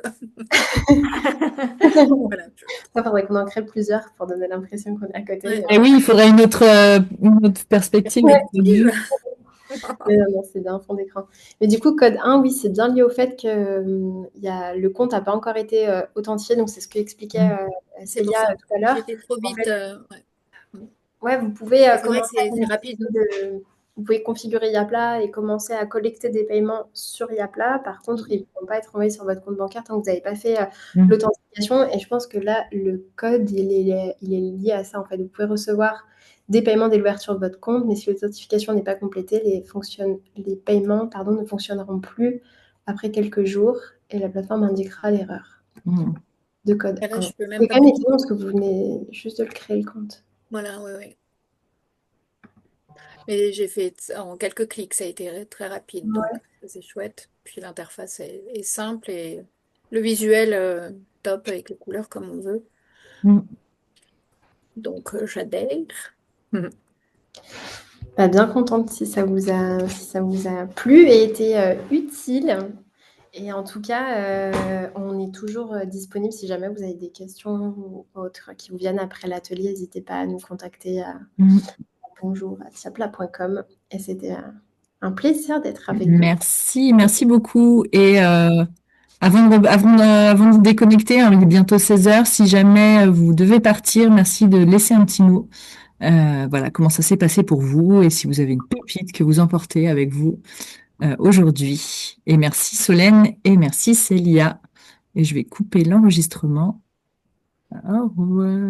voilà. Il faudrait qu'on en crée plusieurs pour donner l'impression qu'on est à côté. Ouais. Et oui, il faudrait une autre perspective Ouais. avec les deux. Mais non, non, c'est bien un fond d'écran. Mais du coup, code 1, oui, c'est bien lié au fait que le compte n'a pas encore été authentifié. Donc, c'est ce qu'expliquait C'est pour Célia ça. tout à l'heure. J'étais trop En vite. fait, Ouais. ouais, vous pouvez Et c'est vrai que commencer à c'est rapide. vous pouvez configurer Yapla et commencer à collecter des paiements sur Yapla. Par contre, ils ne vont pas être envoyés sur votre compte bancaire tant que vous n'avez pas fait Mm. l'authentification. Et je pense que là, le code, il est lié à ça. En fait, vous pouvez recevoir des paiements dès l'ouverture de votre compte, mais si l'authentification n'est pas complétée, les paiements ne fonctionneront plus après quelques jours et la plateforme indiquera l'erreur Mm. de code Là, 1. je peux même C'est pas quand même payer. étonnant parce que vous venez juste de le créer le compte. Voilà, ouais, ouais. Mais j'ai fait en quelques clics, ça a été très rapide, donc c'est chouette. Puis l'interface est simple et le visuel top avec les couleurs comme on veut. Mm. Donc j'adhère. Bah, bien contente si ça vous a plu et été utile. Et en tout cas, on est toujours disponible si jamais vous avez des questions ou autres qui vous viennent après l'atelier. N'hésitez pas à nous contacter à Mm. bonjour@tiapla.com. Et c'était un plaisir d'être avec vous. Merci beaucoup. Et avant de vous déconnecter, hein, il est bientôt 16 heures. Si jamais vous devez partir, merci de laisser un petit mot. Voilà, comment ça s'est passé pour vous et si vous avez une pépite que vous emportez avec vous aujourd'hui. Et merci Solène et merci Célia. Et je vais couper l'enregistrement. Au revoir.